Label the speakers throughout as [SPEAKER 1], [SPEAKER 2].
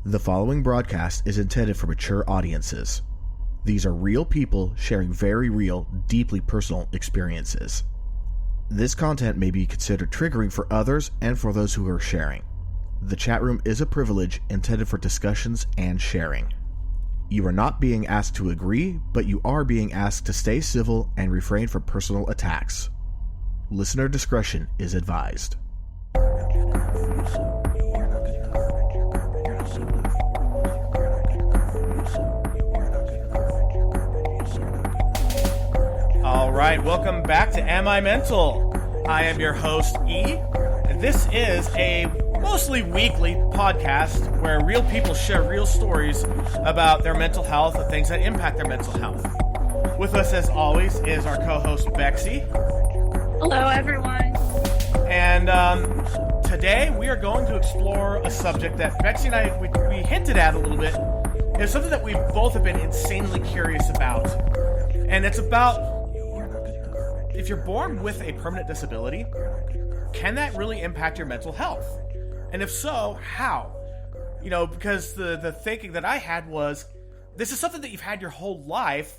[SPEAKER 1] The following broadcast is intended for mature audiences. These are real people sharing very real, deeply personal experiences. This content may be considered triggering for others and for those who are sharing. The chat room is a privilege intended for discussions and sharing. You are not being asked to agree, but you are being asked to stay civil and refrain from personal attacks. Listener discretion is advised.
[SPEAKER 2] All right, welcome back to Am I Mental? I am your host, E, and this is a mostly weekly podcast where real people share real stories about their mental health and things that impact their mental health. With us, as always, is our co-host, Bexy.
[SPEAKER 3] Hello, everyone.
[SPEAKER 2] And today we are going to explore a subject that Bexy and I, we hinted at a little bit. It's something that we both have been insanely curious about. And it's about, if you're born with a permanent disability, can that really impact your mental health? And if so, how? You know, because the thinking that I had was, this is something that you've had your whole life,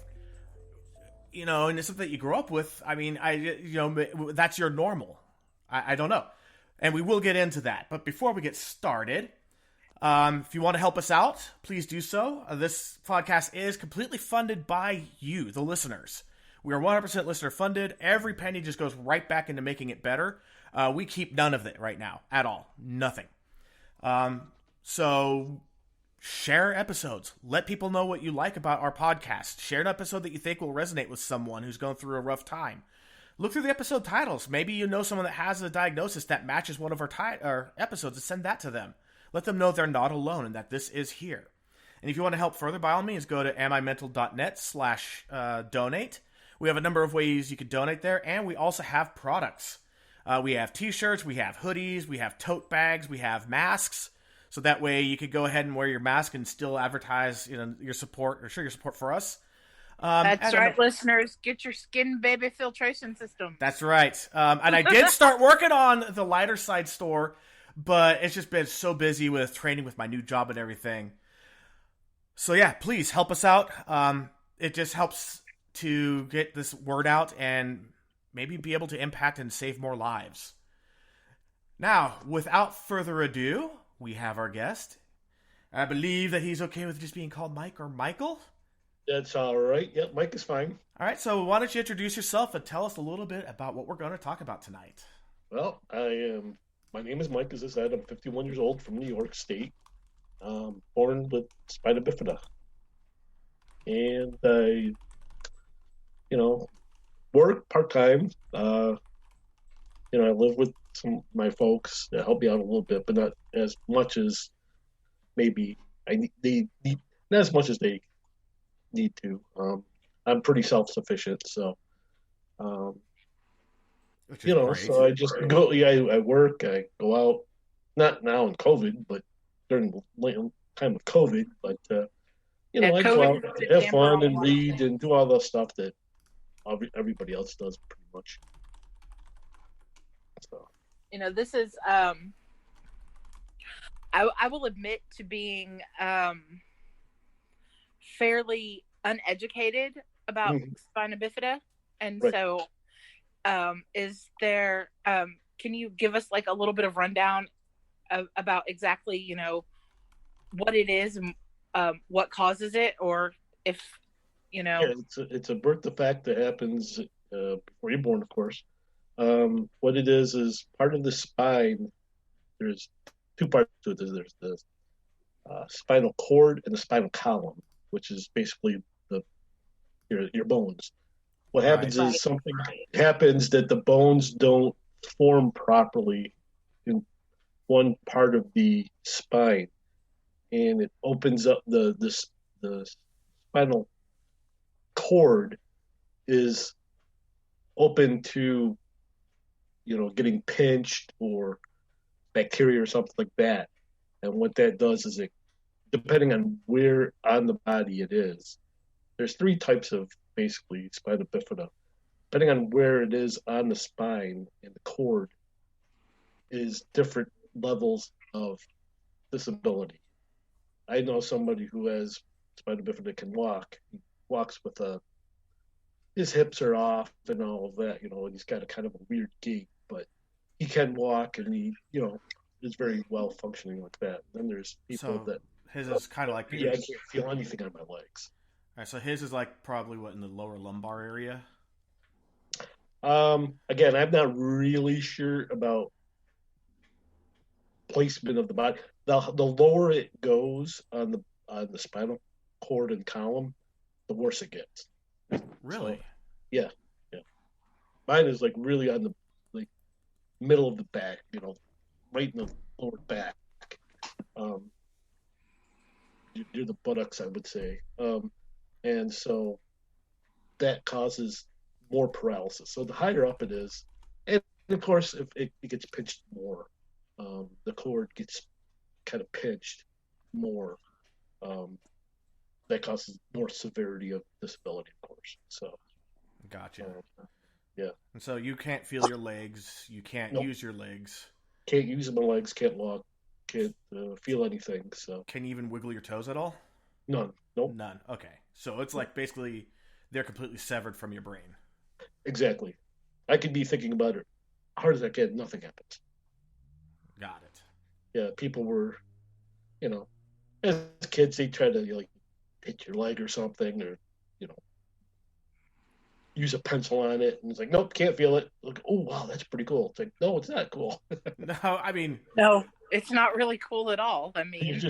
[SPEAKER 2] you know, and it's something that you grew up with. I mean, that's your normal. I don't know. And we will get into that. But before we get started, if you want to help us out, please do so. This podcast is completely funded by you, the listeners. We are 100% listener funded. Every penny just goes right back into making it better. We keep none of it right now at all. Nothing. So share episodes. Let people know what you like about our podcast. Share an episode that you think will resonate with someone who's going through a rough time. Look through the episode titles. Maybe you know someone that has a diagnosis that matches one of our episodes and send that to them. Let them know they're not alone and that this is here. And if you want to help further, by all means, go to amimental.net/donate. We have a number of ways you could donate there, and we also have products. We have t-shirts, we have hoodies, we have tote bags, we have masks. So that way you could go ahead and wear your mask and still advertise, your support or show your support for us.
[SPEAKER 3] That's right, listeners. Get your skin baby filtration system.
[SPEAKER 2] That's right. And I did start working on the lighter side store, but it's just been so busy with training with my new job and everything. So yeah, please help us out. It just helps to get this word out and maybe be able to impact and save more lives. Now, without further ado, we have our guest. I believe that he's okay with just being called Mike or Michael.
[SPEAKER 4] That's all right. Yep, Mike is fine.
[SPEAKER 2] All right, so why don't you introduce yourself and tell us a little bit about what we're going to talk about tonight.
[SPEAKER 4] Well, my name is Mike, as I said. I'm 51 years old from New York State. Born with spina bifida. And I work part-time. I live with some of my folks that help me out a little bit, but not as much as maybe not as much as they need to. I'm pretty self-sufficient, so so I just go. Yeah, I work. I go out. Not now in COVID, but during the time of COVID. But I go out, have fun, and read, and do all the stuff that everybody else does, pretty much. So
[SPEAKER 3] this is I will admit to being fairly uneducated about spina bifida, and right. So is there can you give us like a little bit of rundown about exactly what it is and what causes it, or if
[SPEAKER 4] Yeah, it's a birth defect that happens before you're born, of course. What it is part of the spine. There's two parts to it. There's the spinal cord and the spinal column, which is basically your bones. What happens is something happens that the bones don't form properly in one part of the spine, and it opens up the spinal cord is open to getting pinched or bacteria or something like that. And what that does is, it, depending on where on the body it is, there's three types of basically spina bifida. Depending on where it is on the spine and the cord is different levels of disability. I know somebody who has spina bifida can walk. He walks with his hips are off and all of that, and he's got a kind of a weird gait, but he can walk and he, is very well functioning like that. And then there's people that
[SPEAKER 2] his is kind of like
[SPEAKER 4] I can't feel anything on my legs.
[SPEAKER 2] All right, so his is like probably in the lower lumbar area.
[SPEAKER 4] Again, I'm not really sure about placement of the body. The lower it goes on the spinal cord and column, the worse it gets.
[SPEAKER 2] Really?
[SPEAKER 4] So, yeah. Mine is like really on the middle of the back, right in the lower back. Near the buttocks, I would say. And so that causes more paralysis. So the higher up it is, and of course, if it gets pinched more, the cord gets kind of pinched more. That causes more severity of disability, of course. So,
[SPEAKER 2] gotcha.
[SPEAKER 4] Yeah.
[SPEAKER 2] And so you can't feel your legs. You can't use your legs.
[SPEAKER 4] Can't use my legs. Can't walk. Can't feel anything. So.
[SPEAKER 2] Can you even wiggle your toes at all?
[SPEAKER 4] None. Nope.
[SPEAKER 2] None. Okay. So it's like basically they're completely severed from your brain.
[SPEAKER 4] Exactly. I could be thinking about it hard as I can. Nothing happens.
[SPEAKER 2] Got it.
[SPEAKER 4] Yeah. People were, as kids, they try to hit your leg or something, or use a pencil on it, and it's like, nope, can't feel it. Like, oh wow, that's pretty cool. It's like, no, it's not cool.
[SPEAKER 2] No, I mean,
[SPEAKER 3] no, it's not really cool at all. I mean,
[SPEAKER 4] you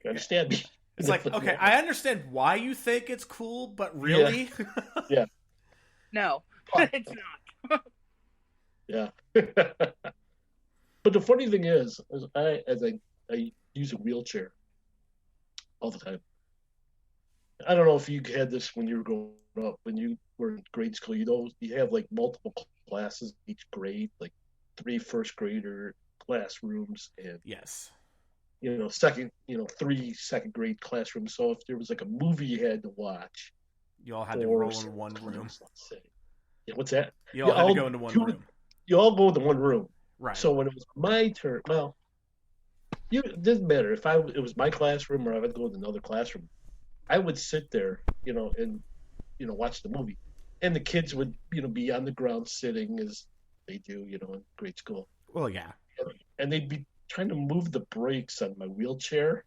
[SPEAKER 4] understand me.
[SPEAKER 2] It's like, okay, I understand why you think it's cool, but really,
[SPEAKER 4] yeah.
[SPEAKER 3] No, it's not.
[SPEAKER 4] Yeah. But the funny thing is I use a wheelchair all the time. I don't know if you had this when you were growing up. When you were in grade school, you have like multiple classes each grade, like 3 first grader classrooms, and
[SPEAKER 2] yes,
[SPEAKER 4] 3 second grade classrooms. So if there was like a movie you had to watch,
[SPEAKER 2] you all had to roll in one room.
[SPEAKER 4] Let's say. Yeah, what's that?
[SPEAKER 2] You all had to go into one room.
[SPEAKER 4] You all go into one room.
[SPEAKER 2] Right.
[SPEAKER 4] So when it was my turn, it doesn't matter if it was my classroom or I would go to another classroom. I would sit there, and watch the movie, and the kids would, be on the ground sitting as they do, in grade school.
[SPEAKER 2] Well, yeah.
[SPEAKER 4] And they'd be trying to move the brakes on my wheelchair,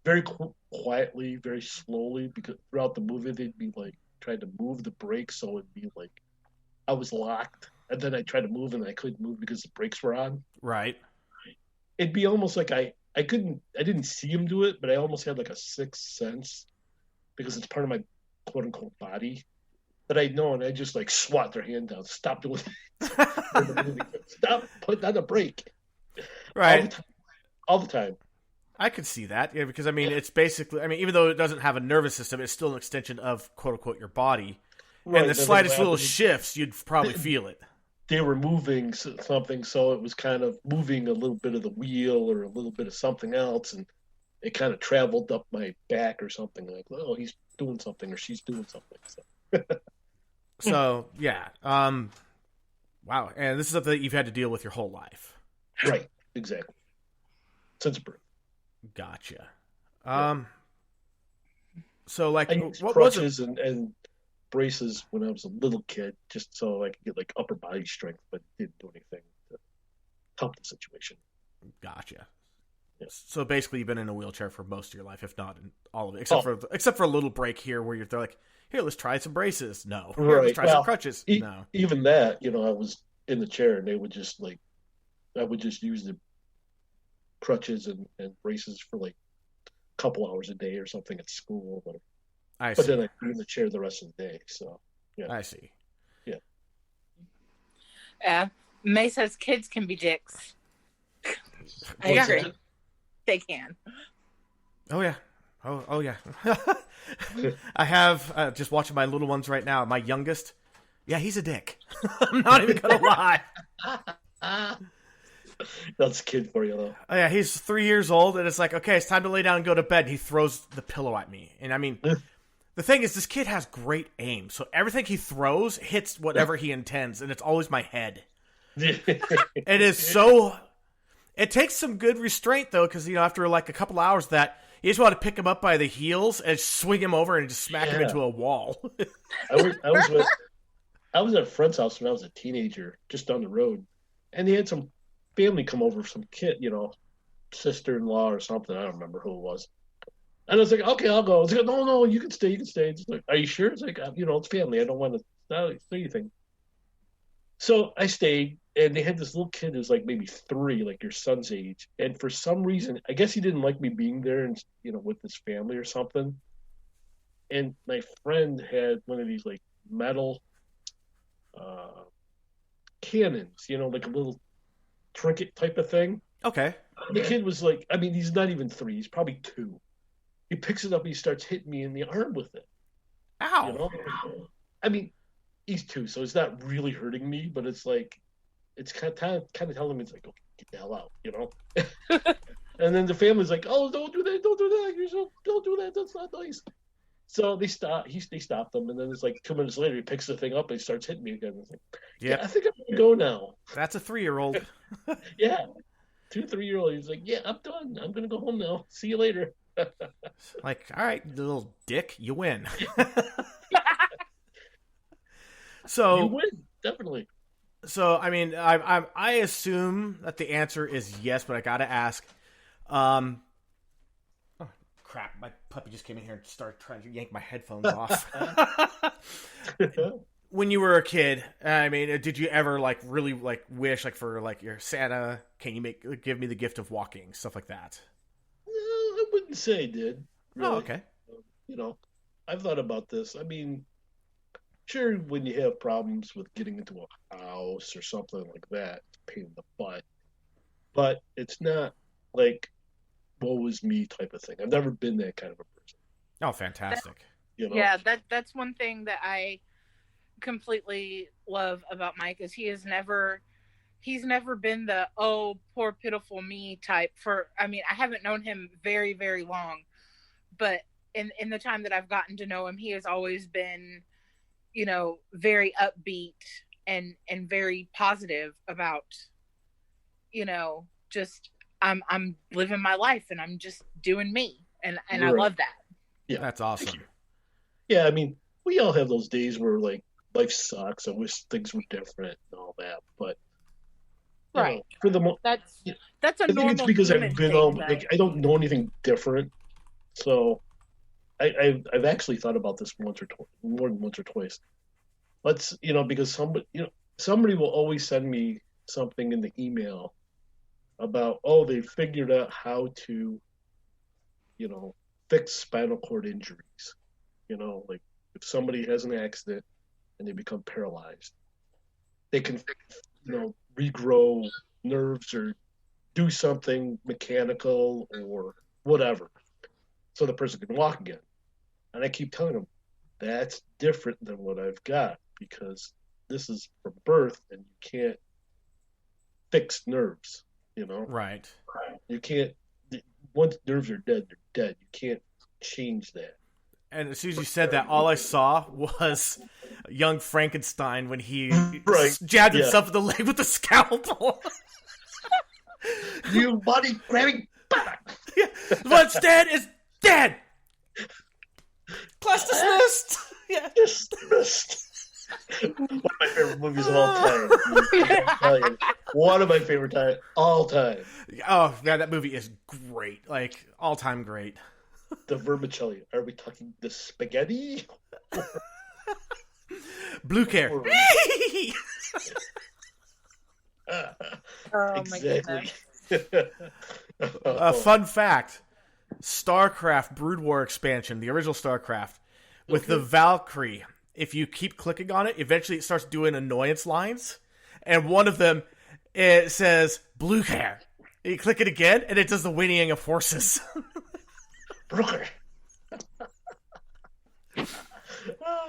[SPEAKER 4] very quietly, very slowly, because throughout the movie they'd be like trying to move the brakes, so it'd be like I was locked, and then I tried to move and I couldn't move because the brakes were on.
[SPEAKER 2] Right.
[SPEAKER 4] It'd be almost like I didn't see him do it, but I almost had like a sixth sense because it's part of my quote unquote body that I know, and I just like swat their hand down. Stop doing it. Stop putting on the brake.
[SPEAKER 2] Right.
[SPEAKER 4] All the time.
[SPEAKER 2] I could see that, yeah, because it's basically, even though it doesn't have a nervous system, it's still an extension of quote unquote your body. Right. And the slightest little shifts, you'd probably feel it.
[SPEAKER 4] They were moving something, so it was kind of moving a little bit of the wheel or a little bit of something else, and it kind of traveled up my back or something. Like, oh, he's doing something or she's doing something. So,
[SPEAKER 2] so yeah. Wow. And this is something that you've had to deal with your whole life.
[SPEAKER 4] Right. Exactly. Since birth.
[SPEAKER 2] Gotcha.
[SPEAKER 4] Yeah.
[SPEAKER 2] So, like,
[SPEAKER 4] I used
[SPEAKER 2] what
[SPEAKER 4] crutches
[SPEAKER 2] was it?
[SPEAKER 4] and braces when I was a little kid, just so I could get like upper body strength, but didn't do anything to help the situation.
[SPEAKER 2] Gotcha.
[SPEAKER 4] Yeah.
[SPEAKER 2] So basically, you've been in a wheelchair for most of your life, if not in all of it, except for a little break here where they're like, "Here, let's try some braces." No,
[SPEAKER 4] right.
[SPEAKER 2] Let's try some crutches. No,
[SPEAKER 4] even that, I was in the chair and they would just I would just use the crutches and braces for like a couple hours a day or something at school, but then I'd be in the chair the rest of the day. So, yeah.
[SPEAKER 2] I see.
[SPEAKER 3] Yeah. May says kids can be dicks. I agree. They can.
[SPEAKER 2] Oh, yeah. Oh yeah. I have, just watching my little ones right now, my youngest, yeah, he's a dick. I'm not even going to lie.
[SPEAKER 4] That's a kid for you, though.
[SPEAKER 2] Oh, yeah, he's 3 years old, and it's like, okay, it's time to lay down and go to bed. And he throws the pillow at me. And the thing is, this kid has great aim. So everything he throws hits whatever he intends, and it's always my head. It is so... It takes some good restraint though, because after like a couple hours, that you just want to pick him up by the heels and swing him over and just smack him into a wall.
[SPEAKER 4] I was at a friend's house when I was a teenager, just down the road, and they had some family come over, some kid, sister-in-law or something. I don't remember who it was. And I was like, okay, I'll go. I was like, no, you can stay. It's like, are you sure? It's like, it's family. I don't want to say anything. So I stayed, and they had this little kid who's like maybe 3, like your son's age. And for some reason, I guess he didn't like me being there and, with his family or something. And my friend had one of these like metal cannons, like a little trinket type of thing.
[SPEAKER 2] Okay.
[SPEAKER 4] The kid was like, he's not even 3, he's probably 2. He picks it up and he starts hitting me in the arm with it.
[SPEAKER 2] Ow.
[SPEAKER 4] He's 2, so it's not really hurting me, but it's like, it's kind of telling me, it's like, okay, get the hell out, And then the family's like, oh, don't do that, don't do that, that's not nice. So they stopped him, and then it's like 2 minutes later, he picks the thing up and he starts hitting me again. It's like, yeah, I think I'm gonna go now.
[SPEAKER 2] That's a 3-year-old.
[SPEAKER 4] Yeah, 2-3-year-old. He's like, yeah, I'm done. I'm gonna go home now. See you later.
[SPEAKER 2] Like, all right, little dick, you win. So
[SPEAKER 4] you win, definitely.
[SPEAKER 2] So I assume that the answer is yes, but I gotta ask. Oh crap! My puppy just came in here and started trying to yank my headphones off. When you were a kid, did you ever really wish for your Santa? Can you give me the gift of walking, stuff like that?
[SPEAKER 4] No, I wouldn't say I did. Really.
[SPEAKER 2] Oh, okay.
[SPEAKER 4] I've thought about this. Sure, when you have problems with getting into a house or something like that, it's a pain in the butt. But it's not like woe is me type of thing. I've never been that kind of a person.
[SPEAKER 2] Oh, fantastic.
[SPEAKER 3] Yeah, that's one thing that I completely love about Mike is he's never been the poor pitiful me type. I haven't known him very, very long, but in the time that I've gotten to know him, he has always been very upbeat and very positive about just I'm living my life and I'm just doing me and right. I love that.
[SPEAKER 2] Yeah, that's awesome.
[SPEAKER 4] Yeah, we all have those days where life sucks. I wish things were different and all that, but
[SPEAKER 3] right.
[SPEAKER 4] For the
[SPEAKER 3] that's a
[SPEAKER 4] I
[SPEAKER 3] normal.
[SPEAKER 4] think it's because I've been I don't know anything different, so I've actually thought about this more than once or twice. Let's because somebody will always send me something in the email about they figured out how to fix spinal cord injuries. Like if somebody has an accident and they become paralyzed, they can regrow nerves or do something mechanical or whatever so the person can walk again. And I keep telling them that's different than what I've got because this is from birth and you can't fix nerves,
[SPEAKER 2] Right.
[SPEAKER 4] You can't, once nerves are dead, they're dead. You can't change that.
[SPEAKER 2] And as soon as you said that, all I saw was young Frankenstein when he jabbed himself in the leg with a scalpel.
[SPEAKER 4] You body grabbing.
[SPEAKER 2] Yeah. What's dead is dead. Class dismissed. Yeah.
[SPEAKER 4] Dismissed. One of my favorite movies of all time. One of my favorite all time.
[SPEAKER 2] Oh man, that movie is great. All time great.
[SPEAKER 4] The vermicelli. Are we talking the spaghetti?
[SPEAKER 2] Blue care.
[SPEAKER 4] Exactly.
[SPEAKER 2] Fun fact: StarCraft Brood War expansion, the original StarCraft, with the Valkyrie. If you keep clicking on it, eventually it starts doing annoyance lines, and one of them it says blue hair. You click it again, and it does the whinnying of horses.
[SPEAKER 4] Brooker. I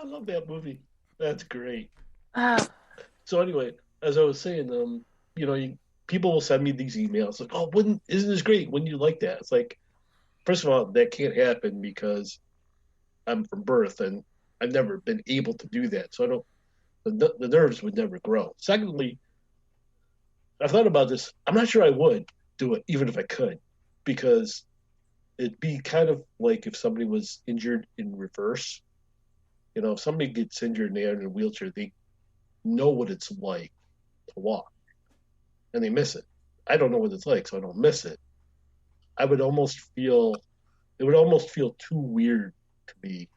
[SPEAKER 4] love that movie. That's great. So anyway, as I was saying, people will send me these emails like, "Oh, isn't this great? Wouldn't you like that?" It's like, first of all, that can't happen because I'm from birth and I've never been able to do that. So I don't. The nerves would never grow. Secondly, I thought about this. I'm not sure I would do it, even if I could, because it'd be kind of like if somebody was injured in reverse. If somebody gets injured and they're in a wheelchair, they know what it's like to walk, and they miss it. I don't know what it's like, so I don't miss it. It would almost feel too weird to me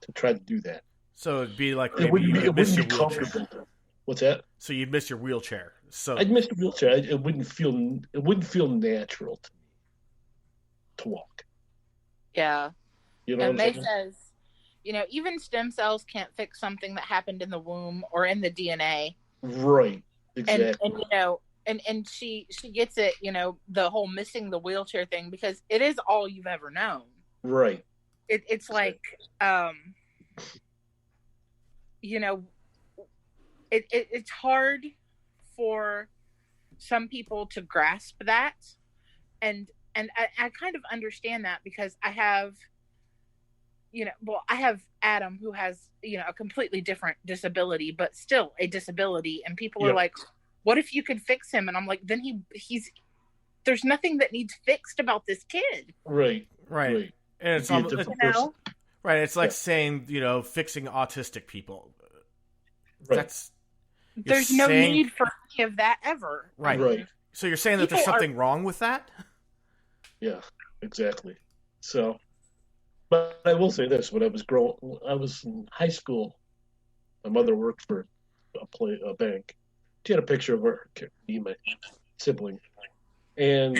[SPEAKER 4] to try to do that.
[SPEAKER 2] So it'd be like
[SPEAKER 4] It
[SPEAKER 2] maybe you would miss your
[SPEAKER 4] be
[SPEAKER 2] wheelchair.
[SPEAKER 4] comfortable. What's that?
[SPEAKER 2] So you'd miss your wheelchair. So
[SPEAKER 4] I'd miss the wheelchair. It wouldn't feel natural to me to walk.
[SPEAKER 3] Yeah.
[SPEAKER 4] You know
[SPEAKER 3] And
[SPEAKER 4] what I'm
[SPEAKER 3] May
[SPEAKER 4] saying?
[SPEAKER 3] says, even stem cells can't fix something that happened in the womb or in the DNA.
[SPEAKER 4] Right. Exactly.
[SPEAKER 3] And she gets it, the whole missing the wheelchair thing, because it is all you've ever known.
[SPEAKER 4] Right.
[SPEAKER 3] It's like, it's hard for some people to grasp that, and I kind of understand that, because I have Adam, who has a completely different disability, but still a disability, and people are like, what if you could fix him? And I'm like, then he's there's nothing that needs fixed about this kid.
[SPEAKER 4] Right.
[SPEAKER 2] and it's almost, right. It's like saying fixing autistic people.
[SPEAKER 4] Right.
[SPEAKER 3] There's no need for any of that ever.
[SPEAKER 4] Right.
[SPEAKER 2] So you're saying that there's something wrong with that?
[SPEAKER 4] Yeah, exactly. So, but I will say this: when I was in high school. My mother worked for a bank. She had a picture of her, me, my sibling, and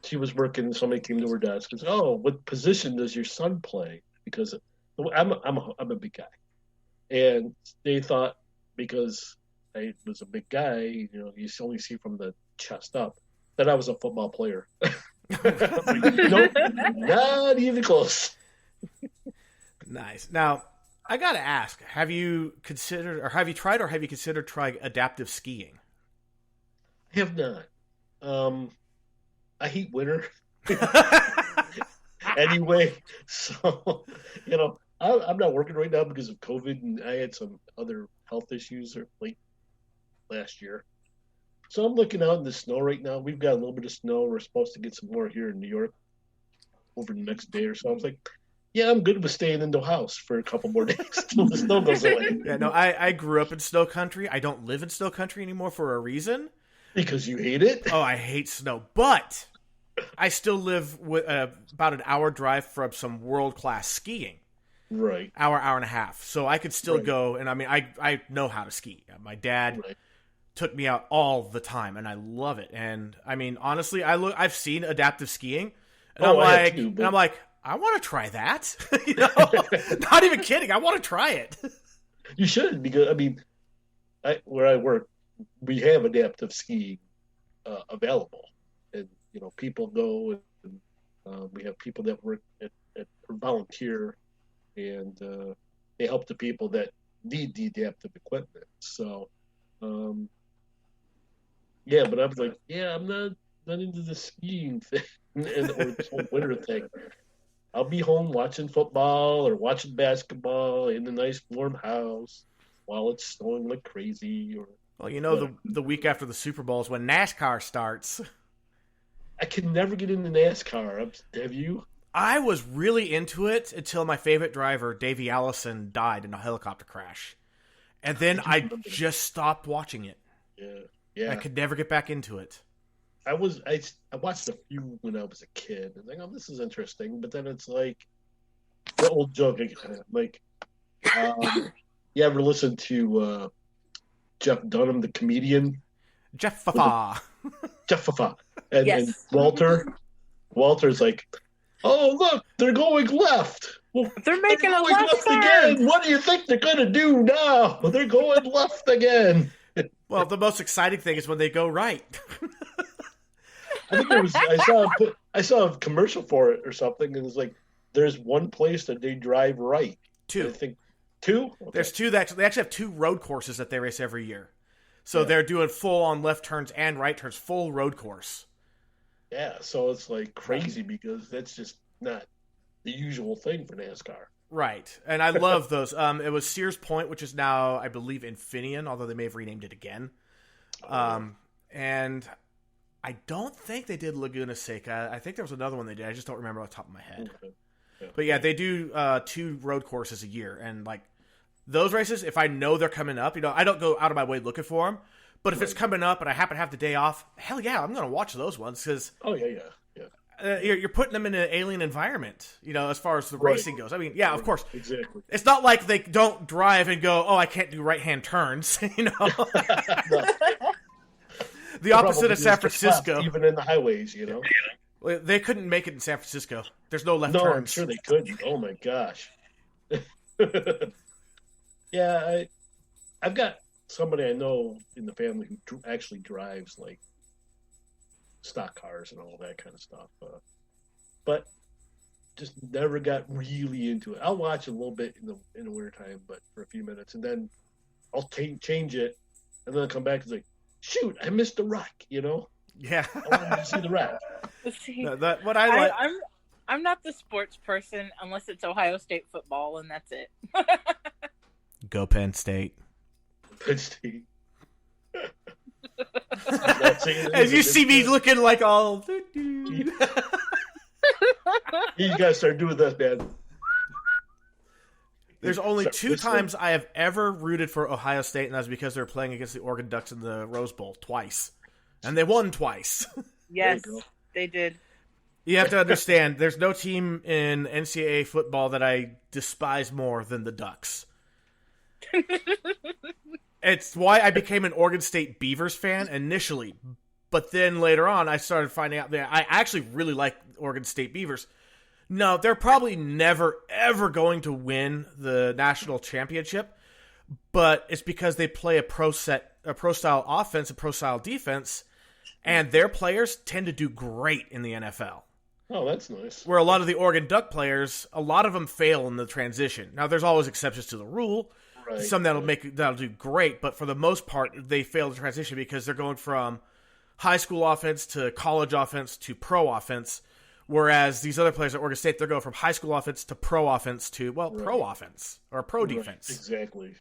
[SPEAKER 4] she was working. Somebody came to her desk and said, "Oh, what position does your son play?" Because I'm a big guy, and they thought because I was a big guy, you only see from the chest up, that I was a football player. Nope, not even close.
[SPEAKER 2] Nice. Now, I gotta ask: have you considered trying adaptive skiing?
[SPEAKER 4] I have not. I hate winter. Anyway, so I'm not working right now because of COVID, and I had some other health issues late last year. So I'm looking out in the snow right now. We've got a little bit of snow. We're supposed to get some more here in New York over the next day or so. I was like, yeah, I'm good with staying in the house for a couple more days until the snow goes away.
[SPEAKER 2] Yeah, no, I grew up in snow country. I don't live in snow country anymore for a reason.
[SPEAKER 4] Because you hate it?
[SPEAKER 2] Oh, I hate snow. But I still live with about an hour drive from some world-class skiing.
[SPEAKER 4] Right.
[SPEAKER 2] Hour and a half. So I could still go, and I mean, I know how to ski. My dad took me out all the time, and I love it. And I mean, honestly, I've seen adaptive skiing, and I'm like, I want to try that. Not even kidding. I want to try it.
[SPEAKER 4] You should, because I mean, where I work, we have adaptive skiing available, and people go, and we have people that work at volunteer, and they help the people that need the adaptive equipment. So, yeah, but I was like, I'm not into the skiing thing or this whole winter thing. I'll be home watching football or watching basketball in a nice warm house while it's snowing like crazy.
[SPEAKER 2] Well, the week after the Super Bowl is when NASCAR starts.
[SPEAKER 4] I can never get into NASCAR. Have you?
[SPEAKER 2] I was really into it until my favorite driver, Davey Allison, died in a helicopter crash. And then I just stopped watching it. Yeah. I could never get back into it.
[SPEAKER 4] I watched a few when I was a kid. And like, oh, this is interesting. But then it's like the old joke again. Like, you ever listen to Jeff Dunham, the comedian?
[SPEAKER 2] Jeff Fafa.
[SPEAKER 4] And,
[SPEAKER 3] yes.
[SPEAKER 4] And Walter's like, oh, look, they're going left. Well,
[SPEAKER 3] they're making a left turn
[SPEAKER 4] again. What do you think they're going to do now? They're going left again.
[SPEAKER 2] Well, the most exciting thing is when they go right.
[SPEAKER 4] I think I saw a commercial for it or something, and it's like there's one place that they drive right.
[SPEAKER 2] Two.
[SPEAKER 4] I think two. Okay.
[SPEAKER 2] There's two they actually have two road courses that they race every year. So they're doing full on left turns and right turns, full road course.
[SPEAKER 4] Yeah, so it's like crazy because that's just not the usual thing for NASCAR.
[SPEAKER 2] Right, and I love those. It was Sears Point, which is now, I believe, Infineon, although they may have renamed it again. And I don't think they did Laguna Seca. I think there was another one they did. I just don't remember off the top of my head.
[SPEAKER 4] Okay. Yeah.
[SPEAKER 2] But yeah, they do 2 road courses a year, and like those races, if I know they're coming up, I don't go out of my way looking for them. But if it's coming up and I happen to have the day off, hell yeah, I'm going to watch those ones because you're putting them in an alien environment, as far as the racing goes. I mean, yeah, of course.
[SPEAKER 4] Exactly.
[SPEAKER 2] It's not like they don't drive and go, oh, I can't do right-hand turns, The opposite of San Francisco.
[SPEAKER 4] Even in the highways,
[SPEAKER 2] They couldn't make it in San Francisco. There's no left turns.
[SPEAKER 4] No, I'm sure they couldn't. Oh, my gosh. Yeah, I've got somebody I know in the family who actually drives, like, stock cars and all that kind of stuff. But just never got really into it. I'll watch a little bit in the wintertime, but for a few minutes. And then I'll change it, and then I'll come back and say, shoot, I missed the wreck,
[SPEAKER 2] Yeah.
[SPEAKER 4] I wanted to see the wreck.
[SPEAKER 3] See,
[SPEAKER 2] what I like...
[SPEAKER 3] I'm not the sports person unless it's Ohio State football, and that's it.
[SPEAKER 2] Go Penn State.
[SPEAKER 4] Penn State.
[SPEAKER 2] As you see me looking like all...
[SPEAKER 4] You guys start doing this, man.
[SPEAKER 2] There's only 2 times I have ever rooted for Ohio State, and that's because they were playing against the Oregon Ducks in the Rose Bowl twice. And they won twice.
[SPEAKER 3] Yes, they did.
[SPEAKER 2] You have to understand, there's no team in NCAA football that I despise more than the Ducks. It's why I became an Oregon State Beavers fan initially. But then later on, I started finding out that I actually really like Oregon State Beavers. No, they're probably never, ever going to win the national championship. But it's because they play a pro-style offense, a pro-style defense, and their players tend to do great in the NFL.
[SPEAKER 4] Oh, that's nice.
[SPEAKER 2] Where a lot of the Oregon Duck players, a lot of them fail in the transition. Now, there's always exceptions to the rule.
[SPEAKER 4] Right.
[SPEAKER 2] Some that'll do great, but for the most part, they fail the transition because they're going from high school offense to college offense to pro offense. Whereas these other players at Oregon State, they're going from high school offense to pro offense to, pro offense or pro defense.
[SPEAKER 4] Exactly.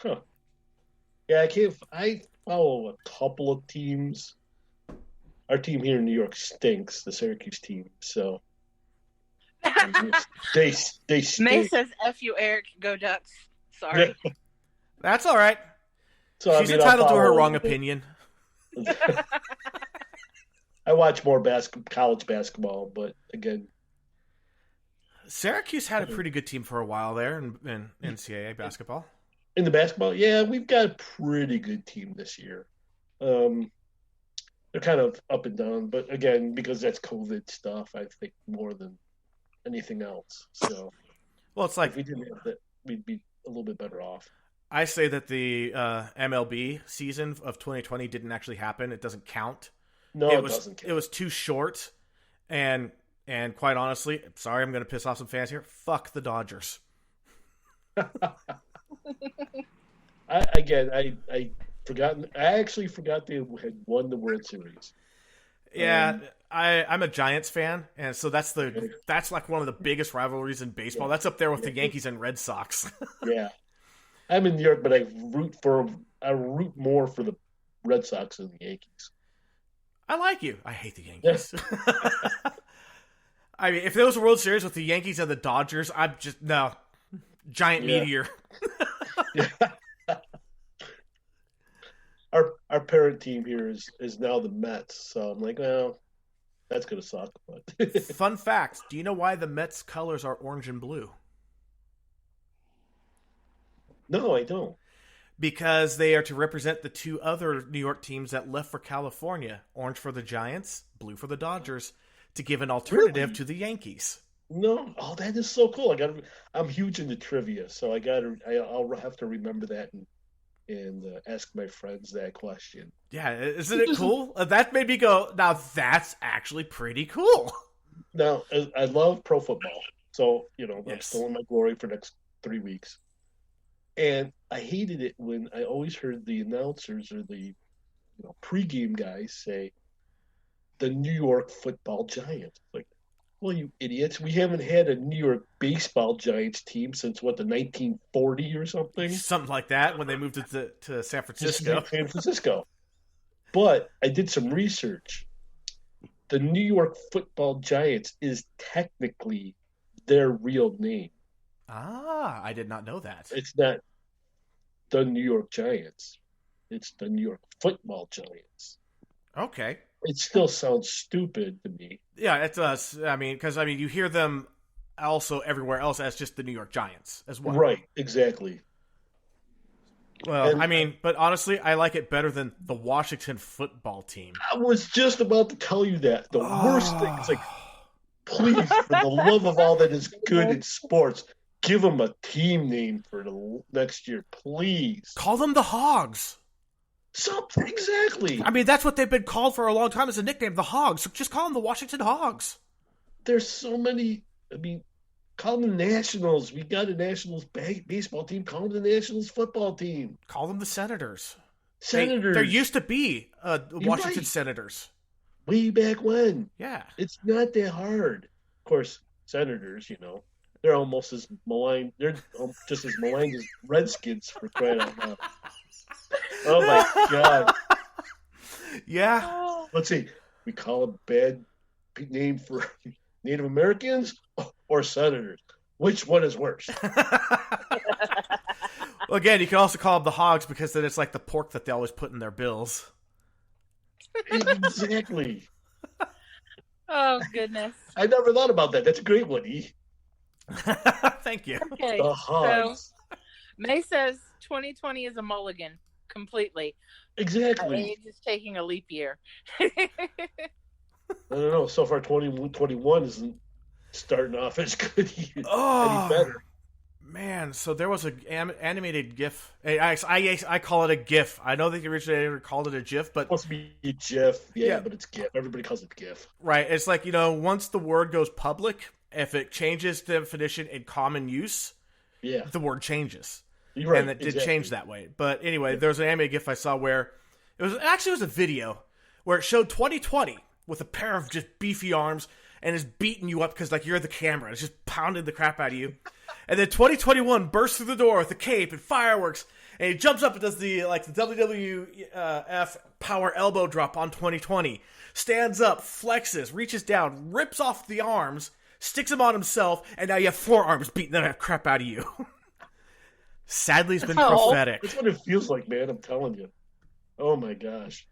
[SPEAKER 4] Huh. Yeah, I follow a couple of teams. Our team here in New York stinks, the Syracuse team. So they stink.
[SPEAKER 3] May says, F you, Eric. Go Ducks. Sorry.
[SPEAKER 2] That's all right.
[SPEAKER 4] So,
[SPEAKER 2] She's entitled to her wrong opinion.
[SPEAKER 4] I watch more college basketball, but again,
[SPEAKER 2] Syracuse had a pretty good team for a while there in NCAA basketball.
[SPEAKER 4] In the basketball, yeah, we've got a pretty good team this year. They're kind of up and down, but again, because that's COVID stuff, I think more than anything else. So,
[SPEAKER 2] well, it's like
[SPEAKER 4] if we didn't have that, we'd be a little bit better off.
[SPEAKER 2] I say that the MLB season of 2020 didn't actually happen. It doesn't count.
[SPEAKER 4] No, it doesn't count.
[SPEAKER 2] It was too short, and quite honestly, sorry, I'm going to piss off some fans here. Fuck the Dodgers.
[SPEAKER 4] I actually forgot they had won the World Series.
[SPEAKER 2] Yeah, I'm a Giants fan, and so that's like one of the biggest rivalries in baseball. Yeah. That's up there with the Yankees and Red Sox.
[SPEAKER 4] Yeah, I'm in New York, but I root more for the Red Sox than the Yankees.
[SPEAKER 2] I like you. I hate the Yankees. I mean, if there was a World Series with the Yankees and the Dodgers, I'm just no giant meteor.
[SPEAKER 4] Our parent team here is now the Mets, so I'm like, well, that's gonna suck. But
[SPEAKER 2] fun fact: do you know why the Mets colors are orange and blue?
[SPEAKER 4] No, I don't.
[SPEAKER 2] Because they are to represent the 2 other New York teams that left for California. Orange for the Giants, blue for the Dodgers, to give an alternative to the Yankees.
[SPEAKER 4] No, that is so cool. I'm huge into trivia, so I'll have to remember that and ask my friends that question.
[SPEAKER 2] Yeah, isn't it cool? That made me go, now that's actually pretty cool.
[SPEAKER 4] Now, I love pro football, so I'm still in my glory for the next 3 weeks. And I hated it when I always heard the announcers or the pregame guys say the New York Football Giants. Like, well, you idiots, we haven't had a New York Baseball Giants team since the 1940 or something?
[SPEAKER 2] Something like that when they moved to San Francisco.
[SPEAKER 4] San Francisco. But I did some research. The New York Football Giants is technically their real name.
[SPEAKER 2] Ah, I did not know that.
[SPEAKER 4] It's not the New York Giants. It's the New York Football Giants.
[SPEAKER 2] Okay.
[SPEAKER 4] It still sounds stupid to me.
[SPEAKER 2] Yeah, it does. I mean, because you hear them also everywhere else as just the New York Giants as well.
[SPEAKER 4] Right, exactly.
[SPEAKER 2] Well, but honestly, I like it better than the Washington Football Team.
[SPEAKER 4] I was just about to tell you that. The worst thing is please, for the love of all that is good in sports, give them a team name for the next year, please.
[SPEAKER 2] Call them the Hogs.
[SPEAKER 4] Something, exactly.
[SPEAKER 2] That's what they've been called for a long time as a nickname, the Hogs. So just call them the Washington Hogs.
[SPEAKER 4] There's so many. Call them the Nationals. We got a Nationals baseball team. Call them the Nationals football team.
[SPEAKER 2] Call them the Senators.
[SPEAKER 4] Senators.
[SPEAKER 2] There used to be Washington
[SPEAKER 4] right.
[SPEAKER 2] Senators.
[SPEAKER 4] Way back when.
[SPEAKER 2] Yeah.
[SPEAKER 4] It's not that hard. Of course, Senators, they're almost as maligned. They're just as maligned as Redskins, for crying out loud. Oh, my God.
[SPEAKER 2] Yeah.
[SPEAKER 4] Let's see. We call a bad name for Native Americans or Senators. Which one is worse?
[SPEAKER 2] Well, again, you can also call them the Hogs because then it's like the pork that they always put in their bills.
[SPEAKER 4] Exactly.
[SPEAKER 3] Oh, goodness.
[SPEAKER 4] I never thought about that. That's a great one, E.
[SPEAKER 2] Thank you.
[SPEAKER 3] Okay,
[SPEAKER 4] The Hogs.
[SPEAKER 3] so May says 2020 is a mulligan completely.
[SPEAKER 4] Exactly.
[SPEAKER 3] Age is taking a leap year.
[SPEAKER 4] I don't know. So far, 2021 isn't starting off as good any better.
[SPEAKER 2] Man, so there was an animated GIF. I call it a GIF. I know that the originator called it a GIF, but
[SPEAKER 4] It's supposed to be GIF. Yeah, but it's GIF. Everybody calls it GIF.
[SPEAKER 2] Right. It's like, once the word goes public, if it changes the definition in common use, the word changes.
[SPEAKER 4] You're right.
[SPEAKER 2] And it did change that way. But anyway, there was an animated GIF I saw where it was a video where it showed 2020 with a pair of just beefy arms and is beating you up because you're the camera. It's just pounding the crap out of you. And then 2021 bursts through the door with a cape and fireworks, and he jumps up and does the WWF power elbow drop on 2020. Stands up, flexes, reaches down, rips off the arms, sticks them on himself, and now you have 4 arms beating the crap out of you. Sadly, it's been prophetic.
[SPEAKER 4] That's what it feels like, man. I'm telling you. Oh my gosh.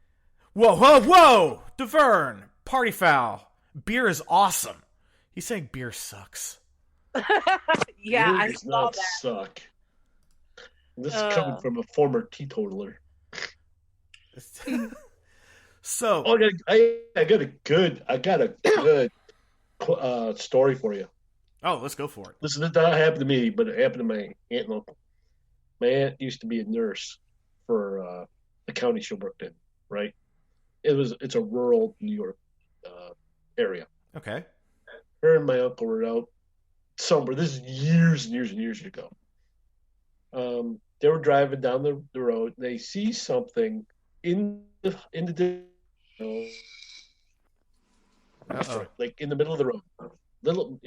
[SPEAKER 2] Whoa! DeVerne, party foul. Beer is awesome. He's saying beer sucks.
[SPEAKER 3] Yeah,
[SPEAKER 4] Beer
[SPEAKER 3] I
[SPEAKER 4] does
[SPEAKER 3] saw
[SPEAKER 4] not
[SPEAKER 3] that.
[SPEAKER 4] Suck. This is coming from a former teetotaler.
[SPEAKER 2] So,
[SPEAKER 4] I got a good story for you.
[SPEAKER 2] Oh, let's go for it.
[SPEAKER 4] Listen, this did not happen to me, but it happened to my aunt and uncle. My aunt used to be a nurse for the county she worked in. Right? It's a rural New York area.
[SPEAKER 2] Okay.
[SPEAKER 4] Her and my uncle were out somewhere. This is years and years and years ago. They were driving down the road. And they see something in the like in the middle of the road, little,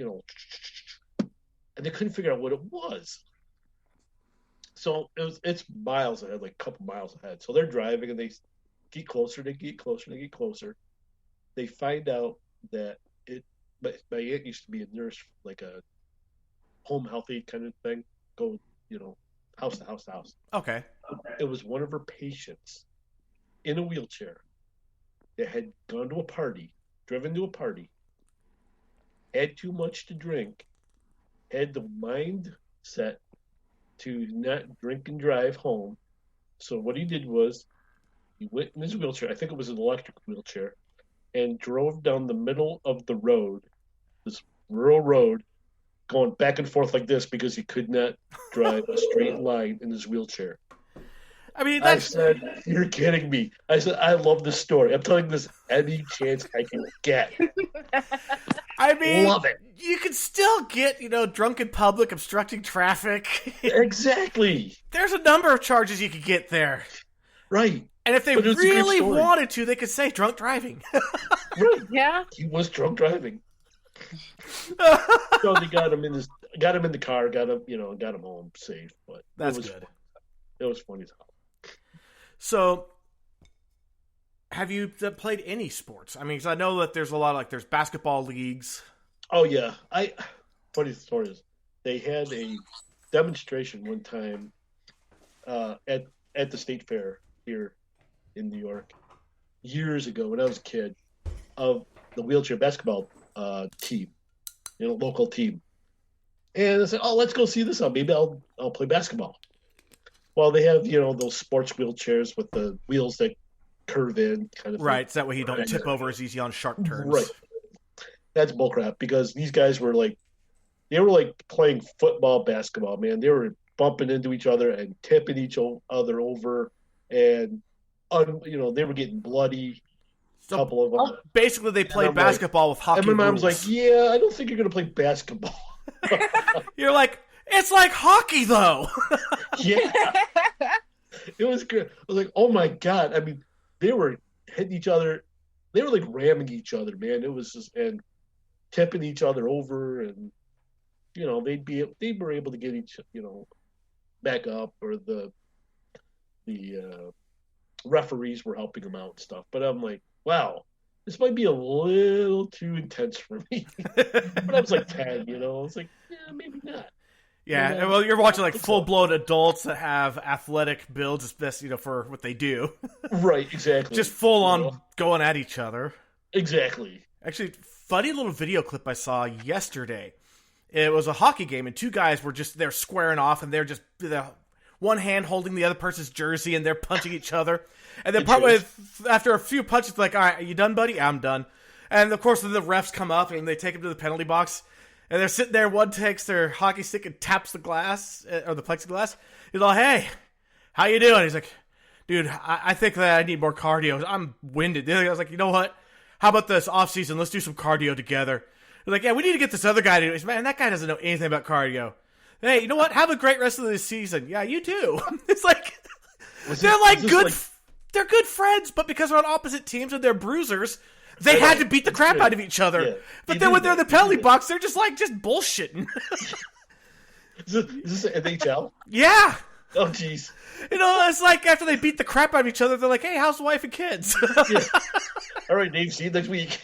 [SPEAKER 4] and they couldn't figure out what it was. So it's miles ahead, like a couple miles ahead. So they're driving and they get closer. They get closer. They find out that my aunt used to be a nurse, like a home health aide kind of thing. Go, house to house to house.
[SPEAKER 2] Okay.
[SPEAKER 4] It was one of her patients in a wheelchair that had gone to a party, driven to a party, had too much to drink, had the mindset to not drink and drive home. So what he did was he went in his wheelchair, I think it was an electric wheelchair, and drove down the middle of the road, this rural road, going back and forth like this because he could not drive a straight line in his wheelchair. I said, you're kidding me. I said, I love this story. I'm telling this any chance I can get. Love it.
[SPEAKER 2] You can still get, drunk in public, obstructing traffic.
[SPEAKER 4] Exactly.
[SPEAKER 2] There's a number of charges you could get there.
[SPEAKER 4] Right.
[SPEAKER 2] And if they really wanted to, they could say drunk driving.
[SPEAKER 4] Right.
[SPEAKER 3] Yeah.
[SPEAKER 4] He was drunk driving. So they got him in the car, got him home safe. But
[SPEAKER 2] that's good.
[SPEAKER 4] It was funny as hell.
[SPEAKER 2] So have you played any sports? I mean, 'cause I know that there's a lot of, there's basketball leagues.
[SPEAKER 4] Oh yeah, funny story is they had a demonstration one time at the state fair here in New York years ago when I was a kid of the wheelchair basketball team, local team. And I said, "Oh, let's go see this out. Maybe I'll play basketball." Well, they have those sports wheelchairs with the wheels that curve in, kind of
[SPEAKER 2] right.
[SPEAKER 4] thing.
[SPEAKER 2] So that way you don't tip over as easy on sharp turns.
[SPEAKER 4] Right. That's bullcrap because these guys were they were playing football, basketball. Man, they were bumping into each other and tipping each other over, and they were getting bloody.
[SPEAKER 2] So,
[SPEAKER 4] couple of them.
[SPEAKER 2] Basically, they played basketball with hockey.
[SPEAKER 4] And my mom's
[SPEAKER 2] rules.
[SPEAKER 4] "Yeah, I don't think you're going to play basketball."
[SPEAKER 2] You're like, it's like hockey, though.
[SPEAKER 4] Yeah. It was good. I was like, oh my God. I mean, they were hitting each other. They were ramming each other, man. It was just, and tipping each other over, and, they were able to get each, back up, or the referees were helping them out and stuff. But I'm like, wow, this might be a little too intense for me. But I was 10, I was like, yeah, maybe not.
[SPEAKER 2] Yeah, well, you're watching full-blown adults that have athletic builds, as best for what they do.
[SPEAKER 4] Right, exactly.
[SPEAKER 2] Just full-on going at each other.
[SPEAKER 4] Exactly.
[SPEAKER 2] Actually, funny little video clip I saw yesterday. It was a hockey game, and two guys were they're squaring off, and they're just one hand holding the other person's jersey, and they're punching each other. And then after a few punches, all right, are you done, buddy? Yeah, I'm done. And of course, then the refs come up, and they take him to the penalty box. And they're sitting there, one takes their hockey stick and taps the glass, or the plexiglass. He's like, "Hey, how you doing?" He's like, "Dude, I think that I need more cardio. I'm winded." I was like, "You know what? How about this off-season? Let's do some cardio together." He's like, "Yeah, we need to get this other guy to do it." Man, that guy doesn't know anything about cardio. Hey, you know what? Have a great rest of the season. Yeah, you too. It's they're good friends, but because they're on opposite teams and they're bruisers, they had to beat the crap out of each other. Yeah. But then when they're in the penalty box, they're just bullshitting.
[SPEAKER 4] Is this NHL?
[SPEAKER 2] Yeah.
[SPEAKER 4] Oh, jeez.
[SPEAKER 2] It's like after they beat the crap out of each other, they're like, "Hey, how's the wife and kids?"
[SPEAKER 4] Yeah. All right, Dave, see you next week.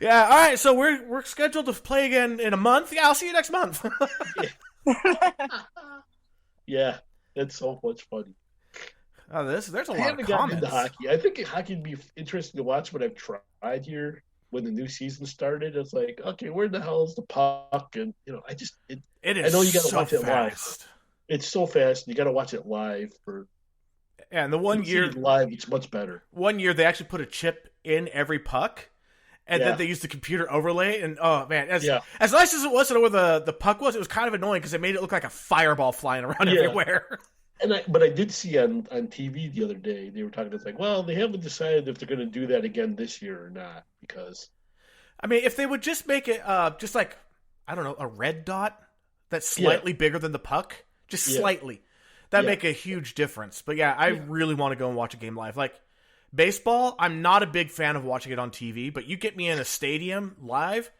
[SPEAKER 2] Yeah, all right, so we're scheduled to play again in a month. Yeah, I'll see you next month.
[SPEAKER 4] Yeah, that's so much funny.
[SPEAKER 2] Oh, there's a lot of comments.
[SPEAKER 4] I haven't gotten into hockey. I think hockey would be interesting to watch, but I've tried here when the new season started. It's like, okay, where the hell is the puck? And
[SPEAKER 2] it is.
[SPEAKER 4] I know you got to watch it live.
[SPEAKER 2] Fast.
[SPEAKER 4] It's so fast. You got to watch it live
[SPEAKER 2] and the one year
[SPEAKER 4] live, it's much better.
[SPEAKER 2] One year they actually put a chip in every puck, and then they used the computer overlay. And oh man, as nice as it was to know where the puck was, it was kind of annoying because it made it look like a fireball flying around everywhere.
[SPEAKER 4] But I did see on TV the other day, they were talking, it's like, well, they haven't decided if they're going to do that again this year or not, because...
[SPEAKER 2] I mean, if they would just make it just I don't know, a red dot that's slightly bigger than the puck, just slightly, that'd make a huge difference. But I really want to go and watch a game live. Like, baseball, I'm not a big fan of watching it on TV, but you get me in a stadium live,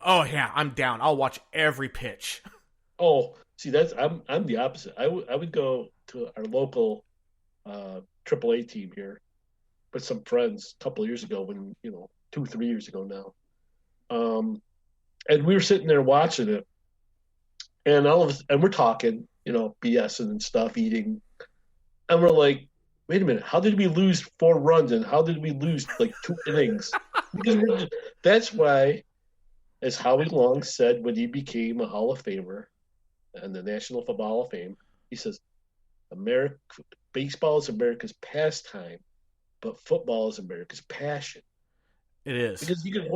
[SPEAKER 2] oh yeah, I'm down. I'll watch every pitch.
[SPEAKER 4] Oh, see, I'm the opposite. I would go to our local AAA team here with some friends a couple of years ago, when 2-3 years ago now, and we were sitting there watching it, and we're talking, BSing and stuff, eating, and we're like, wait a minute, how did we lose 4 runs and how did we lose 2 innings? Because that's why, as Howie Long said when he became a Hall of Famer and the National Football Hall of Fame, he says, baseball is America's pastime, but football is America's passion.
[SPEAKER 2] It is.
[SPEAKER 4] Because you can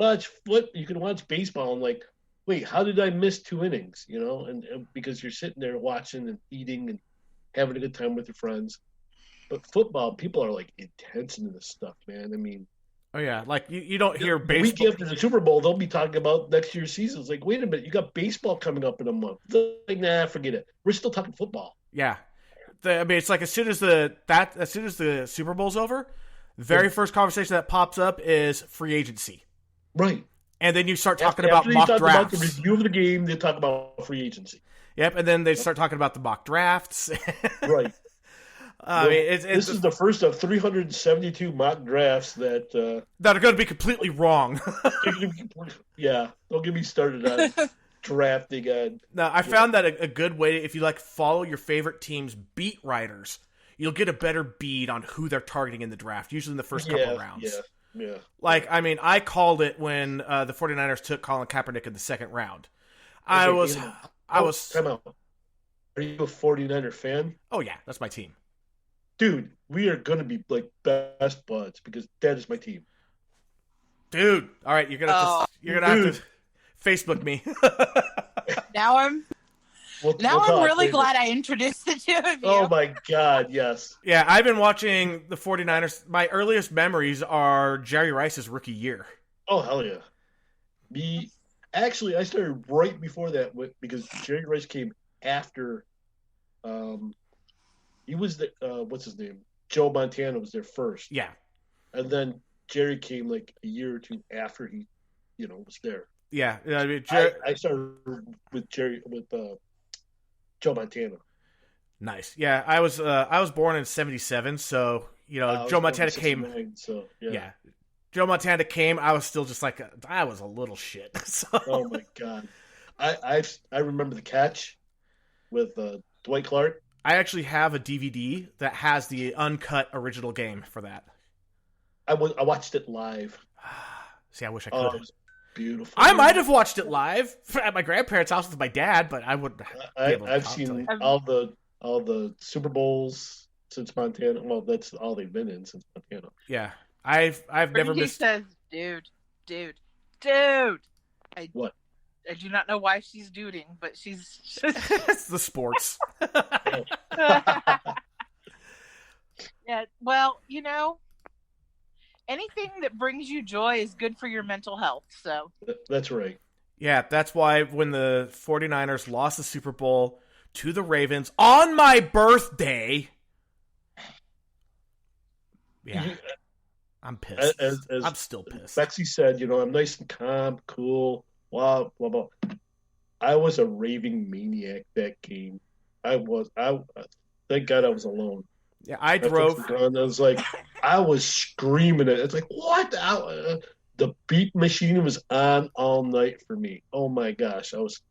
[SPEAKER 4] watch baseball and wait, how did I miss 2 innings? And because you're sitting there watching and eating and having a good time with your friends. But football, people are intense into this stuff, man. I mean,
[SPEAKER 2] oh yeah, you don't hear baseball.
[SPEAKER 4] The week after the Super Bowl, they'll be talking about next year's season. It's like, wait a minute, you got baseball coming up in a month. Like, nah, forget it. We're still talking football.
[SPEAKER 2] Yeah, it's like as soon as the Super Bowl's over, the very first conversation that pops up is free agency.
[SPEAKER 4] Right.
[SPEAKER 2] And then you start talking about mock drafts.
[SPEAKER 4] About the review of the game, they talk about free agency.
[SPEAKER 2] Yep, and then they start talking about the mock drafts.
[SPEAKER 4] Right.
[SPEAKER 2] I mean,
[SPEAKER 4] this is the first of 372 mock drafts that
[SPEAKER 2] are going to be completely wrong.
[SPEAKER 4] Yeah, don't get me started on drafting.
[SPEAKER 2] Now, I found that a good way, if you follow your favorite team's beat writers, you'll get a better bead on who they're targeting in the draft, usually in the first couple of rounds.
[SPEAKER 4] Yeah.
[SPEAKER 2] I called it when the 49ers took Colin Kaepernick in the second round. I was.
[SPEAKER 4] Come out. Are you a 49er fan?
[SPEAKER 2] Oh, yeah, that's my team.
[SPEAKER 4] Dude, we are going to be best buds because that is my team.
[SPEAKER 2] Dude, all right, you're gonna have to Facebook me.
[SPEAKER 3] Now I'm really glad I introduced the two of you.
[SPEAKER 4] Oh my God, yes.
[SPEAKER 2] Yeah, I've been watching the 49ers. My earliest memories are Jerry Rice's rookie year.
[SPEAKER 4] Oh hell yeah. Actually, I started right before that because Jerry Rice came after. He was the what's his name? Joe Montana was there first.
[SPEAKER 2] Yeah,
[SPEAKER 4] and then Jerry came like a year or two after he, was there.
[SPEAKER 2] Yeah, I mean,
[SPEAKER 4] I started with Joe Montana.
[SPEAKER 2] Nice. Yeah, I was born in '77, so Joe Montana came.
[SPEAKER 4] So yeah.
[SPEAKER 2] Joe Montana came. I was still just I was a little shit. So.
[SPEAKER 4] Oh my God, I remember the catch with Dwight Clark.
[SPEAKER 2] I actually have a DVD that has the uncut original game for that.
[SPEAKER 4] I watched it live.
[SPEAKER 2] See, I wish I could.
[SPEAKER 4] Oh, it was beautiful.
[SPEAKER 2] I might have watched it live at my grandparents' house with my dad, but I wouldn't.
[SPEAKER 4] I've seen all the Super Bowls since Montana. Well, that's all they've been in since Montana.
[SPEAKER 2] Yeah, I've never missed.
[SPEAKER 3] He says, dude.
[SPEAKER 4] What?
[SPEAKER 3] I do not know why she's duding, but she's.
[SPEAKER 2] It's the sports.
[SPEAKER 3] Yeah, well, anything that brings you joy is good for your mental health. So
[SPEAKER 4] that's right.
[SPEAKER 2] Yeah, that's why when the 49ers lost the Super Bowl to the Ravens on my birthday. Yeah. I'm pissed. I'm still pissed.
[SPEAKER 4] Bexy said, I'm nice and calm, cool, blah, blah, blah. I was a raving maniac that game. Thank God I was alone.
[SPEAKER 2] Yeah, I drove.
[SPEAKER 4] I was screaming it. It's like, what? The beat machine was on all night for me. Oh my gosh. I was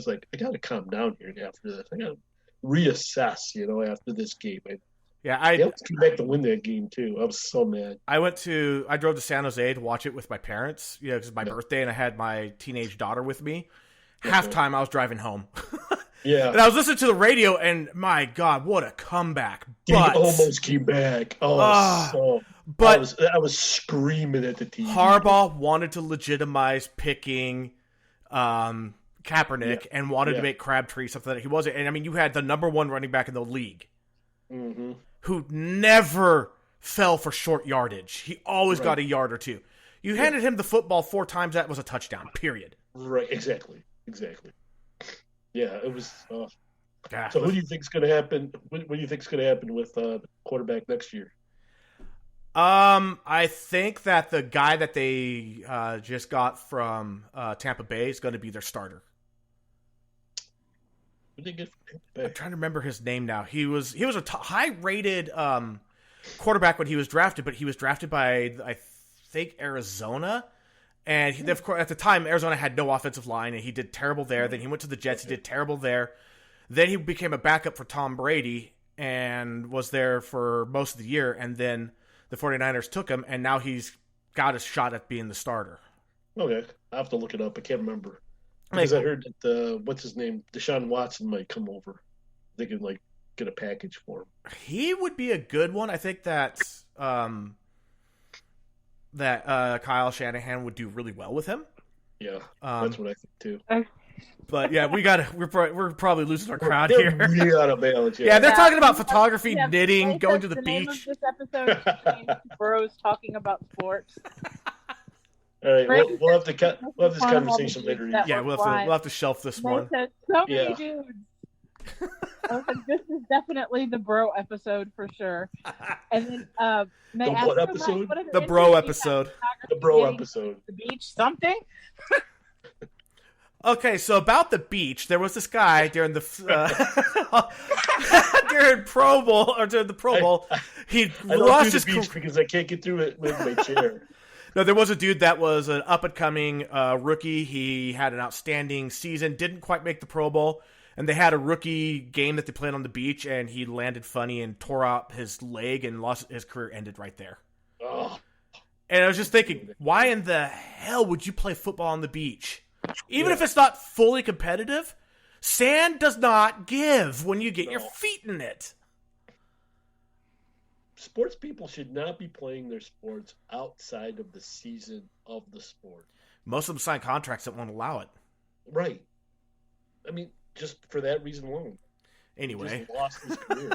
[SPEAKER 4] like, I got to calm down here after this. I got to reassess, after this game.
[SPEAKER 2] I
[SPEAKER 4] came back to win that game too. I was so mad.
[SPEAKER 2] I drove to San Jose to watch it with my parents, because it's my birthday and I had my teenage daughter with me. Halftime, I was driving home.
[SPEAKER 4] Yeah.
[SPEAKER 2] And I was listening to the radio, and my God, what a comeback.
[SPEAKER 4] He almost came back. I was screaming at the TV.
[SPEAKER 2] Harbaugh wanted to legitimize picking Kaepernick and wanted to make Crabtree something that he wasn't. And, I mean, you had the number one running back in the league who never fell for short yardage. He always got a yard or two. You handed him the football 4 times, that was a touchdown, period.
[SPEAKER 4] Right, exactly. Yeah, it was. So, who do you think's going to happen? What do you think's going to happen with the quarterback next year?
[SPEAKER 2] I think that the guy that they just got from Tampa Bay is going to be their starter.
[SPEAKER 4] Who did they get from Tampa Bay?
[SPEAKER 2] I'm trying to remember his name now. He was a high-rated quarterback when he was drafted, but he was drafted by, I think, Arizona. And of course, at the time, Arizona had no offensive line, and he did terrible there. Then he went to the Jets. He did terrible there. Then he became a backup for Tom Brady and was there for most of the year. And then the 49ers took him, and now he's got a shot at being the starter.
[SPEAKER 4] Okay. I have to look it up. I can't remember. Because I heard that, what's his name? Deshaun Watson might come over. They could, get a package for him.
[SPEAKER 2] He would be a good one. I think that Kyle Shanahan would do really well with him.
[SPEAKER 4] Yeah, that's what I think too.
[SPEAKER 2] But yeah, we're probably losing our crowd
[SPEAKER 4] they're
[SPEAKER 2] here.
[SPEAKER 4] Really out of balance.
[SPEAKER 2] Yeah, they're talking about photography, knitting, going to the beach.
[SPEAKER 3] Name of this episode Bros talking about sports.
[SPEAKER 4] All right, we'll have this conversation later.
[SPEAKER 2] Yeah, we'll have to shelf this one.
[SPEAKER 3] So many dudes. This is definitely the bro episode for sure. And then
[SPEAKER 4] what episode?
[SPEAKER 2] The bro episode.
[SPEAKER 4] The bro episode.
[SPEAKER 3] The beach, something.
[SPEAKER 2] Okay, so about the beach, there was this guy during the during Pro Bowl or during the Pro Bowl. He
[SPEAKER 4] I
[SPEAKER 2] lost
[SPEAKER 4] don't
[SPEAKER 2] his
[SPEAKER 4] do the beach because I can't get through it with my chair.
[SPEAKER 2] No, there was a dude that was an up and coming rookie. He had an outstanding season, didn't quite make the Pro Bowl, and they had a rookie game that they played on the beach, and he landed funny and tore out his leg, and lost his career ended right there.
[SPEAKER 4] Oh.
[SPEAKER 2] And I was just thinking, why in the hell would you play football on the beach? Even if it's not fully competitive, sand does not give when you get your feet in it.
[SPEAKER 4] Sports people should not be playing their sports outside of the season of the sport.
[SPEAKER 2] Most of them sign contracts that won't allow it.
[SPEAKER 4] Right. I mean, just for that reason alone.
[SPEAKER 2] Anyway.
[SPEAKER 4] He just lost his career.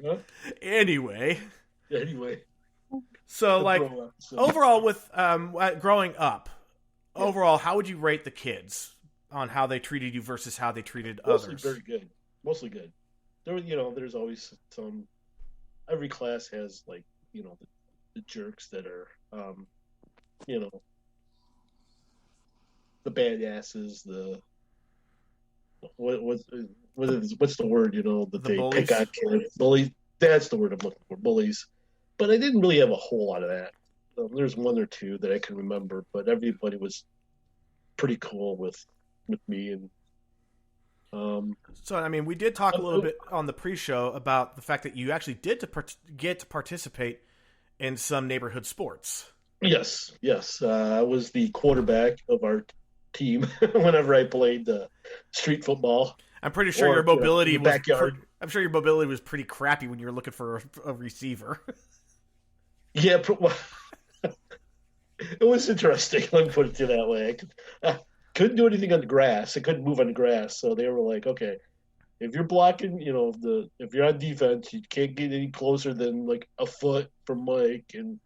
[SPEAKER 4] Huh?
[SPEAKER 2] Anyway. So,
[SPEAKER 4] So.
[SPEAKER 2] overall with growing up, overall, how would you rate the kids on how they treated you versus how they treated others?
[SPEAKER 4] Very good. Mostly good. There's always some. Every class has the jerks that are, the badasses. What's the word? That they
[SPEAKER 2] bullies?
[SPEAKER 4] pick on kids. Bullies. That's the word I'm looking for. Bullies. But I didn't really have a whole lot of that. There's one or two that I can remember, but everybody was pretty cool with me. And
[SPEAKER 2] so, I mean, we did talk a little bit on the pre-show about the fact that you actually did get to participate in some neighborhood sports.
[SPEAKER 4] Yes. I was the quarterback of our team whenever I played street football.
[SPEAKER 2] I'm pretty sure your mobility was
[SPEAKER 4] backyard.
[SPEAKER 2] I'm sure your mobility was pretty crappy when you were looking for a receiver.
[SPEAKER 4] Yeah, it was interesting. Let me put it to you that way. I couldn't do anything on the grass. I couldn't move on the grass. So they were like, okay, if you're blocking, if you're on defense, you can't get any closer than like a foot from Mike, and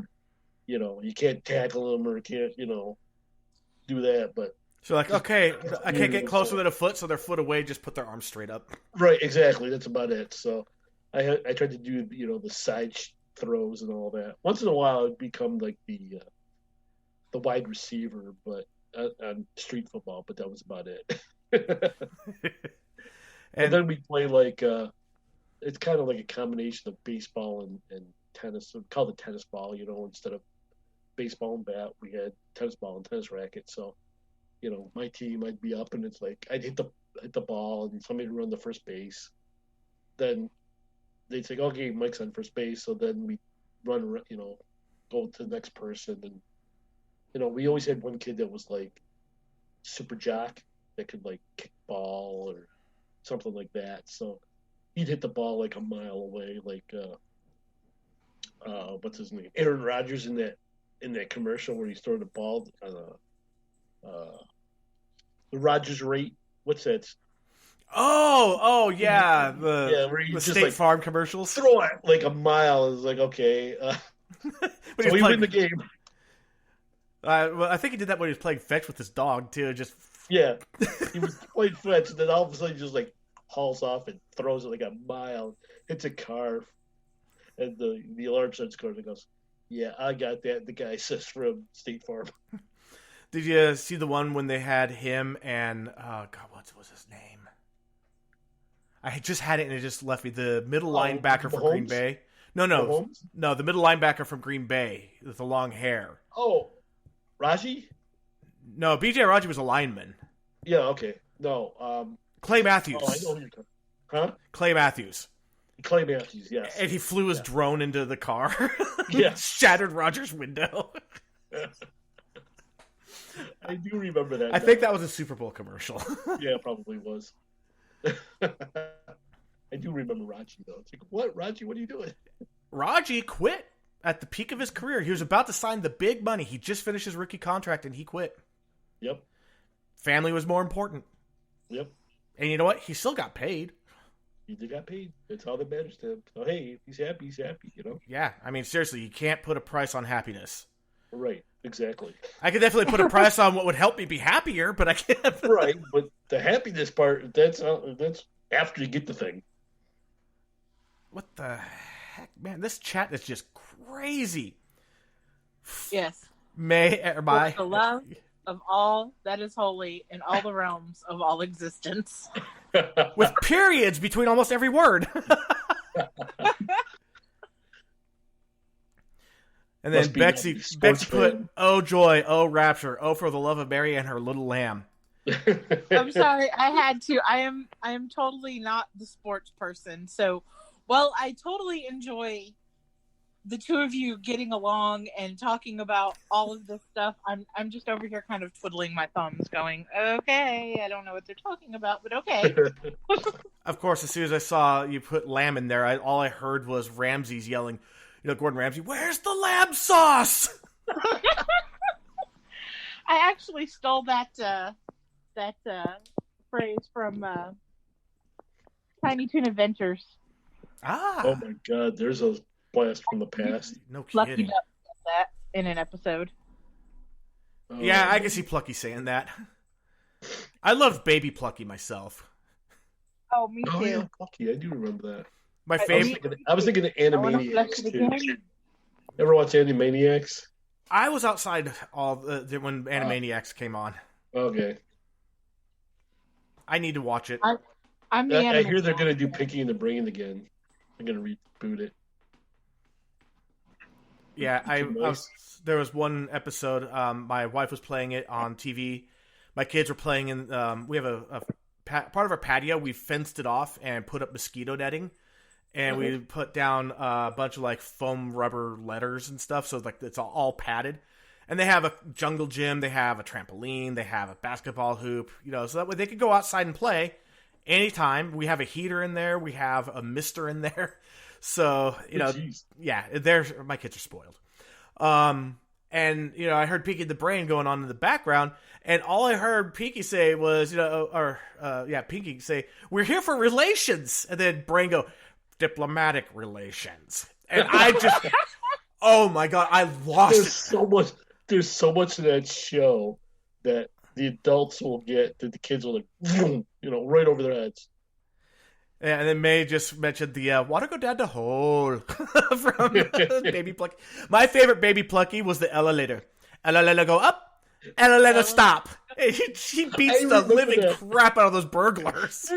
[SPEAKER 4] you can't tackle him or can't, do that. But
[SPEAKER 2] so okay, I can't get closer than a foot, so they're a foot away. Just put their arms straight up.
[SPEAKER 4] Right, exactly. That's about it. So I tried to do the side throws and all that. Once in a while, I'd become like the wide receiver, but on street football. But that was about it. and then we play it's kind of like a combination of baseball and tennis. We called it tennis ball. Instead of baseball and bat, we had tennis ball and tennis racket. So, my team, I'd be up and it's like I'd hit the ball and somebody would run the first base. Then they'd say, okay, Mike's on first base. So then we run, go to the next person. And, we always had one kid that was like super jock that could like kick ball or something like that. So he'd hit the ball like a mile away, like, what's his name? Aaron Rodgers in that commercial where he's throwing the ball the Rodgers rate. What's that?
[SPEAKER 2] Oh yeah,
[SPEAKER 4] where you
[SPEAKER 2] the
[SPEAKER 4] just
[SPEAKER 2] State Farm commercials.
[SPEAKER 4] Throw it like a mile. It's like okay, so he win the game.
[SPEAKER 2] Well, I think he did that when he was playing fetch with his dog too. Just
[SPEAKER 4] he was playing fetch, and then all of a sudden he just like hauls off and throws it like a mile, hits a car, and the alarm starts going and goes, "Yeah, I got that." The guy says from State Farm.
[SPEAKER 2] Did you see the one when they had him and what was his name? I just had it and it just left me. The middle linebacker for Green Bay. No, the middle linebacker from Green Bay with the long hair.
[SPEAKER 4] Oh, Raji?
[SPEAKER 2] No, B.J. Raji was a lineman.
[SPEAKER 4] Yeah, okay. No,
[SPEAKER 2] Clay Matthews.
[SPEAKER 4] Oh, I know who you're talking. Huh?
[SPEAKER 2] Clay Matthews,
[SPEAKER 4] yes.
[SPEAKER 2] And he flew his drone into the car.
[SPEAKER 4] Yeah.
[SPEAKER 2] Shattered Rogers' window.
[SPEAKER 4] I do remember that.
[SPEAKER 2] I think that was a Super Bowl commercial.
[SPEAKER 4] Yeah, it probably was. I do remember Raji, though. It's like, what, Raji? What are you doing?
[SPEAKER 2] Raji quit at the peak of his career. He was about to sign the big money. He just finished his rookie contract, and he quit.
[SPEAKER 4] Yep.
[SPEAKER 2] Family was more important.
[SPEAKER 4] Yep.
[SPEAKER 2] And you know what? He still got paid.
[SPEAKER 4] He did got paid. That's all that matters to him. So, hey, if he's happy,
[SPEAKER 2] Yeah. I mean, seriously, you can't put a price on happiness.
[SPEAKER 4] Right. Exactly.
[SPEAKER 2] I could definitely put a price on what would help me be happier, but I can't.
[SPEAKER 4] Right. But the happiness part, that's after you get the thing.
[SPEAKER 2] What the heck, man? This chat is just crazy.
[SPEAKER 3] Yes.
[SPEAKER 2] My
[SPEAKER 3] of all that is holy in all the realms of all existence.
[SPEAKER 2] With periods between almost every word. And then Bexy put, "Oh joy, oh rapture, oh for the love of Mary and her little lamb."
[SPEAKER 3] I'm sorry, I had to. I am totally not the sports person. So, while I totally enjoy the two of you getting along and talking about all of this stuff, I'm just over here kind of twiddling my thumbs, going, "Okay, I don't know what they're talking about, but okay."
[SPEAKER 2] Of course, as soon as I saw you put lamb in there, all I heard was Ramsay's yelling, Gordon Ramsay, "Where's the lamb sauce?"
[SPEAKER 3] I actually stole that phrase from Tiny Toon Adventures.
[SPEAKER 2] Ah!
[SPEAKER 4] Oh my God! There's a blast from the past.
[SPEAKER 2] No kidding.
[SPEAKER 3] Lucky Duck said that in an episode.
[SPEAKER 2] Yeah, I can see Plucky saying that. I loved Baby Plucky myself.
[SPEAKER 3] Oh, me too.
[SPEAKER 4] Oh yeah, Plucky. I do remember that.
[SPEAKER 2] My favorite.
[SPEAKER 4] I was thinking of Animaniacs too. Ever watch Animaniacs?
[SPEAKER 2] I was outside when Animaniacs came on.
[SPEAKER 4] Okay.
[SPEAKER 2] I need to watch it.
[SPEAKER 3] I
[SPEAKER 4] hear they're going to do Pinky and the Brain again. They're going to reboot it.
[SPEAKER 2] Yeah, there was one episode. My wife was playing it on TV. My kids were playing in. We have a part of our patio. We fenced it off and put up mosquito netting, and we put down a bunch of like foam rubber letters and stuff. So like it's all padded. And they have a jungle gym, they have a trampoline, they have a basketball hoop, so that way they could go outside and play anytime. We have a heater in there, we have a mister in there. So, yeah, my kids are spoiled. And, I heard Pinky the Brain going on in the background, and all I heard Pinky say was, Pinky say, "We're here for relations." And then Brain go, "Diplomatic relations." And I just, oh my God, I lost it.
[SPEAKER 4] There's so much of that show that the adults will get that the kids will right over their heads.
[SPEAKER 2] Yeah, and then May just mentioned the water go down the hole from Baby Plucky. My favorite Baby Plucky was the elevator. Elevator go up, elevator stop. She beats the living crap out of those burglars.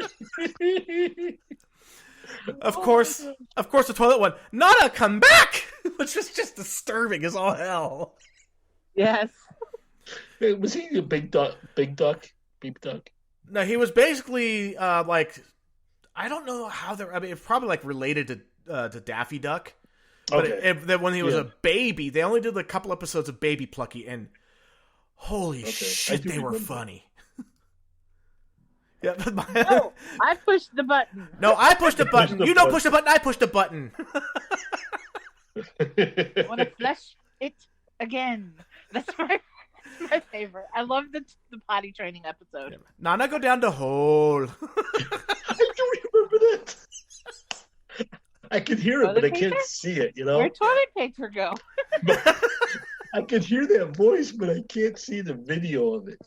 [SPEAKER 2] Of course, the toilet one, "Not a come back," which is just disturbing as all hell.
[SPEAKER 3] Yes.
[SPEAKER 4] Hey, was he a big duck? Beep duck?
[SPEAKER 2] No, he was basically I don't know how they're. I mean, it's probably like related to Daffy Duck. But then when he was a baby, they only did a couple episodes of Baby Plucky, and holy shit, they were funny. Yeah,
[SPEAKER 3] no, I pushed the button.
[SPEAKER 2] No, I pushed the button. You don't push the button. I pushed the button.
[SPEAKER 3] I want to flesh it again. That's my favorite. I love the potty training episode.
[SPEAKER 2] Nana go down the hole.
[SPEAKER 4] I do remember that. I could hear it, but I can't see it.
[SPEAKER 3] Where toilet paper go?
[SPEAKER 4] I could hear that voice, but I can't see the video of it.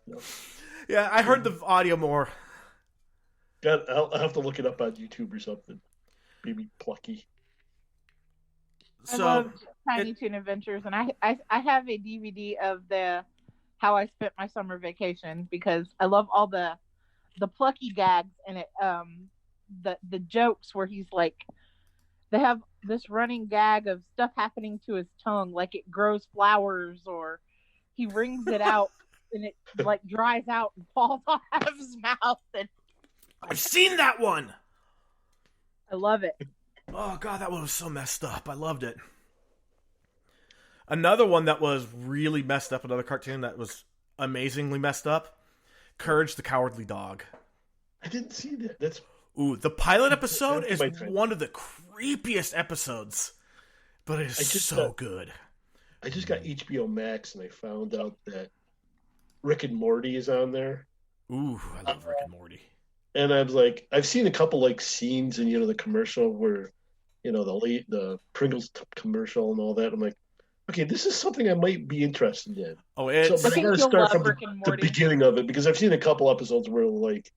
[SPEAKER 2] Yeah, I heard the audio more.
[SPEAKER 4] I'll have to look it up on YouTube or something. Baby Plucky.
[SPEAKER 3] I love Tiny Toon Adventures, and I have a DVD of how I spent my summer vacation, because I love all the Plucky gags in it. The jokes where he's like, they have this running gag of stuff happening to his tongue, like it grows flowers, or he wrings it out and it like dries out and falls off of his mouth. And
[SPEAKER 2] I've seen that one.
[SPEAKER 3] I love it.
[SPEAKER 2] Oh God, that one was so messed up. I loved it. Another one that was really messed up, another cartoon that was amazingly messed up, Courage the Cowardly Dog.
[SPEAKER 4] I didn't see that.
[SPEAKER 2] The pilot episode is one of the creepiest episodes, but it is so good.
[SPEAKER 4] I just got HBO Max, and I found out that Rick and Morty is on there.
[SPEAKER 2] Ooh, I love Rick and Morty.
[SPEAKER 4] And I was like, I've seen a couple like scenes in the commercial where, the Pringles commercial and all that. I'm like, okay, this is something I might be interested in.
[SPEAKER 2] Oh, it's.
[SPEAKER 4] So, but I gotta start from the beginning of it, because I've seen a couple episodes where like,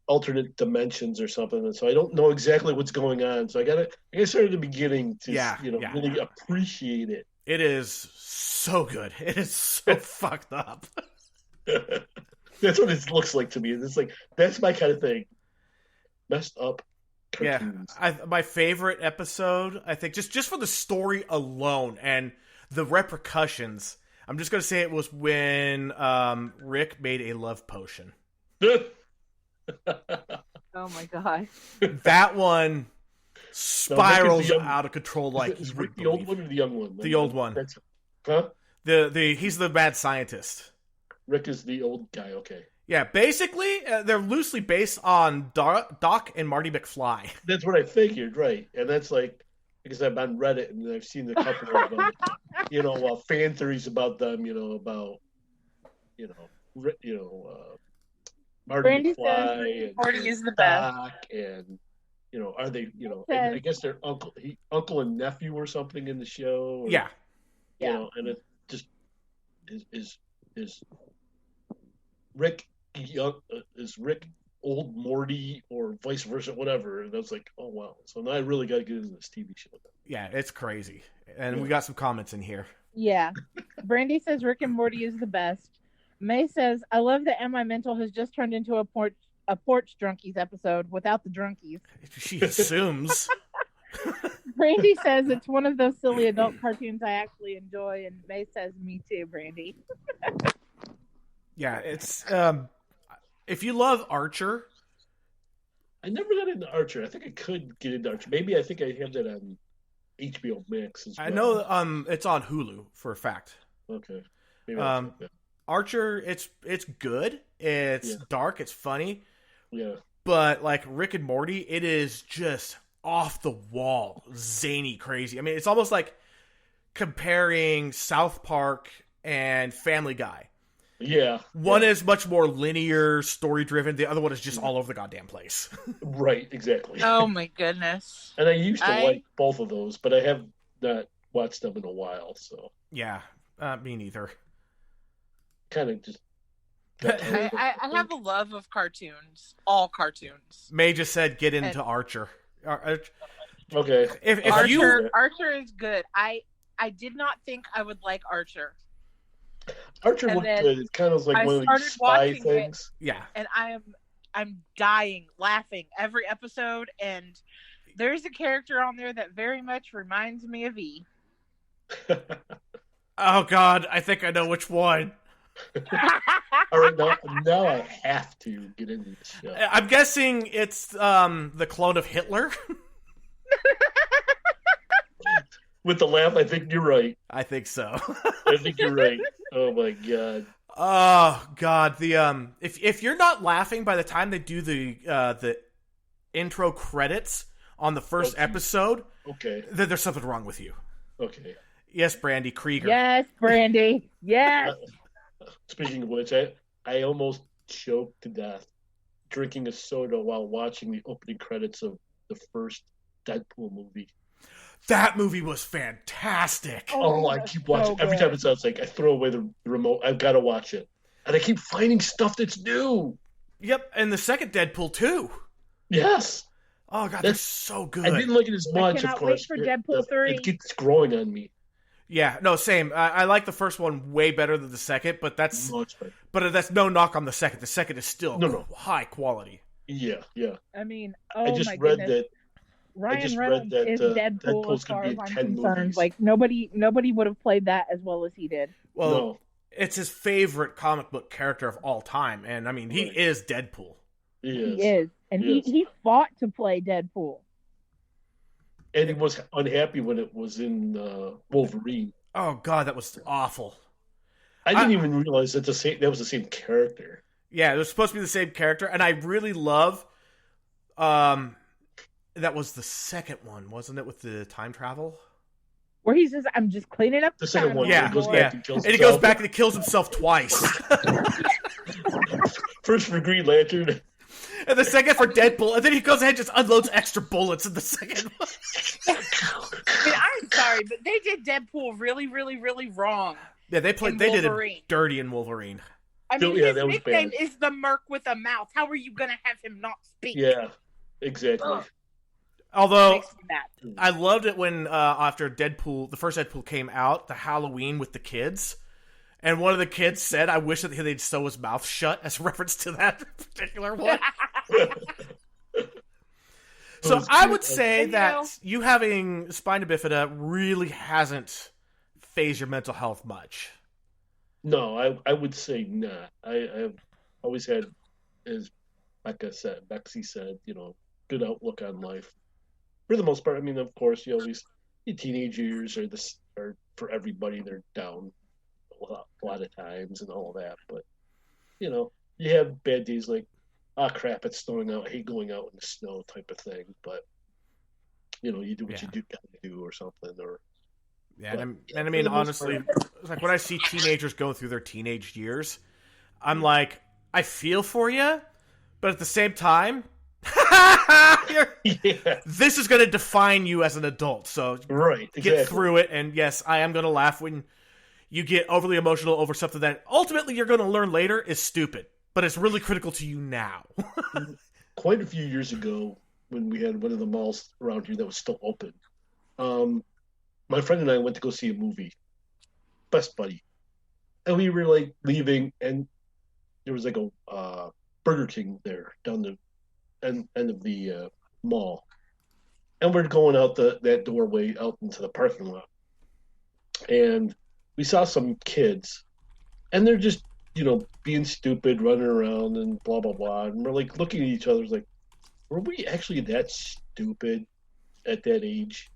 [SPEAKER 4] alternate dimensions or something, and so I don't know exactly what's going on. So I gotta start at the beginning to really appreciate it.
[SPEAKER 2] It is so good. It is so fucked up.
[SPEAKER 4] That's what it looks like to me. It's like, that's my kind of thing. Messed up cartoons.
[SPEAKER 2] Yeah, my favorite episode, I think, just for the story alone and the repercussions, I'm just going to say it was when Rick made a love potion.
[SPEAKER 3] Oh my god.
[SPEAKER 2] That one spirals out of control like
[SPEAKER 4] is
[SPEAKER 2] you
[SPEAKER 4] Rick
[SPEAKER 2] would
[SPEAKER 4] the old
[SPEAKER 2] believe.
[SPEAKER 4] one or the young one?
[SPEAKER 2] The old one.
[SPEAKER 4] Huh?
[SPEAKER 2] He's the mad scientist.
[SPEAKER 4] Rick is the old guy, okay.
[SPEAKER 2] Yeah, basically, they're loosely based on Doc and Marty McFly.
[SPEAKER 4] That's what I figured, right? And that's like, because I'm on Reddit and I've seen a couple of fan theories about them. Marty
[SPEAKER 3] Brandy
[SPEAKER 4] McFly
[SPEAKER 3] says Marty
[SPEAKER 4] and
[SPEAKER 3] is the best.
[SPEAKER 4] Doc, and are they? I guess they're uncle and nephew or something in the show. Or,
[SPEAKER 2] Yeah,
[SPEAKER 4] and it just is Rick young? Is Rick old Morty or vice versa, whatever? And I was like, oh wow! So now I really got to get into this TV show.
[SPEAKER 2] Yeah, it's crazy, and we got some comments in here.
[SPEAKER 3] Yeah, Brandy says Rick and Morty is the best. May says, I love that Am I Mental has just turned into a porch drunkies episode without the drunkies.
[SPEAKER 2] She assumes.
[SPEAKER 3] Brandy says it's one of those silly adult cartoons I actually enjoy, and May says, me too, Brandy.
[SPEAKER 2] Yeah, it's if you love Archer.
[SPEAKER 4] I never got into Archer. I think I could get into Archer. Maybe I think I have that on HBO Max as well.
[SPEAKER 2] I know it's on Hulu for a fact.
[SPEAKER 4] Okay. Maybe
[SPEAKER 2] Archer, it's good. It's dark. It's funny.
[SPEAKER 4] Yeah.
[SPEAKER 2] But like Rick and Morty, it is just off the wall, zany, crazy. I mean, it's almost like comparing South Park and Family Guy.
[SPEAKER 4] Yeah.
[SPEAKER 2] One is much more linear, story driven. The other one is just all over the goddamn place.
[SPEAKER 4] Right. Exactly.
[SPEAKER 3] Oh my goodness.
[SPEAKER 4] And I used to like both of those, but I have not watched them in a while. So
[SPEAKER 2] yeah, me neither.
[SPEAKER 4] Kind of just.
[SPEAKER 3] I have a love of cartoons, all cartoons.
[SPEAKER 2] May just said get into Archer.
[SPEAKER 4] Okay.
[SPEAKER 2] If
[SPEAKER 3] Archer is good. I did not think I would like Archer.
[SPEAKER 4] Archer looked good. It kind of was like one of these spy things.
[SPEAKER 2] Yeah.
[SPEAKER 3] And I'm dying laughing every episode, and there's a character on there that very much reminds me of E.
[SPEAKER 2] Oh God, I think I know which one.
[SPEAKER 4] All right, now I have to get into this show.
[SPEAKER 2] I'm guessing it's the clone of Hitler.
[SPEAKER 4] With the laugh, I think you're right.
[SPEAKER 2] I think so.
[SPEAKER 4] I think you're right. Oh my God.
[SPEAKER 2] Oh God. The if you're not laughing by the time they do the intro credits on the first episode, then there's something wrong with you.
[SPEAKER 4] Okay.
[SPEAKER 2] Yes, Brandy Krieger.
[SPEAKER 3] Yes, Brandy. Yes.
[SPEAKER 4] Speaking of which, I almost choked to death drinking a soda while watching the opening credits of the first Deadpool movie.
[SPEAKER 2] That movie was fantastic.
[SPEAKER 4] Oh, I keep watching. Every time it's out, it's like I throw away the remote. I've got to watch it. And I keep finding stuff that's new.
[SPEAKER 2] Yep, and the second Deadpool too.
[SPEAKER 4] Yes.
[SPEAKER 2] Oh God, that's so good.
[SPEAKER 4] I didn't like it as much, of course.
[SPEAKER 3] Wait for Deadpool 3.
[SPEAKER 4] It keeps growing on me.
[SPEAKER 2] Yeah, no, same. I like the first one way better than the second, but that's no knock on the second. The second is still high quality.
[SPEAKER 4] Yeah.
[SPEAKER 3] I mean,
[SPEAKER 4] I just read that
[SPEAKER 3] Ryan Reynolds is Deadpool as far as I'm concerned.
[SPEAKER 4] Movies.
[SPEAKER 3] Like nobody would have played that as well as he did.
[SPEAKER 2] Well, it's his favorite comic book character of all time, and I mean, he is Deadpool.
[SPEAKER 3] He is, and he fought to play Deadpool.
[SPEAKER 4] And he was unhappy when it was in Wolverine.
[SPEAKER 2] Oh God, that was awful.
[SPEAKER 4] I didn't even realize that that was the same character.
[SPEAKER 2] Yeah, it was supposed to be the same character, and I really love. That was the second one, wasn't it, with the time travel?
[SPEAKER 3] Where he says, "I'm just cleaning up."
[SPEAKER 4] The second one,
[SPEAKER 2] yeah,
[SPEAKER 4] he goes back and kills
[SPEAKER 2] he goes back and he kills himself twice.
[SPEAKER 4] First for Green Lantern.
[SPEAKER 2] And the second for Deadpool, and then he goes ahead and just unloads extra bullets in the second one.
[SPEAKER 3] I mean, I'm sorry, but they did Deadpool really, really, really wrong.
[SPEAKER 2] Yeah, they did it dirty in Wolverine.
[SPEAKER 3] I mean, his nickname is the Merc with a Mouth. How are you going to have him not speak?
[SPEAKER 4] Yeah, exactly.
[SPEAKER 2] Although
[SPEAKER 3] Makes me mad.
[SPEAKER 2] I loved it when after Deadpool, the first Deadpool came out, the Halloween with the kids, and one of the kids said, "I wish that they'd sew his mouth shut," as a reference to that particular one. So I would say that you having spina bifida really hasn't phased your mental health much.
[SPEAKER 4] No, I would say not. I've always had, as Bexy said, good outlook on life. For the most part, I mean, of course, your teenage years are for everybody. They're down a lot of times and all that. But you have bad days like, crap, it's snowing out. I hate going out in the snow type of thing. But you do what you gotta do or something. Or
[SPEAKER 2] and I mean, honestly, it's like when I see teenagers go through their teenage years, I'm like, I feel for you, but at the same time, this is going to define you as an adult. So get through it. And yes, I am going to laugh when you get overly emotional over something that ultimately you're going to learn later is stupid, but it's really critical to you now.
[SPEAKER 4] Quite a few years ago, when we had one of the malls around here that was still open, my friend and I went to go see a movie, Best Buddy, and we were like leaving, and there was like a Burger King there down the end of the mall, and we're going out that doorway out into the parking lot, and we saw some kids, and they're just being stupid, running around and blah blah blah, and we're like looking at each other like, were we actually that stupid at that age?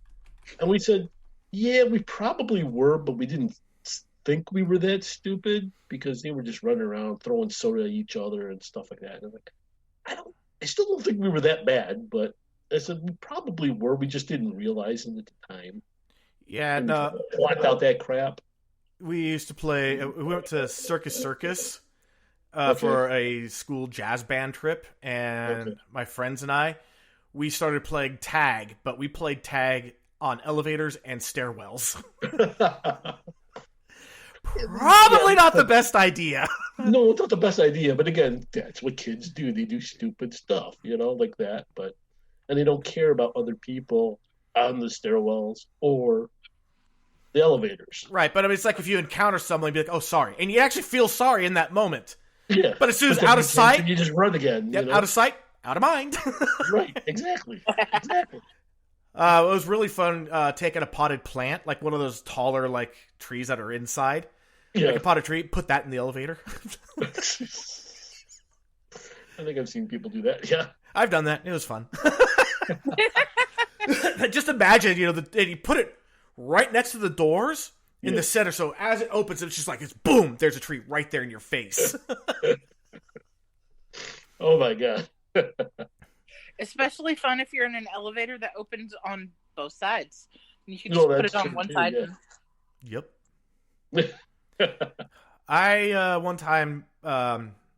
[SPEAKER 4] And we said, yeah, we probably were, but we didn't think we were that stupid because they were just running around throwing soda at each other and stuff like that. And I'm like, I still don't think we were that bad, but I said we probably were. We just didn't realize it at the time.
[SPEAKER 2] Yeah, and
[SPEAKER 4] blocked out that crap.
[SPEAKER 2] We used to play. We went to Circus for a school jazz band trip, and my friends and we started playing tag, but we played tag on elevators and stairwells. Probably not the best idea.
[SPEAKER 4] No, it's not the best idea. But again, that's what kids do. They do stupid stuff, like that. And they don't care about other people on the stairwells or the elevators.
[SPEAKER 2] Right, but I mean, it's like if you encounter someone, be like, "Oh, sorry," and you actually feel sorry in that moment.
[SPEAKER 4] Yeah.
[SPEAKER 2] But as soon as out of sight,
[SPEAKER 4] you just run again.
[SPEAKER 2] Yep, out of sight, out of mind.
[SPEAKER 4] Right. Exactly.
[SPEAKER 2] It was really fun taking a potted plant, like one of those taller like trees that are inside.
[SPEAKER 4] Yeah.
[SPEAKER 2] Like a potted tree, put that in the elevator.
[SPEAKER 4] I think I've seen people do that. Yeah.
[SPEAKER 2] I've done that. It was fun. Just imagine, you put it right next to the doors in the center, so as it opens, it's just like, it's boom, there's a tree right there in your face.
[SPEAKER 4] Oh my God.
[SPEAKER 3] Especially fun if you're in an elevator that opens on both sides. You can just put it on one side.
[SPEAKER 2] Yeah. Yep. I one time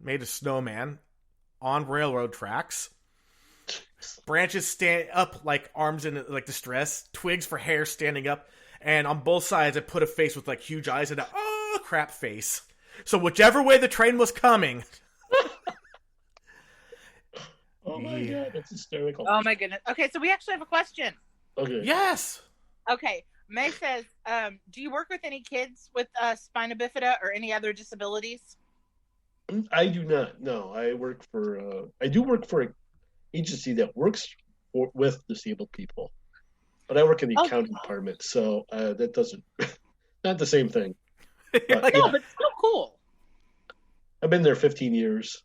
[SPEAKER 2] made a snowman on railroad tracks. Branches stand up like arms in like distress, twigs for hair standing up, and on both sides I put a face with like huge eyes and a crap face. So whichever way the train was coming.
[SPEAKER 4] Oh my God, that's hysterical.
[SPEAKER 3] Oh my goodness. Okay, so we actually have a question.
[SPEAKER 4] Okay.
[SPEAKER 2] Yes.
[SPEAKER 3] Okay, May says, do you work with any kids with spina bifida or any other disabilities?
[SPEAKER 4] I do not. No, I do work for an agency that works with disabled people, but I work in the accounting department, so that doesn't, not the same thing. But,
[SPEAKER 3] but it's still cool.
[SPEAKER 4] I've been there 15 years.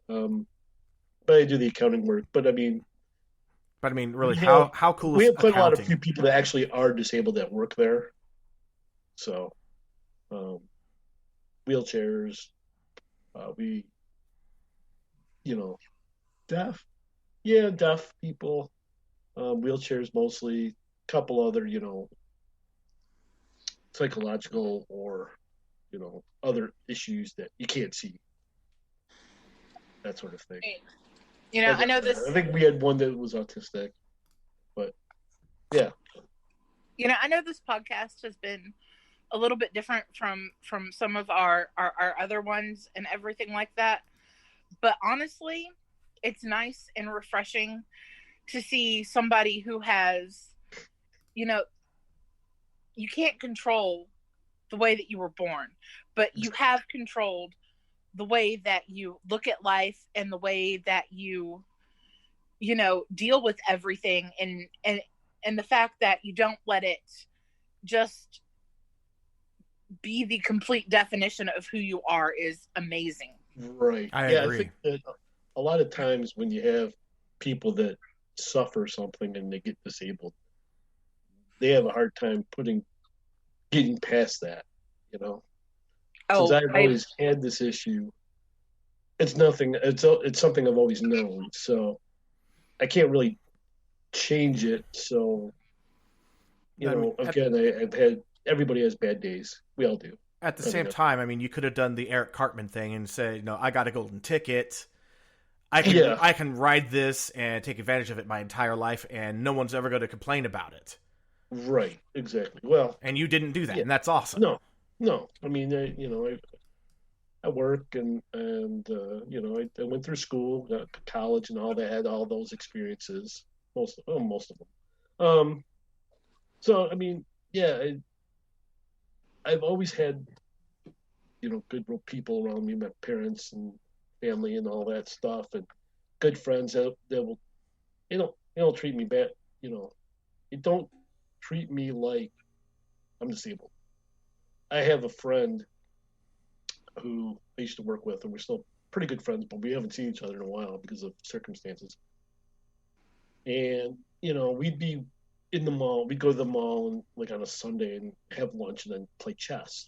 [SPEAKER 4] But I do the accounting work. But I mean,
[SPEAKER 2] really, how cool is
[SPEAKER 4] we have quite
[SPEAKER 2] accounting?
[SPEAKER 4] a few people that actually are disabled that work there. So, wheelchairs, deaf people, wheelchairs mostly, couple other, psychological or, other issues that you can't see. That sort of thing.
[SPEAKER 3] I know this.
[SPEAKER 4] I think we had one that was autistic, but yeah.
[SPEAKER 3] I know this podcast has been a little bit different from some of our other ones and everything like that. But honestly, it's nice and refreshing to see somebody who has, you know, you can't control the way that you were born, but you have controlled the way that you look at life and the way that you deal with everything, and the fact that you don't let it just be the complete definition of who you are is amazing.
[SPEAKER 4] Right.
[SPEAKER 2] I agree.
[SPEAKER 4] I think that a lot of times when you have people that suffer something and they get disabled, they have a hard time getting past that, you know. Since I've always had this issue, it's nothing. It's something I've always known, so I can't really change it. So, again, I've had, everybody has bad days. We all do.
[SPEAKER 2] At the same time, I mean, you could have done the Eric Cartman thing and say, I got a golden ticket. I can ride this and take advantage of it my entire life, and no one's ever going to complain about it.
[SPEAKER 4] Right. Exactly. Well,
[SPEAKER 2] and you didn't do that, and that's awesome.
[SPEAKER 4] No. I mean, I work and I went through school, college, and all that. Had all those experiences, most of them. So I mean, yeah, I've always had good people around me, my parents and family and all that stuff, and good friends that will, they don't treat me bad. They don't treat me like I'm disabled. I have a friend who I used to work with, and we're still pretty good friends, but we haven't seen each other in a while because of circumstances. And, we'd be in the mall. We'd go to the mall and like on a Sunday and have lunch and then play chess.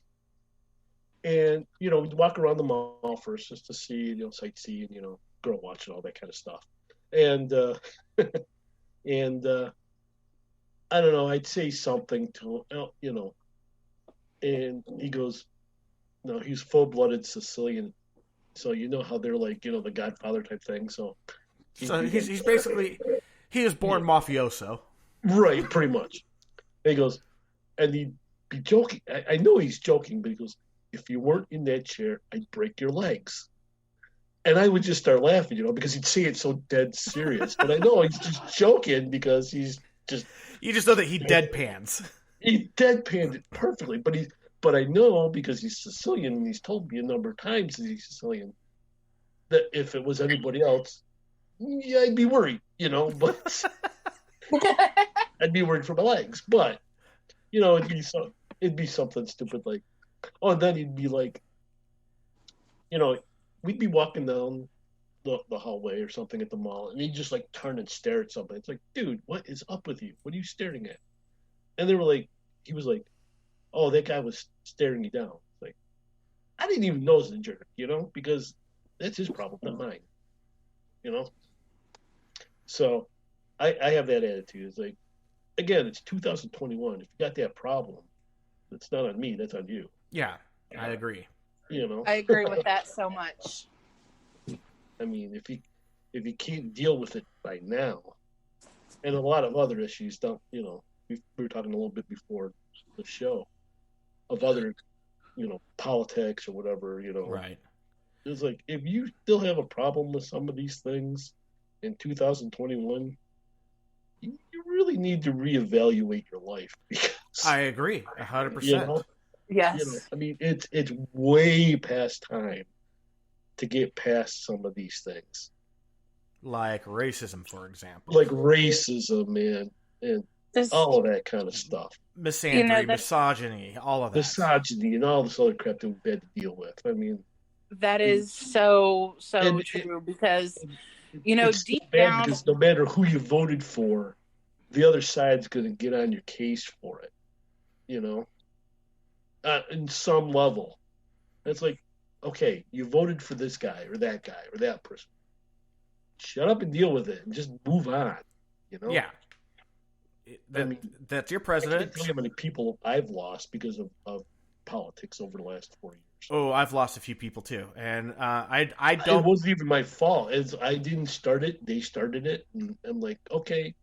[SPEAKER 4] And, we'd walk around the mall first just to see, sightsee and, girl watch and all that kind of stuff. And, I don't know, I'd say something to him, and he goes, no, he's full-blooded Sicilian. So how they're like, the Godfather type thing. So
[SPEAKER 2] he's basically, he is born mafioso.
[SPEAKER 4] Right, pretty much. And he goes, and he'd be joking. I know he's joking, but he goes, if you weren't in that chair, I'd break your legs. And I would just start laughing, because he'd say it so dead serious. But I know he's just joking because he's just...
[SPEAKER 2] You just know that he deadpans.
[SPEAKER 4] He deadpanned it perfectly, but I know because he's Sicilian and he's told me a number of times that he's Sicilian that if it was anybody else, yeah, I'd be worried, but I'd be worried for my legs. But it'd be something stupid like, oh, and then he'd be like, we'd be walking down the hallway or something at the mall, and he'd just like turn and stare at something. It's like, dude, what is up with you? What are you staring at? And he was like, oh, that guy was staring you down. It's like, I didn't even know it was a jerk, because that's his problem, not mine, So I have that attitude. It's like, again, it's 2021. If you got that problem, it's not on me, that's on you.
[SPEAKER 2] Yeah, I agree.
[SPEAKER 3] I agree with that so much.
[SPEAKER 4] I mean, if you can't deal with it by now, and a lot of other issues don't, we were talking a little bit before the show of other, politics or whatever,
[SPEAKER 2] Right.
[SPEAKER 4] It's like, if you still have a problem with some of these things in 2021, you really need to reevaluate your life. Because,
[SPEAKER 2] I agree, 100%.
[SPEAKER 3] Yes.
[SPEAKER 4] I mean, it's way past time to get past some of these things.
[SPEAKER 2] Like racism, for example.
[SPEAKER 4] Like racism, man, and all of that kind of stuff.
[SPEAKER 2] Misandry, misogyny, all of that.
[SPEAKER 4] Misogyny and all this other crap that we've had to deal with. I mean,
[SPEAKER 3] that is so true because, deep down...
[SPEAKER 4] Because no matter who you voted for, the other side's going to get on your case for it, in some level. It's like, okay, you voted for this guy or that person. Shut up and deal with it and just move on,
[SPEAKER 2] Yeah. That's your president.
[SPEAKER 4] I can't tell you how many people I've lost because of politics over the last 4 years.
[SPEAKER 2] Oh, I've lost a few people too, and I don't.
[SPEAKER 4] It wasn't even my fault. I didn't start it; they started it, and I'm like, okay,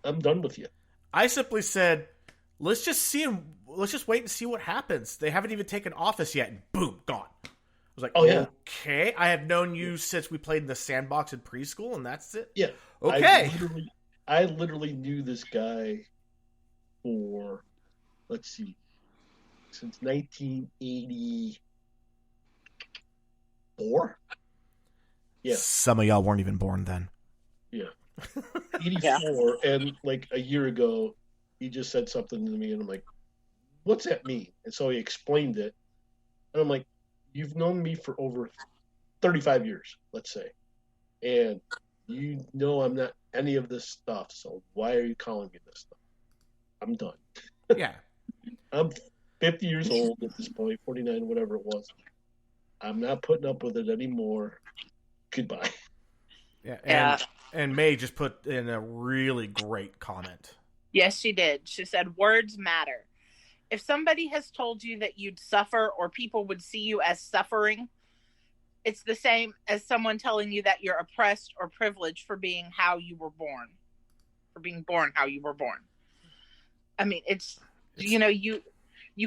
[SPEAKER 4] I'm done with you.
[SPEAKER 2] I simply said, let's just wait and see what happens. They haven't even taken office yet, and boom, gone. I was like, oh, yeah. Okay, I have known you since we played in the sandbox in preschool, and that's it.
[SPEAKER 4] Yeah.
[SPEAKER 2] Okay.
[SPEAKER 4] I literally knew this guy for, let's see, since 1984. Yeah.
[SPEAKER 2] Some of y'all weren't even born then.
[SPEAKER 4] Yeah. 84. And like a year ago, he just said something to me, and I'm like, what's that mean? And so he explained it. And I'm like, you've known me for over 35 years, let's say. And you know I'm not any of this stuff, so why are you calling me this stuff? I'm done.
[SPEAKER 2] Yeah.
[SPEAKER 4] I'm 50 years old at this point, 49, whatever it was. I'm not putting up with it anymore. Goodbye.
[SPEAKER 2] Yeah. And May just put in a really great comment.
[SPEAKER 3] Yes, she did. She said, words matter. If somebody has told you that you'd suffer or people would see you as suffering, it's the same as someone telling you that you're oppressed or privileged for being how you were born, for being born how you were born. I mean, it's you know, you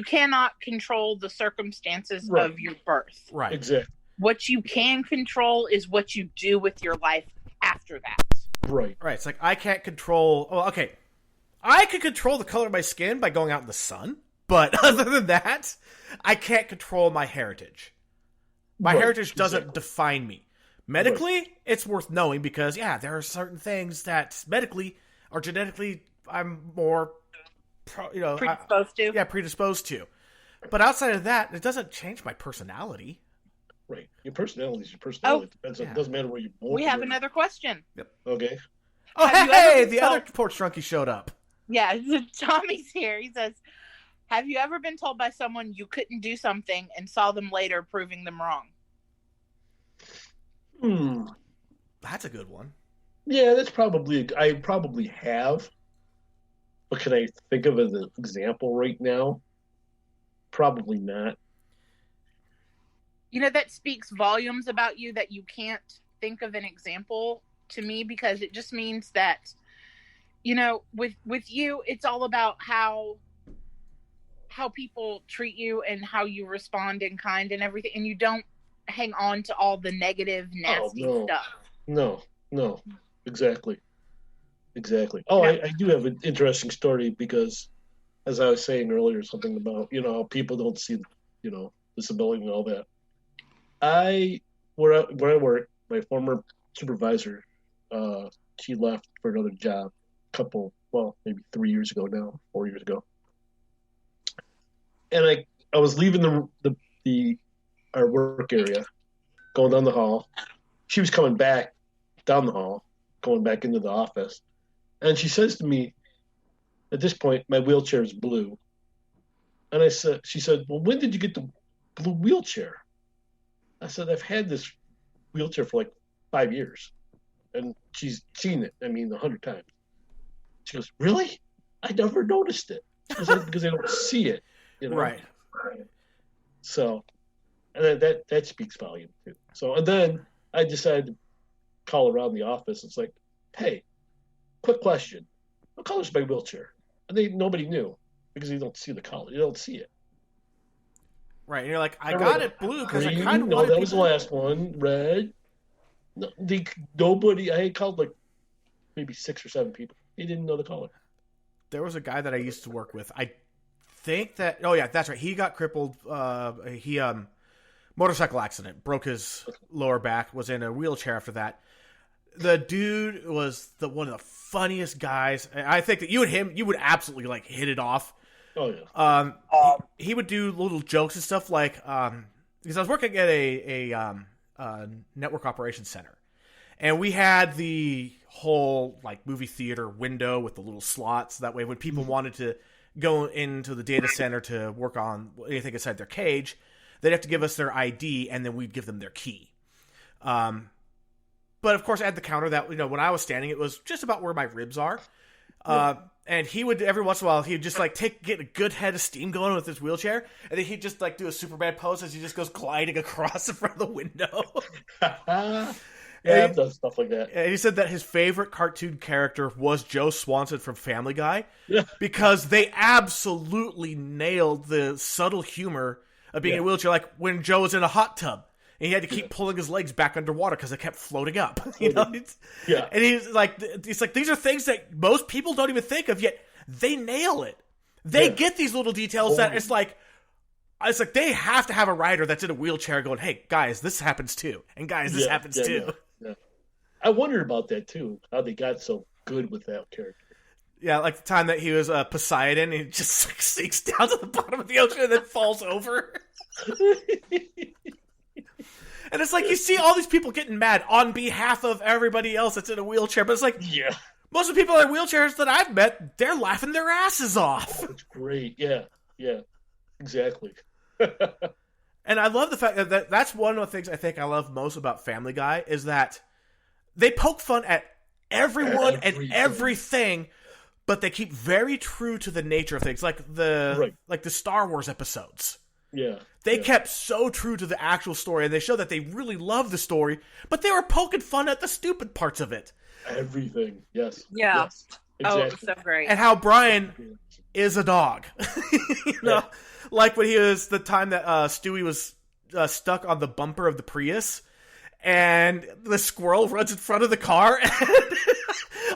[SPEAKER 3] cannot control the circumstances
[SPEAKER 4] Right.
[SPEAKER 3] of your birth.
[SPEAKER 2] Right.
[SPEAKER 4] Exactly.
[SPEAKER 3] What you can control is what you do with your life after that.
[SPEAKER 4] Right.
[SPEAKER 2] Right. It's like I can't control. Well, okay. I can control the color of my skin by going out in the sun, but other than that, I can't control my heritage. My
[SPEAKER 4] Right,
[SPEAKER 2] heritage doesn't
[SPEAKER 4] exactly.
[SPEAKER 2] define me. Medically, it's worth knowing because, yeah, there are certain things that medically or genetically I'm more,
[SPEAKER 3] Predisposed to.
[SPEAKER 2] predisposed to. But outside of that, it doesn't change my personality.
[SPEAKER 4] Right. Your personality is your personality.
[SPEAKER 2] yeah.
[SPEAKER 4] It doesn't matter where you're born.
[SPEAKER 3] We have another question.
[SPEAKER 4] Okay.
[SPEAKER 2] Oh,
[SPEAKER 3] Have you ever
[SPEAKER 2] hey,
[SPEAKER 3] been
[SPEAKER 2] the
[SPEAKER 3] told-
[SPEAKER 2] other Porch Drunkie showed up.
[SPEAKER 3] Yeah, Tommy's here. He says, have you ever been told by someone you couldn't do something and saw them later proving them wrong?
[SPEAKER 2] That's a good one.
[SPEAKER 4] Yeah, that's probably. I probably have. But can I think of an example right now? Probably not.
[SPEAKER 3] You know, that speaks volumes about you that you can't think of an example to me, because it just means that, you know, with you, it's all about how people treat you and how you respond in kind and everything, and you don't hang on to all the negative, nasty stuff.
[SPEAKER 4] No, exactly. Oh,
[SPEAKER 3] Yeah.
[SPEAKER 4] I do have an interesting story because, as I was saying earlier, something about, how people don't see, disability and all that. Where I work, my former supervisor, she left for another job maybe 3 years ago now, 4 years ago. And I was leaving our work area, going down the hall. She was coming back down the hall, going back into the office. And she says to me, at this point, my wheelchair is blue. And she said, well, when did you get the blue wheelchair? I said, I've had this wheelchair for like 5 years. And she's seen it, 100 times. She goes, really? I never noticed it. She said, because I don't see it.
[SPEAKER 2] Right.
[SPEAKER 4] So, and that speaks volume too. So, and then I decided to call around the office. It's like, hey, quick question. What color is my wheelchair? And nobody knew because you don't see the color. You don't see it.
[SPEAKER 2] Right. And you're like, I got it blue because I
[SPEAKER 4] Green,
[SPEAKER 2] kind of
[SPEAKER 4] no,
[SPEAKER 2] wanted
[SPEAKER 4] that was the last one. Red. No, nobody. I called like maybe 6 or 7 people. They didn't know the color.
[SPEAKER 2] There was a guy that I used to work with. I think that. Oh yeah, that's right. He got crippled. He motorcycle accident, broke his lower back. Was in a wheelchair after that. The dude was one of the funniest guys. I think that you would absolutely like hit it off.
[SPEAKER 4] Oh yeah.
[SPEAKER 2] He would do little jokes and stuff like because I was working at a network operations center, and we had the whole like movie theater window with the little slots. That way, when people wanted to go into the data center to work on anything inside their cage, they'd have to give us their ID, and then we'd give them their key. But of course, at the counter, that when I was standing, it was just about where my ribs are. And he would every once in a while he'd just like get a good head of steam going with his wheelchair, and then he'd just like do a Superman pose as he just goes gliding across in front of the window.
[SPEAKER 4] Yeah, I've done stuff like that.
[SPEAKER 2] And he said that his favorite cartoon character was Joe Swanson from Family Guy,
[SPEAKER 4] Yeah.
[SPEAKER 2] because they absolutely nailed the subtle humor of being in a wheelchair. Like when Joe was in a hot tub And he had to keep pulling his legs back underwater because they kept floating up. You know?
[SPEAKER 4] Yeah.
[SPEAKER 2] And he's like, these are things that most people don't even think of, yet they nail it. They get these little details that it's like they have to have a writer that's in a wheelchair going, hey, guys, this happens too. And guys, this happens too.
[SPEAKER 4] Yeah. I wondered about that too, how they got so good with that character.
[SPEAKER 2] Yeah, like the time that he was Poseidon, he just like, sinks down to the bottom of the ocean and then falls over. And it's like you see all these people getting mad on behalf of everybody else that's in a wheelchair, but it's like, most of the people in wheelchairs that I've met, they're laughing their asses off.
[SPEAKER 4] It's great. Yeah, exactly.
[SPEAKER 2] And I love the fact that that's one of the things I think I love most about Family Guy is that they poke fun at everyone and everything, but they keep very true to the nature of things, like the Star Wars episodes.
[SPEAKER 4] Yeah.
[SPEAKER 2] They kept so true to the actual story, and they show that they really love the story, but they were poking fun at the stupid parts of it.
[SPEAKER 4] Everything, yes.
[SPEAKER 3] Yeah.
[SPEAKER 4] Yes. Exactly.
[SPEAKER 3] Oh, it was so great.
[SPEAKER 2] And how Brian is a dog. You know? Like when he was, the time that Stewie was stuck on the bumper of the Prius, and the squirrel runs in front of the car, and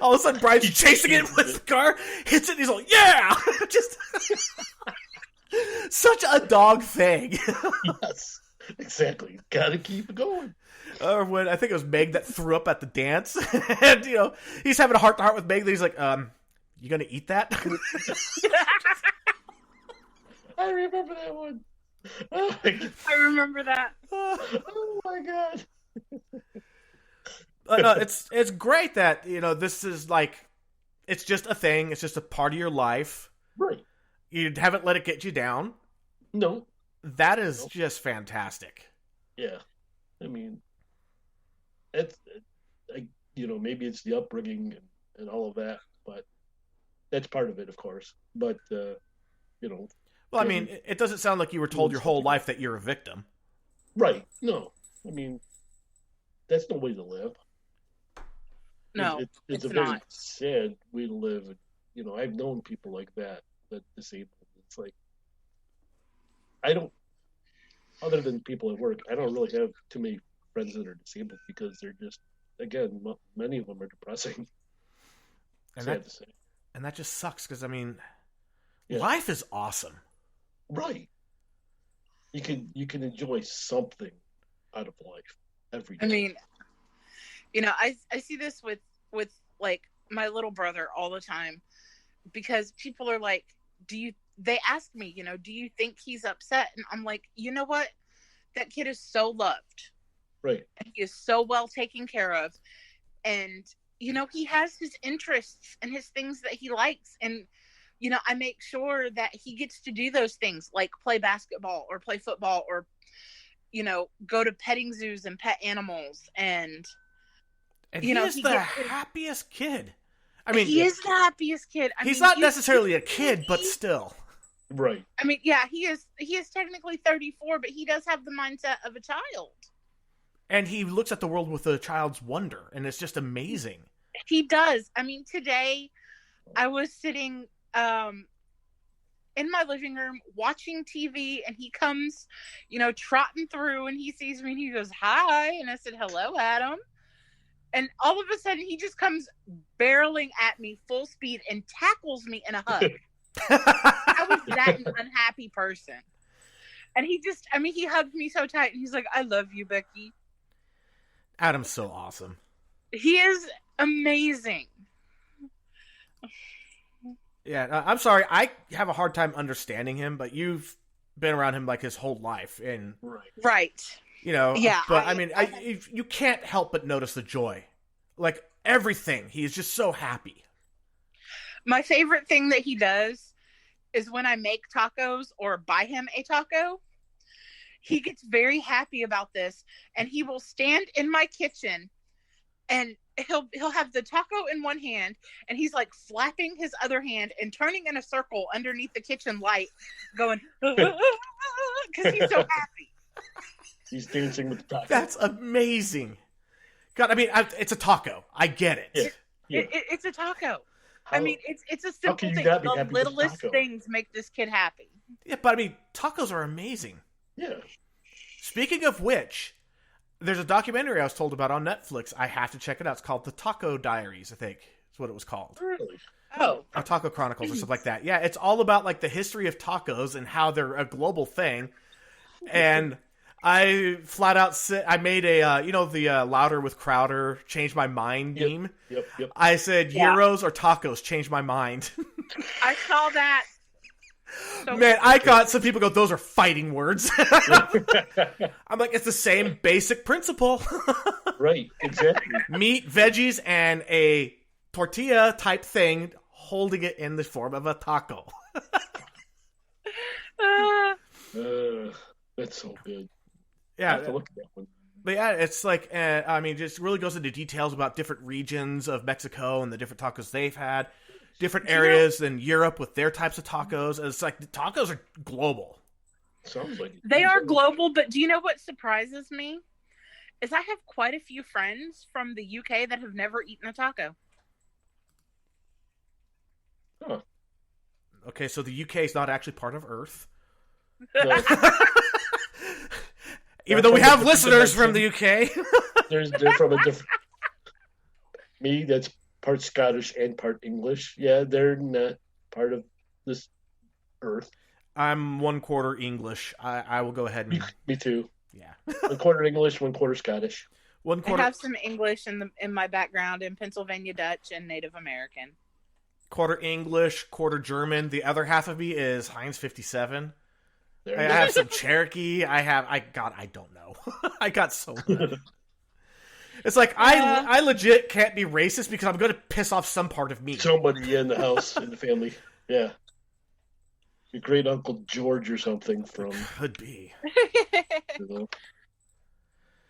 [SPEAKER 2] all of a sudden Brian's chasing it with the car, hits it, and he's like, yeah! Just... Such a dog thing.
[SPEAKER 4] Yes, exactly. Gotta keep it going.
[SPEAKER 2] Or when, I think it was Meg that threw up at the dance, and, you know, he's having a heart-to-heart with Meg, and he's like, you gonna eat that?
[SPEAKER 4] I remember that one. Oh
[SPEAKER 3] I remember that.
[SPEAKER 4] Oh my god.
[SPEAKER 2] No, it's great that, you know, this is like, it's just a thing, it's just a part of your life.
[SPEAKER 4] Right.
[SPEAKER 2] You haven't let it get you down.
[SPEAKER 4] No.
[SPEAKER 2] That is just fantastic.
[SPEAKER 4] Yeah. I mean, it's, you know, maybe it's the upbringing and all of that, but that's part of it, of course. But, you know.
[SPEAKER 2] Well, I mean, it doesn't sound like you were told your whole life that you're a victim.
[SPEAKER 4] Right. No. I mean, that's no way to live.
[SPEAKER 3] No,
[SPEAKER 4] it's a
[SPEAKER 3] not.
[SPEAKER 4] very sad way to live. You know, I've known people like that disabled. It's like, I don't, other than people at work, I don't really have too many friends that are disabled because they're just, again, many of them are depressing.
[SPEAKER 2] And
[SPEAKER 4] sad to say.
[SPEAKER 2] And that just sucks because, I mean, life is awesome.
[SPEAKER 4] Right. You can enjoy something out of life every day.
[SPEAKER 3] I mean, you know, I see this with like my little brother all the time, because people are like, they ask me, you know, do you think he's upset? And I'm like, you know what? That kid is so loved.
[SPEAKER 4] Right.
[SPEAKER 3] And he is so well taken care of. And, you know, he has his interests and his things that he likes. And, you know, I make sure that he gets to do those things, like play basketball or play football or, you know, go to petting zoos and pet animals. And you know,
[SPEAKER 2] he is the happiest kid. I mean,
[SPEAKER 3] he is the happiest kid.
[SPEAKER 2] He's not necessarily a kid, but still.
[SPEAKER 4] Right.
[SPEAKER 3] I mean, yeah, he is technically 34, but he does have the mindset of a child.
[SPEAKER 2] And he looks at the world with a child's wonder, and it's just amazing.
[SPEAKER 3] He does. I mean, today I was sitting in my living room watching TV, and he comes, you know, trotting through, and he sees me, and he goes, "Hi," and I said, "Hello, Adam." And all of a sudden, he just comes barreling at me full speed and tackles me in a hug. I was that unhappy person. And he hugged me so tight, and he's like, "I love you, Becky."
[SPEAKER 2] Adam's so awesome.
[SPEAKER 3] He is amazing.
[SPEAKER 2] Yeah, I'm sorry. I have a hard time understanding him, but you've been around him like his whole life. And
[SPEAKER 3] right.
[SPEAKER 2] You know,
[SPEAKER 3] yeah,
[SPEAKER 2] but I mean, you can't help but notice the joy. Like, everything. He's just so happy.
[SPEAKER 3] My favorite thing that he does is when I make tacos or buy him a taco, he gets very happy about this, and he will stand in my kitchen, and he'll have the taco in one hand, and he's like flapping his other hand and turning in a circle underneath the kitchen light, going, because he's so happy.
[SPEAKER 4] He's dancing with the taco.
[SPEAKER 2] That's amazing. God, I mean, it's a taco. I get it.
[SPEAKER 4] Yeah.
[SPEAKER 3] It's a taco. I mean, it's a simple thing. The littlest things make this kid happy.
[SPEAKER 2] Yeah, but I mean, tacos are amazing.
[SPEAKER 4] Yeah.
[SPEAKER 2] Speaking of which, There's a documentary I was told about on Netflix. I have to check it out. It's called The Taco Diaries, I think is what it was called.
[SPEAKER 4] Really?
[SPEAKER 3] Oh.
[SPEAKER 2] Or Taco Chronicles or something like that. Yeah, it's all about like the history of tacos and how they're a global thing. And I flat out I made a, the Louder with Crowder, change my mind meme.
[SPEAKER 4] Yep.
[SPEAKER 2] I said, gyros or tacos, change my mind.
[SPEAKER 3] I saw that. So
[SPEAKER 2] Man, I got some people go, those are fighting words. I'm like, it's the same basic principle.
[SPEAKER 4] Right, exactly.
[SPEAKER 2] Meat, veggies, and a tortilla type thing, holding it in the form of a taco.
[SPEAKER 4] That's so good. I
[SPEAKER 2] Yeah.
[SPEAKER 4] have to look at that one.
[SPEAKER 2] But yeah, it's like, just really goes into details about different regions of Mexico and the different tacos they've had. Different areas in Europe with their types of tacos. And it's like, the tacos are global.
[SPEAKER 4] Sounds like it.
[SPEAKER 3] they are global, but do you know what surprises me? Is I have quite a few friends from the UK that have never eaten a taco.
[SPEAKER 4] Huh.
[SPEAKER 2] Okay, so the UK is not actually part of Earth.
[SPEAKER 4] No,
[SPEAKER 2] Even though we have listeners from the UK.
[SPEAKER 4] they're from a different. Me, that's part Scottish and part English. Yeah, they're not part of this Earth.
[SPEAKER 2] I'm 1/4 English. I will go ahead and...
[SPEAKER 4] Me too.
[SPEAKER 2] Yeah.
[SPEAKER 4] 1/4 English, 1/4 Scottish.
[SPEAKER 2] 1/4...
[SPEAKER 3] I have some English in my background, and Pennsylvania Dutch and Native American.
[SPEAKER 2] Quarter English, quarter German. The other half of me is Heinz 57.
[SPEAKER 4] There
[SPEAKER 2] I
[SPEAKER 4] you go.
[SPEAKER 2] have some Cherokee. I don't know. I got so much. It's like, I legit can't be racist because I'm going to piss off some part of me.
[SPEAKER 4] Somebody in the house, in the family. Yeah. Your great Uncle George or something from,
[SPEAKER 2] Could be.
[SPEAKER 4] you know.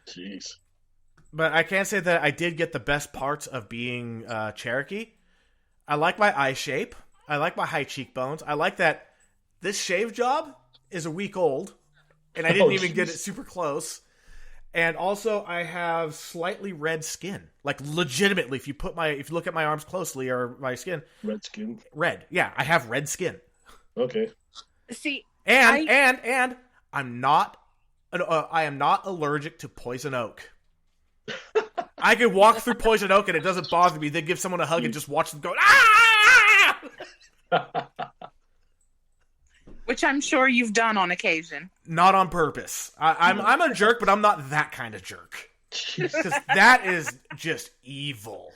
[SPEAKER 4] Jeez.
[SPEAKER 2] But I can say that I did get the best parts of being Cherokee. I like my eye shape. I like my high cheekbones. I like that this shave job is a week old, and I didn't even get it super close. And also, I have slightly red skin. Like, legitimately, if you look at my arms closely or my skin,
[SPEAKER 4] Red skin.
[SPEAKER 2] red. Yeah, I have red skin.
[SPEAKER 4] Okay.
[SPEAKER 3] See,
[SPEAKER 2] And I'm not. I am not allergic to poison oak. I could walk through poison oak and it doesn't bother me. Then give someone a hug and just watch them go, ah!
[SPEAKER 3] which I'm sure you've done on occasion.
[SPEAKER 2] Not on purpose. I'm a jerk, but I'm not that kind of jerk.
[SPEAKER 4] Jeez.
[SPEAKER 2] Because that is just evil.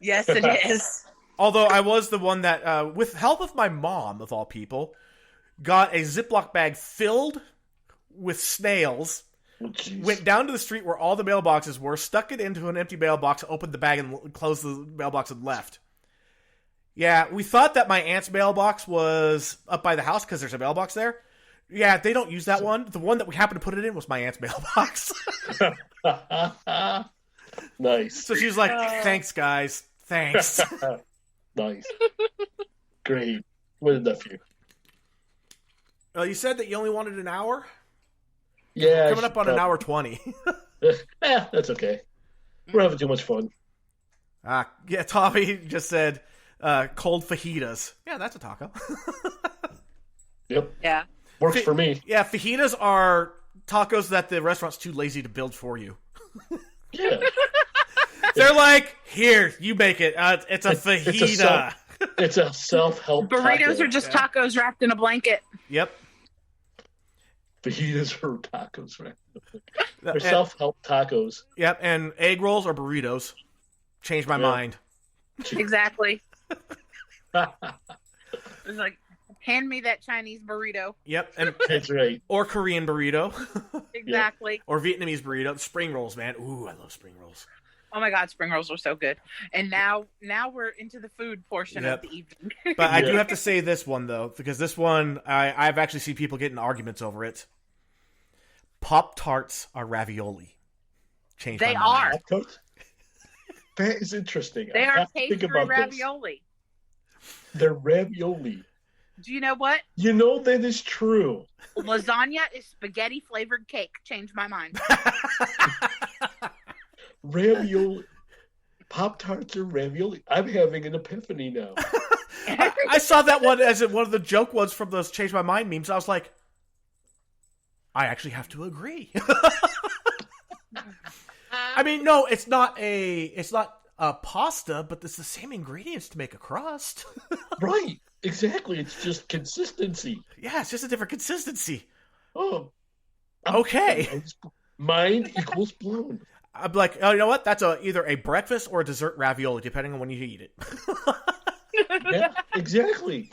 [SPEAKER 3] Yes, it is.
[SPEAKER 2] Although I was the one that, with help of my mom, of all people, got a Ziploc bag filled with snails,
[SPEAKER 4] Jeez.
[SPEAKER 2] went down to the street where all the mailboxes were, stuck it into an empty mailbox, opened the bag and closed the mailbox and left. Yeah, we thought that my aunt's mailbox was up by the house because there's a mailbox there. Yeah, they don't use that one. The one that we happened to put it in was my aunt's mailbox.
[SPEAKER 4] Nice.
[SPEAKER 2] So she was like, thanks, guys. Thanks.
[SPEAKER 4] Nice. Great. What a nephew.
[SPEAKER 2] You said that you only wanted an hour?
[SPEAKER 4] Yeah.
[SPEAKER 2] Coming up on an hour 20.
[SPEAKER 4] That's okay. We're having too much fun.
[SPEAKER 2] Yeah, Tommy just said cold fajitas. Yeah, that's a taco.
[SPEAKER 4] Yep.
[SPEAKER 3] Yeah.
[SPEAKER 4] Works for me.
[SPEAKER 2] Yeah, fajitas are tacos that the restaurant's too lazy to build for you.
[SPEAKER 4] Yeah.
[SPEAKER 2] They're like, here, you make it. It's a fajita.
[SPEAKER 4] It's a self-help
[SPEAKER 3] Burritos
[SPEAKER 4] taco.
[SPEAKER 3] are just tacos wrapped in a blanket.
[SPEAKER 2] Yep.
[SPEAKER 4] Fajitas are tacos, right? They're
[SPEAKER 2] And-
[SPEAKER 4] self-help tacos.
[SPEAKER 2] Yep, and egg rolls or burritos. Changed my mind.
[SPEAKER 3] Exactly. It's like, hand me that Chinese burrito.
[SPEAKER 2] Yep, and
[SPEAKER 4] That's right.
[SPEAKER 2] or Korean burrito.
[SPEAKER 3] Exactly.
[SPEAKER 2] Or Vietnamese burrito. Spring rolls, man. Ooh, I love spring rolls.
[SPEAKER 3] Oh my God, spring rolls were so good. And now we're into the food portion
[SPEAKER 2] Yep.
[SPEAKER 3] of the evening.
[SPEAKER 2] But I do
[SPEAKER 4] Yeah.
[SPEAKER 2] have to say this one, though, because this one, I've actually seen people get in arguments over it. Pop-Tarts are ravioli. Changed
[SPEAKER 3] They
[SPEAKER 2] my mind.
[SPEAKER 3] are.
[SPEAKER 4] Pop-Tarts? That is interesting.
[SPEAKER 3] They
[SPEAKER 4] I
[SPEAKER 3] are
[SPEAKER 4] have to think
[SPEAKER 3] pastry
[SPEAKER 4] about this.
[SPEAKER 3] ravioli.
[SPEAKER 4] They're ravioli.
[SPEAKER 3] Do you know what?
[SPEAKER 4] You know that is true.
[SPEAKER 3] Lasagna is spaghetti flavored cake. Changed my mind.
[SPEAKER 4] Ravioli. Pop-Tarts are ravioli. I'm having an epiphany now.
[SPEAKER 2] I saw that one as one of the joke ones from those Change My Mind memes. I was like, I actually have to agree. I mean, no, it's not a pasta, but it's the same ingredients to make a crust.
[SPEAKER 4] Right. Exactly. It's just consistency.
[SPEAKER 2] Yeah, it's just a different consistency.
[SPEAKER 4] Oh.
[SPEAKER 2] Okay.
[SPEAKER 4] Mind equals blown.
[SPEAKER 2] I'm like, oh, you know what? That's either a breakfast or a dessert ravioli, depending on when you eat it.
[SPEAKER 4] Yeah, exactly.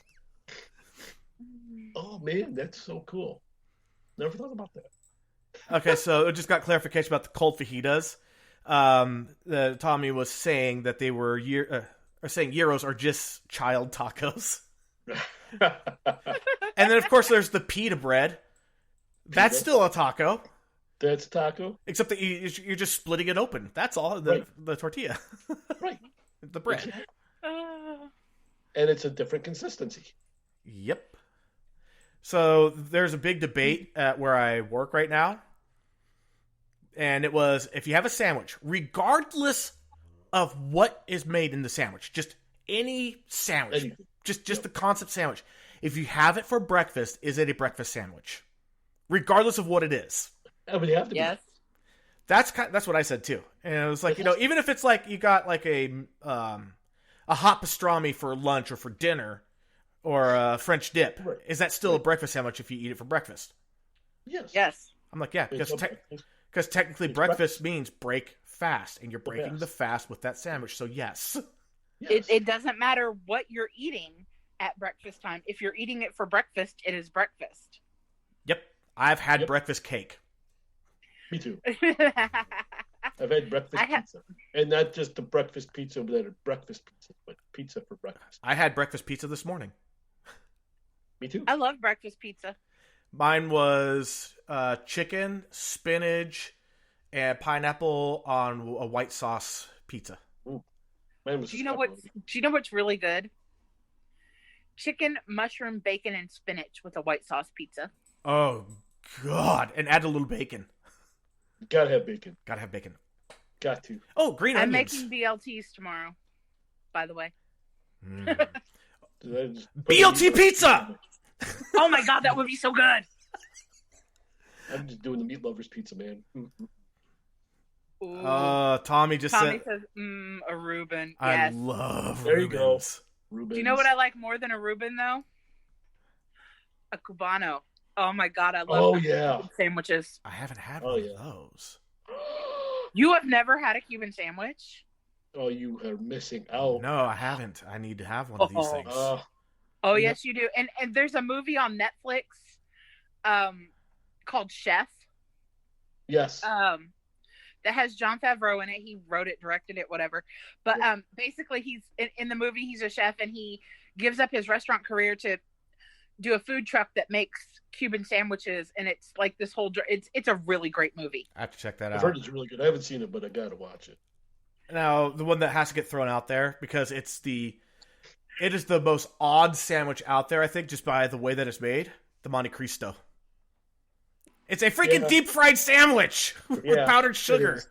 [SPEAKER 4] Oh man, that's so cool. Never thought about that.
[SPEAKER 2] Okay, so it just got clarification about the cold fajitas. Tommy was saying that they were saying gyros are just child tacos. And then, of course, there's the pita bread. That's still a taco.
[SPEAKER 4] That's taco.
[SPEAKER 2] Except that you're just splitting it open. That's all. The tortilla.
[SPEAKER 4] Right.
[SPEAKER 2] The bread.
[SPEAKER 4] Exactly. And it's a different consistency.
[SPEAKER 2] Yep. So there's a big debate at where I work right now. And it was, if you have a sandwich, regardless of what is made in the sandwich, just any sandwich, just the concept sandwich. If you have it for breakfast, is it a breakfast sandwich? Regardless of what it is.
[SPEAKER 4] That would have to
[SPEAKER 3] Yes.
[SPEAKER 4] be.
[SPEAKER 2] That's what I said too. And it was like, even if it's like you got like a hot pastrami for lunch or for dinner or a French dip,
[SPEAKER 4] Right.
[SPEAKER 2] is that still a breakfast sandwich if you eat it for breakfast?
[SPEAKER 4] Yes.
[SPEAKER 3] Yes.
[SPEAKER 2] I'm like, yeah,
[SPEAKER 4] It's
[SPEAKER 2] because technically
[SPEAKER 4] it's
[SPEAKER 2] breakfast means break fast, and you're
[SPEAKER 4] The
[SPEAKER 2] breaking
[SPEAKER 4] fast.
[SPEAKER 2] the fast with that sandwich. So yes.
[SPEAKER 4] yes.
[SPEAKER 3] It doesn't matter what you're eating at breakfast time. If you're eating it for breakfast, it is breakfast.
[SPEAKER 2] Yep. I've had
[SPEAKER 4] Yep.
[SPEAKER 2] breakfast cake.
[SPEAKER 4] Me too. I've had breakfast pizza. And not just the breakfast pizza that are breakfast pizza, but pizza for breakfast.
[SPEAKER 2] I had breakfast pizza this morning.
[SPEAKER 4] Me too.
[SPEAKER 3] I love breakfast pizza.
[SPEAKER 2] Mine was chicken, spinach, and pineapple on a white sauce pizza.
[SPEAKER 4] Mine was
[SPEAKER 3] Do you know what's really good? Chicken, mushroom, bacon, and spinach with a white sauce pizza.
[SPEAKER 2] Oh, God. And add a little bacon.
[SPEAKER 4] Gotta have bacon.
[SPEAKER 2] Gotta have bacon.
[SPEAKER 4] Got to.
[SPEAKER 2] Oh, green
[SPEAKER 3] I'm
[SPEAKER 2] onions.
[SPEAKER 3] making BLTs tomorrow, by the way.
[SPEAKER 2] Mm.
[SPEAKER 4] Did I just put
[SPEAKER 2] BLT
[SPEAKER 4] it-
[SPEAKER 2] pizza!
[SPEAKER 3] Oh my God, that would be so good.
[SPEAKER 4] I'm just doing the meat lovers pizza, man.
[SPEAKER 3] Ooh.
[SPEAKER 2] Tommy just
[SPEAKER 3] Tommy
[SPEAKER 2] said,
[SPEAKER 3] says, a Reuben.
[SPEAKER 2] I
[SPEAKER 3] Yes.
[SPEAKER 2] love
[SPEAKER 4] There you go.
[SPEAKER 2] Reubens.
[SPEAKER 4] Rubens.
[SPEAKER 3] Do you know what I like more than a Reuben, though? A Cubano. Oh my God, I love
[SPEAKER 4] Oh,
[SPEAKER 3] those
[SPEAKER 4] yeah.
[SPEAKER 3] sandwiches.
[SPEAKER 2] I haven't had
[SPEAKER 4] Oh,
[SPEAKER 2] one
[SPEAKER 4] yeah.
[SPEAKER 2] of those.
[SPEAKER 3] You have never had a Cuban sandwich?
[SPEAKER 4] Oh, you are missing out.
[SPEAKER 2] No, I haven't. I need to have one of these
[SPEAKER 3] Oh.
[SPEAKER 2] things.
[SPEAKER 3] Oh,
[SPEAKER 4] Yeah.
[SPEAKER 3] yes, you do. And there's a movie on Netflix called Chef
[SPEAKER 4] Yes.
[SPEAKER 3] that has Jon Favreau in it. He wrote it, directed it, whatever. But basically, he's in the movie, he's a chef, and he gives up his restaurant career to do a food truck that makes Cuban sandwiches, and it's like this whole it's a really great movie.
[SPEAKER 2] I have to check that
[SPEAKER 4] I've
[SPEAKER 2] out.
[SPEAKER 4] heard it's really good. I haven't seen it, but I gotta watch it.
[SPEAKER 2] Now, the one that has to get thrown out there because it is the most odd sandwich out there, I think, just by the way that it's made. The Monte Cristo. It's a freaking deep fried sandwich with powdered sugar.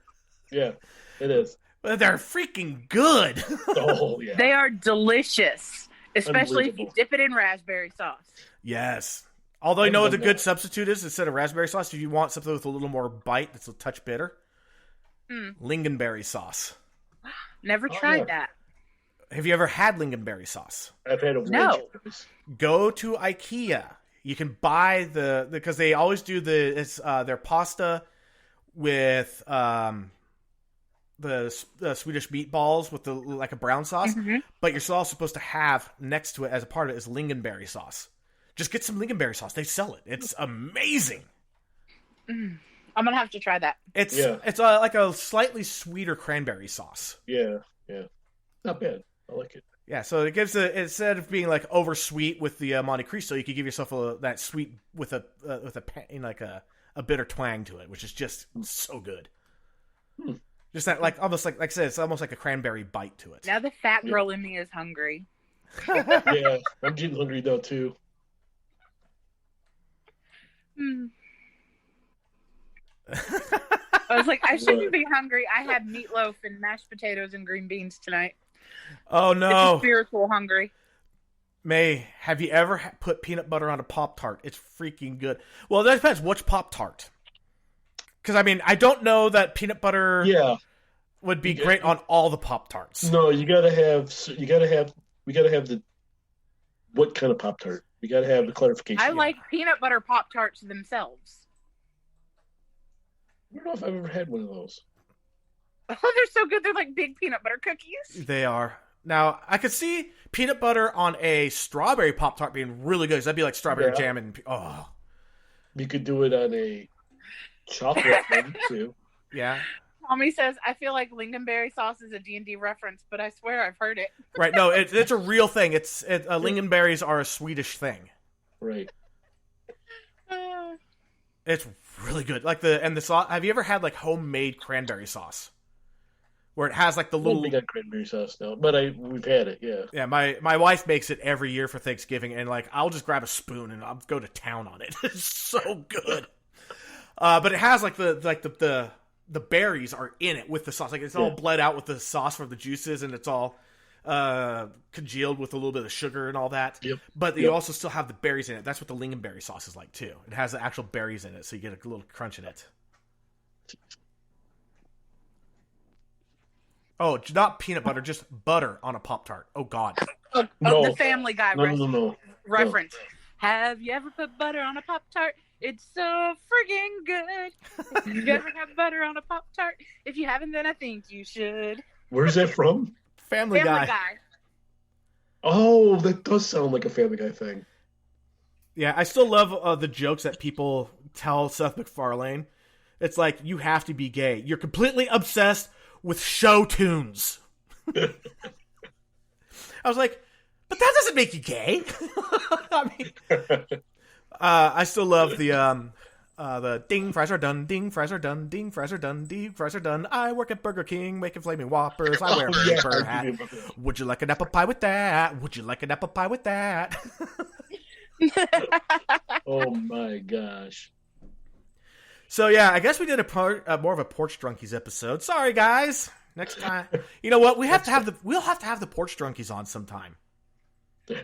[SPEAKER 4] Yeah, it is.
[SPEAKER 2] But they're freaking good.
[SPEAKER 4] Oh, yeah.
[SPEAKER 3] They are delicious, especially if you
[SPEAKER 4] Unbelievable.
[SPEAKER 3] dip it in raspberry sauce.
[SPEAKER 2] Yes. Although you know what a
[SPEAKER 4] done
[SPEAKER 2] good
[SPEAKER 4] that.
[SPEAKER 2] substitute is instead of raspberry sauce, if you want something with a little more bite that's a touch bitter, lingonberry sauce.
[SPEAKER 3] Never tried that.
[SPEAKER 2] Have you ever had lingonberry sauce?
[SPEAKER 4] I've had a
[SPEAKER 3] No.
[SPEAKER 2] Go to IKEA. You can buy because they always do their pasta with the Swedish meatballs with like a brown sauce, but you're also supposed to have next to it as a part of it is lingonberry sauce. Just get some lingonberry sauce. They sell it. It's amazing.
[SPEAKER 3] I'm gonna have to try that.
[SPEAKER 2] It's like a slightly sweeter cranberry sauce.
[SPEAKER 4] Yeah. Not bad. I like it.
[SPEAKER 2] Yeah, so it gives instead of being like over sweet with the Monte Cristo, you could give yourself that sweet with a bitter twang to it, which is just so good. Just that like almost like I said, it's almost like a cranberry bite to it.
[SPEAKER 3] Now the fat girl in me is hungry.
[SPEAKER 4] Yeah, I'm getting hungry now too.
[SPEAKER 3] I was like, I shouldn't be hungry. I had meatloaf and mashed potatoes and green beans tonight.
[SPEAKER 2] Oh
[SPEAKER 3] It's
[SPEAKER 2] no,
[SPEAKER 3] a spiritual hungry.
[SPEAKER 2] May, have you ever put peanut butter on a Pop-Tart? It's freaking good. Well, that depends. Which Pop-Tart? Because I mean, I don't know that peanut butter would be great on all the Pop-Tarts.
[SPEAKER 4] No, we gotta have the what kind of Pop-Tart? We gotta have the clarification.
[SPEAKER 3] I like peanut butter Pop-Tarts themselves.
[SPEAKER 4] I don't know if I've ever had one of those.
[SPEAKER 3] Oh, they're so good. They're like big peanut butter cookies.
[SPEAKER 2] They are. Now, I could see peanut butter on a strawberry Pop-Tart being really good. Because that'd be like strawberry jam and... Oh.
[SPEAKER 4] You could do it on a chocolate one, too.
[SPEAKER 2] Yeah.
[SPEAKER 3] Tommy says, I feel like lingonberry sauce is a D&D reference, but I swear I've heard it.
[SPEAKER 2] Right. No, it's a real thing. Lingonberries are a Swedish thing.
[SPEAKER 4] Right.
[SPEAKER 2] It's really good. Like the sauce. Have you ever had like homemade cranberry sauce? Where it has like the little.
[SPEAKER 4] We got cranberry sauce now, but we've had it. Yeah.
[SPEAKER 2] Yeah, my wife makes it every year for Thanksgiving, and like I'll just grab a spoon and I'll go to town on it. It's so good. But it has like the berries are in it with the sauce. Like it's all bled out with the sauce from the juices, and it's all congealed with a little bit of sugar and all that.
[SPEAKER 4] Yep.
[SPEAKER 2] But you also still have the berries in it. That's what the lingonberry sauce is like too. It has the actual berries in it, so you get a little crunch in it. Oh, not peanut butter, just butter on a Pop-Tart. Oh, God.
[SPEAKER 3] The Family Guy reference.
[SPEAKER 4] No.
[SPEAKER 3] Have you ever put butter on a Pop-Tart? It's so friggin' good. Have you ever had butter on a Pop-Tart? If you haven't, then I think you should.
[SPEAKER 4] Where's that from?
[SPEAKER 2] Family Guy.
[SPEAKER 4] Oh, that does sound like a Family Guy thing.
[SPEAKER 2] Yeah, I still love the jokes that people tell Seth MacFarlane. It's like, you have to be gay. You're completely obsessed with show tunes. I was like, but that doesn't make you gay. I mean, I still love the ding fries are done, ding fries are done, ding fries are done, ding fries are done. I work at Burger King making flaming whoppers. I wear a paper hat. Would you like an apple pie with that? Would you like an apple pie with that?
[SPEAKER 4] Oh my gosh.
[SPEAKER 2] So yeah, I guess we did more of a Porch Drunkies episode. Sorry guys. Next time, you know what? We'll have to have the Porch Drunkies on sometime.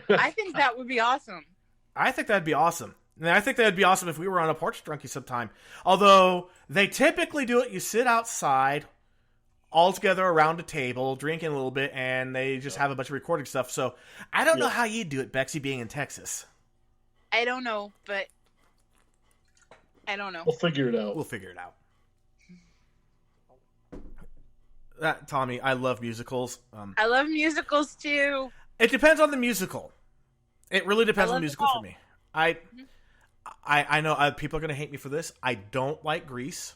[SPEAKER 3] I think that would be awesome.
[SPEAKER 2] I think that'd be awesome. And I think that'd be awesome if we were on a Porch Drunkie sometime. Although they typically do it, you sit outside, all together around a table, drinking a little bit, and they just have a bunch of recording stuff. So I don't know how you do it, Bexy, being in Texas.
[SPEAKER 3] I don't know, but I don't know.
[SPEAKER 4] We'll figure it out.
[SPEAKER 2] Tommy, I love musicals.
[SPEAKER 3] I love musicals too.
[SPEAKER 2] It depends on the musical. It really depends on the musical for me. I know people are going to hate me for this. I don't like Grease.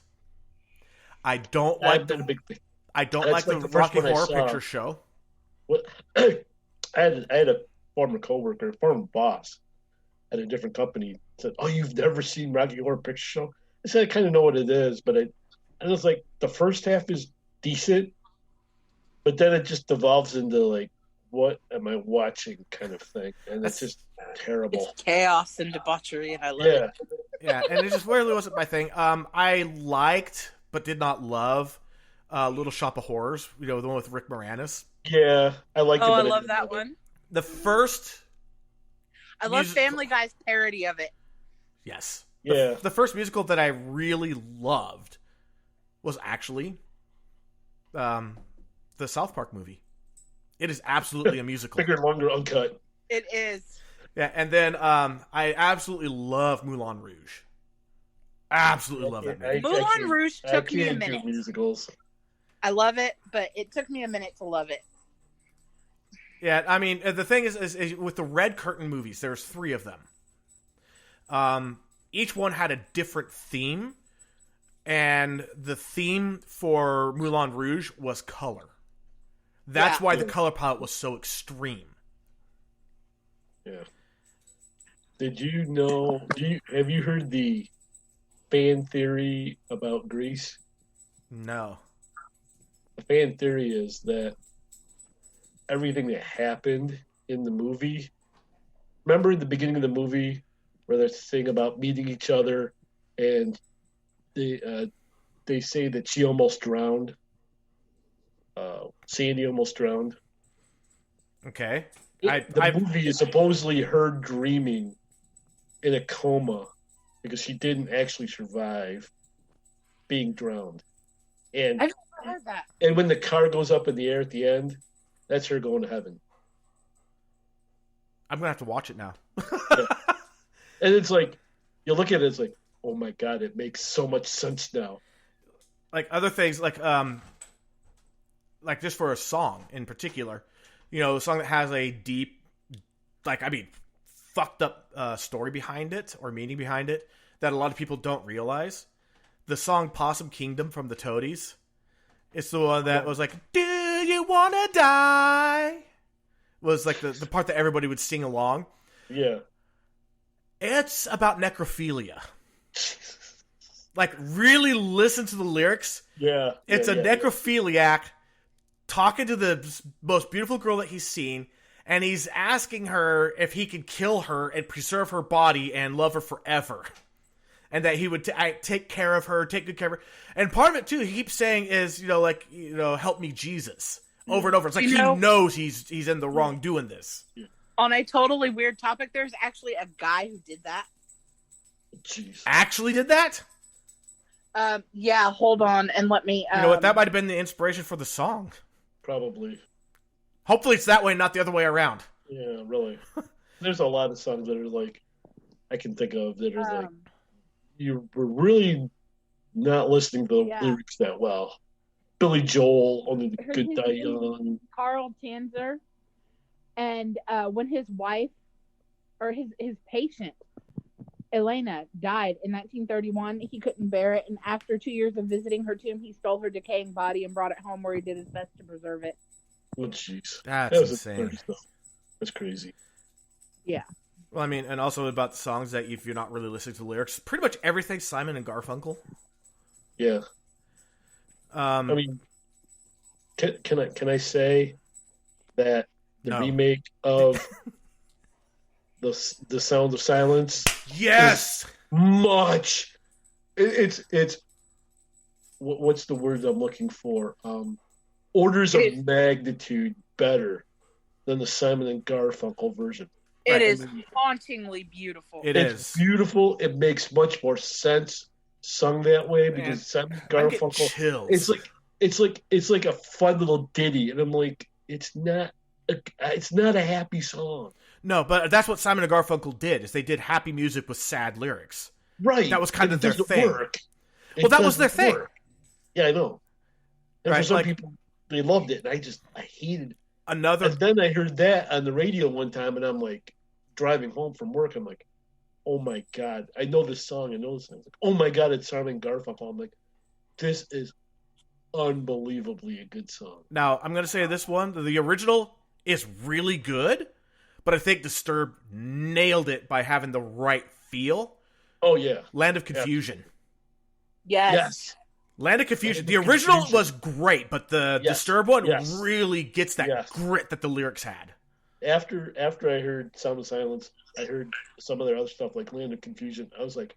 [SPEAKER 2] I don't like the Rocky Horror Picture Show.
[SPEAKER 4] What I had a former coworker, former boss at a different company said, "Oh, you've never seen Rocky Horror Picture Show?" I said, "I kind of know what it is, but I was like, the first half is decent, but then it just devolves into like, what am I watching kind of thing, and it's just terrible.
[SPEAKER 3] It's chaos and debauchery, and I love it.
[SPEAKER 2] Yeah, and it just really wasn't my thing. I liked, but did not love, Little Shop of Horrors. You know, the one with Rick Moranis.
[SPEAKER 4] Yeah, I liked it.
[SPEAKER 3] Oh, I love that one.
[SPEAKER 2] The first.
[SPEAKER 3] I love Family Guy's parody of it.
[SPEAKER 2] Yes.
[SPEAKER 4] Yeah.
[SPEAKER 2] The first musical that I really loved was actually the South Park movie. It is absolutely a musical.
[SPEAKER 4] Bigger, longer, uncut.
[SPEAKER 3] It is.
[SPEAKER 2] Yeah, and then I absolutely love Moulin Rouge. Absolutely love that movie.
[SPEAKER 3] Moulin Rouge took me a minute.
[SPEAKER 4] Musicals. I
[SPEAKER 3] love it, but it took me a minute to love it.
[SPEAKER 2] Yeah, I mean, the thing is with the Red Curtain movies, there's 3 of them. Each one had a different theme, and the theme for Moulin Rouge was color. That's why the color palette was so extreme.
[SPEAKER 4] Yeah. Did you know? Have you heard the fan theory about Grease?
[SPEAKER 2] No.
[SPEAKER 4] The fan theory is that everything that happened in the movie. Remember in the beginning of the movie where they're saying about meeting each other, and they say that she almost drowned. Sandy almost drowned.
[SPEAKER 2] Okay.
[SPEAKER 4] The movie is supposedly her dreaming in a coma because she didn't actually survive. being drowned. And
[SPEAKER 3] I've never heard that.
[SPEAKER 4] And when the car goes up in the air at the end, that's her going to heaven.
[SPEAKER 2] I'm gonna have to watch it now.
[SPEAKER 4] Yeah. And it's like, you look at it, it's like, oh my God, it makes so much sense now.
[SPEAKER 2] Like other things, like just for a song in particular, a song that has a deep, fucked up story behind it or meaning behind it that a lot of people don't realize. The song Possum Kingdom from the Toadies. It's the one that was like, do you wanna die? Was like the part that everybody would sing along.
[SPEAKER 4] Yeah.
[SPEAKER 2] It's about necrophilia. Like, really listen to the lyrics.
[SPEAKER 4] Yeah.
[SPEAKER 2] It's a necrophiliac talking to the most beautiful girl that he's seen, and he's asking her if he could kill her and preserve her body and love her forever. And that he would take care of her, take good care of her. And part of it, too, he keeps saying is, help me, Jesus. Over and over. It's like he knows he's in the wrong doing this.
[SPEAKER 3] On a totally weird topic, there's actually a guy who did that.
[SPEAKER 4] Jeez.
[SPEAKER 2] Actually did that?
[SPEAKER 3] Yeah, hold on and let me...
[SPEAKER 2] You know what? That might have been the inspiration for the song.
[SPEAKER 4] Probably.
[SPEAKER 2] Hopefully it's that way, not the other way around.
[SPEAKER 4] Yeah, really. There's a lot of songs that are like, I can think of that are like, you were really not listening to the lyrics that well. Billy Joel, Only the Good Die Young.
[SPEAKER 5] Carl Tanzer. And when his wife, or his patient, Elena, died in 1931, he couldn't bear it. And after 2 years of visiting her tomb, he stole her decaying body and brought it home where he did his best to preserve it.
[SPEAKER 4] Oh, jeez.
[SPEAKER 2] That's insane.
[SPEAKER 4] That's crazy.
[SPEAKER 5] Yeah.
[SPEAKER 2] Well, I mean, and also about the songs that if you're not really listening to the lyrics, pretty much everything Simon and Garfunkel.
[SPEAKER 4] Yeah. I mean, can I say that the remake of the Sound of Silence?
[SPEAKER 2] Yes.
[SPEAKER 4] Much. It's what's the word I'm looking for? Orders of magnitude better than the Simon and Garfunkel version.
[SPEAKER 3] It is hauntingly beautiful.
[SPEAKER 2] It's
[SPEAKER 4] beautiful. It makes much more sense sung that way because Simon and Garfunkel. It's like a fun little ditty, and I'm like, it's not a happy song.
[SPEAKER 2] No, but that's what Simon and Garfunkel did. Is they did happy music with sad lyrics.
[SPEAKER 4] Right.
[SPEAKER 2] That was kind of their thing.
[SPEAKER 4] Work.
[SPEAKER 2] Well, that was their thing.
[SPEAKER 4] Work. Yeah, I know. And for some people, they loved it, and I hated it. And then I heard that on the radio one time, and I'm like, driving home from work, I'm like, oh my God, I know this song, Like, oh my God, it's Simon and Garfunkel. I'm like, this is unbelievably a good song.
[SPEAKER 2] Now, I'm going to say this one, the original is really good, but I think Disturbed nailed it by having the right feel.
[SPEAKER 4] Oh, yeah.
[SPEAKER 2] Land of Confusion.
[SPEAKER 3] Yes.
[SPEAKER 2] Land of Confusion. The original was great, but the Disturbed one really gets that grit that the lyrics had.
[SPEAKER 4] After I heard Sound of Silence, I heard some of their other stuff like Land of Confusion. I was like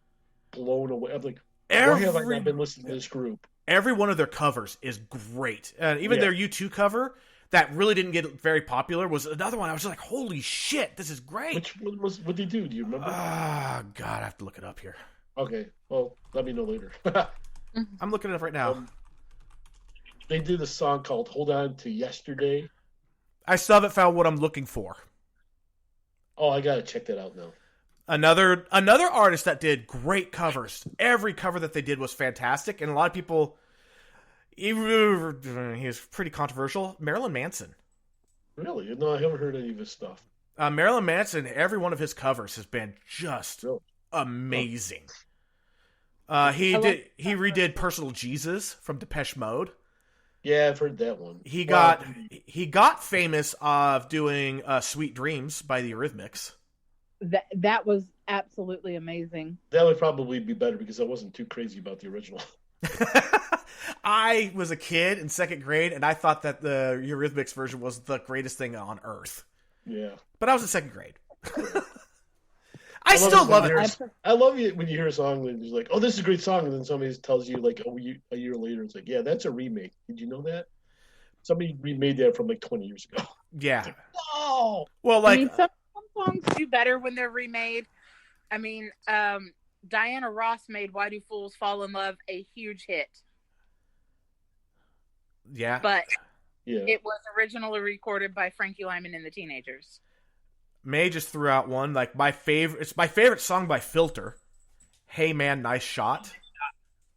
[SPEAKER 4] blown away. I'm like, why have I not been listening to this group?
[SPEAKER 2] Every one of their covers is great. Even their U2 cover that really didn't get very popular was another one. I was just like, holy shit, this is great.
[SPEAKER 4] Which one what did they do? Do you remember?
[SPEAKER 2] God, I have to look it up here.
[SPEAKER 4] Okay, well, let me know later.
[SPEAKER 2] I'm looking it up right now.
[SPEAKER 4] They did a song called Hold On to Yesterday.
[SPEAKER 2] I still haven't found what I'm looking for.
[SPEAKER 4] Oh, I gotta check that out now.
[SPEAKER 2] Another artist that did great covers. Every cover that they did was fantastic, and a lot of people... He was pretty controversial. Marilyn Manson.
[SPEAKER 4] Really? No, I haven't heard any of his stuff.
[SPEAKER 2] Marilyn Manson, every one of his covers has been just amazing. He redid Personal Jesus from Depeche Mode.
[SPEAKER 4] Yeah, I've heard that one.
[SPEAKER 2] He got famous of doing Sweet Dreams by the Eurythmics.
[SPEAKER 5] That was absolutely amazing.
[SPEAKER 4] That would probably be better because I wasn't too crazy about the original.
[SPEAKER 2] I was a kid in second grade, and I thought that the Eurythmics version was the greatest thing on earth.
[SPEAKER 4] Yeah.
[SPEAKER 2] But I was in second grade. I still love it.
[SPEAKER 4] I love it when you hear a song and you're like, oh, this is a great song, and then somebody tells you like a year later, it's like, yeah, that's a remake. Did you know that? Somebody remade that from like 20 years ago.
[SPEAKER 2] Yeah.
[SPEAKER 4] Like, no!
[SPEAKER 2] Well, like...
[SPEAKER 3] I mean, some songs do better when they're remade. I mean, Diana Ross made "Why Do Fools Fall in Love" a huge hit.
[SPEAKER 2] Yeah,
[SPEAKER 3] but
[SPEAKER 4] Yeah.
[SPEAKER 3] it was originally recorded by Frankie Lyman and the Teenagers.
[SPEAKER 2] May just threw out one like my favorite. It's my favorite song by Filter. Hey man, nice shot.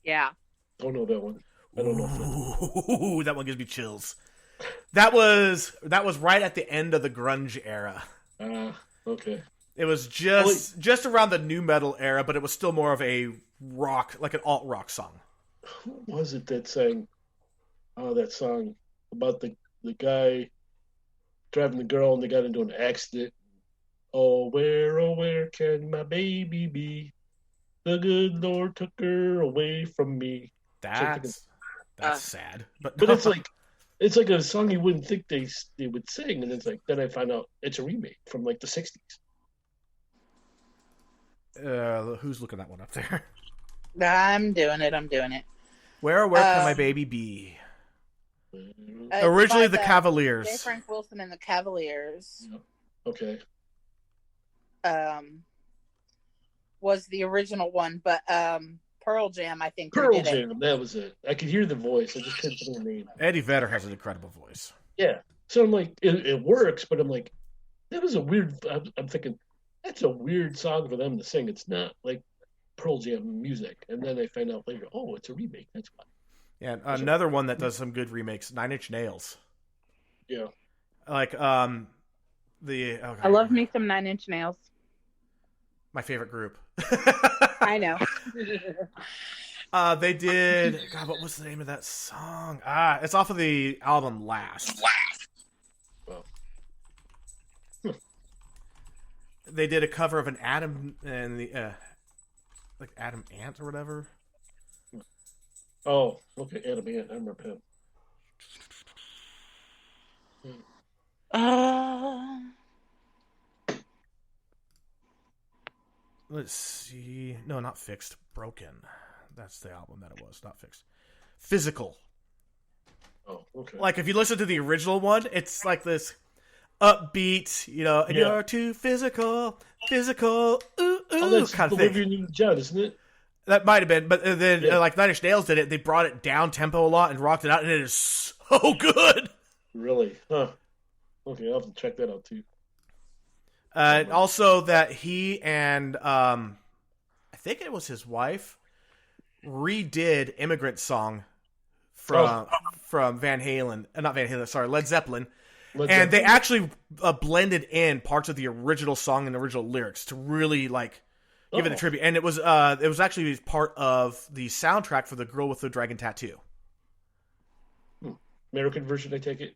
[SPEAKER 3] Yeah.
[SPEAKER 4] Don't know that one. I don't know.
[SPEAKER 2] Ooh, that one gives me chills. That was right at the end of the grunge era.
[SPEAKER 4] Okay.
[SPEAKER 2] It was just around the new metal era, but it was still more of a rock, like an alt rock song.
[SPEAKER 4] Who was it that sang that song about the guy driving the girl and they got into an accident? Oh, where can my baby be? The good Lord took her away from me.
[SPEAKER 2] That's sad. But
[SPEAKER 4] it's like a song you wouldn't think they would sing, and it's like then I find out it's a remake from like the 60s.
[SPEAKER 2] Who's looking that one up there?
[SPEAKER 3] I'm doing it.
[SPEAKER 2] Where can my baby be?
[SPEAKER 3] Originally
[SPEAKER 2] the Cavaliers.
[SPEAKER 3] J. Frank Wilson and the Cavaliers.
[SPEAKER 4] Yeah. Okay.
[SPEAKER 3] Was the original one, but Pearl Jam, I think.
[SPEAKER 4] Pearl Jam, that was it. I could hear the voice. I just couldn't think of the name.
[SPEAKER 2] Eddie Vedder has an incredible voice.
[SPEAKER 4] Yeah. So I'm like, it works, but I'm like, that was a weird. I'm thinking, that's a weird song for them to sing. It's not like Pearl Jam music. And then I find out later, oh, it's a remake. That's why.
[SPEAKER 2] Yeah, another one that does some good remakes, Nine Inch Nails.
[SPEAKER 4] Yeah.
[SPEAKER 2] Like,
[SPEAKER 5] I love me some Nine Inch Nails.
[SPEAKER 2] My favorite group.
[SPEAKER 5] I know.
[SPEAKER 2] They did. God, what was the name of that song? It's off of the album Last.
[SPEAKER 4] Well.
[SPEAKER 2] They did a cover of an Adam and the like Adam Ant or whatever.
[SPEAKER 4] Oh, okay, Adam Ant. I remember him.
[SPEAKER 2] Let's see. No, not Fixed. Broken. That's the album that it was. Not Fixed. Physical.
[SPEAKER 4] Oh, okay.
[SPEAKER 2] Like, if you listen to the original one, it's like this upbeat, and you're too physical, ooh,
[SPEAKER 4] Oh, that's
[SPEAKER 2] kind of
[SPEAKER 4] Olivia
[SPEAKER 2] thing.
[SPEAKER 4] Newton-John, isn't it?
[SPEAKER 2] That might have been, but then, like, Nine Inch Nails did it. They brought it down tempo a lot and rocked it out, and it is so good.
[SPEAKER 4] Really? Huh. Okay, I'll have to check that out, too.
[SPEAKER 2] And also that he and, I think it was his wife, redid Immigrant Song from Van Halen. Not Van Halen, sorry, Led Zeppelin. And they actually blended in parts of the original song and the original lyrics to really, like, give it a tribute. And it was actually part of the soundtrack for The Girl with the Dragon Tattoo.
[SPEAKER 4] American version, I take it?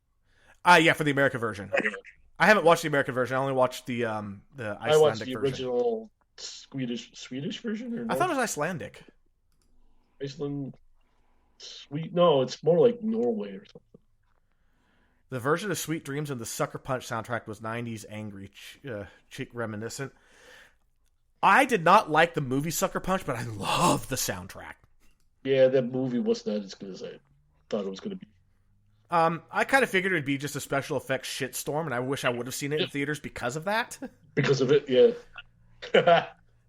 [SPEAKER 2] Yeah, for the American version. I haven't watched the American version. I only watched the Icelandic version.
[SPEAKER 4] I watched the original Swedish version. Or no?
[SPEAKER 2] I thought it was Icelandic.
[SPEAKER 4] Iceland, no, it's more like Norway or something.
[SPEAKER 2] The version of Sweet Dreams and the Sucker Punch soundtrack was 90s angry, chick reminiscent. I did not like the movie Sucker Punch, but I love the soundtrack.
[SPEAKER 4] Yeah, that movie was not as good as I thought it was going to be.
[SPEAKER 2] I kind of figured it would be just a special effects shitstorm, and I wish I would have seen it in theaters because of that.
[SPEAKER 4] Because of it, yeah.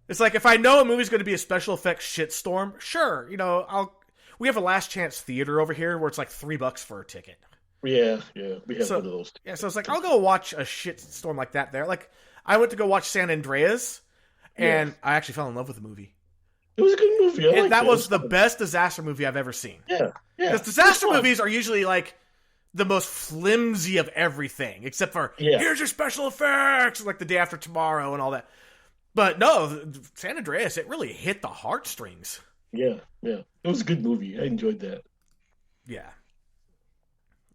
[SPEAKER 2] It's like, if I know a movie's going to be a special effects shitstorm, sure, we have a Last Chance Theater over here where it's like $3 for a ticket.
[SPEAKER 4] Yeah, we have one of those.
[SPEAKER 2] Yeah, so it's like, I'll go watch a shitstorm like that there. Like, I went to go watch San Andreas, and I actually fell in love with the movie.
[SPEAKER 4] It was a good movie.
[SPEAKER 2] That was the best disaster movie I've ever seen.
[SPEAKER 4] Yeah.
[SPEAKER 2] Because disaster movies are usually like the most flimsy of everything, except for here's your special effects, like The Day After Tomorrow and all that. But no, San Andreas, it really hit the heartstrings.
[SPEAKER 4] Yeah. It was a good movie. I enjoyed that.
[SPEAKER 2] Yeah.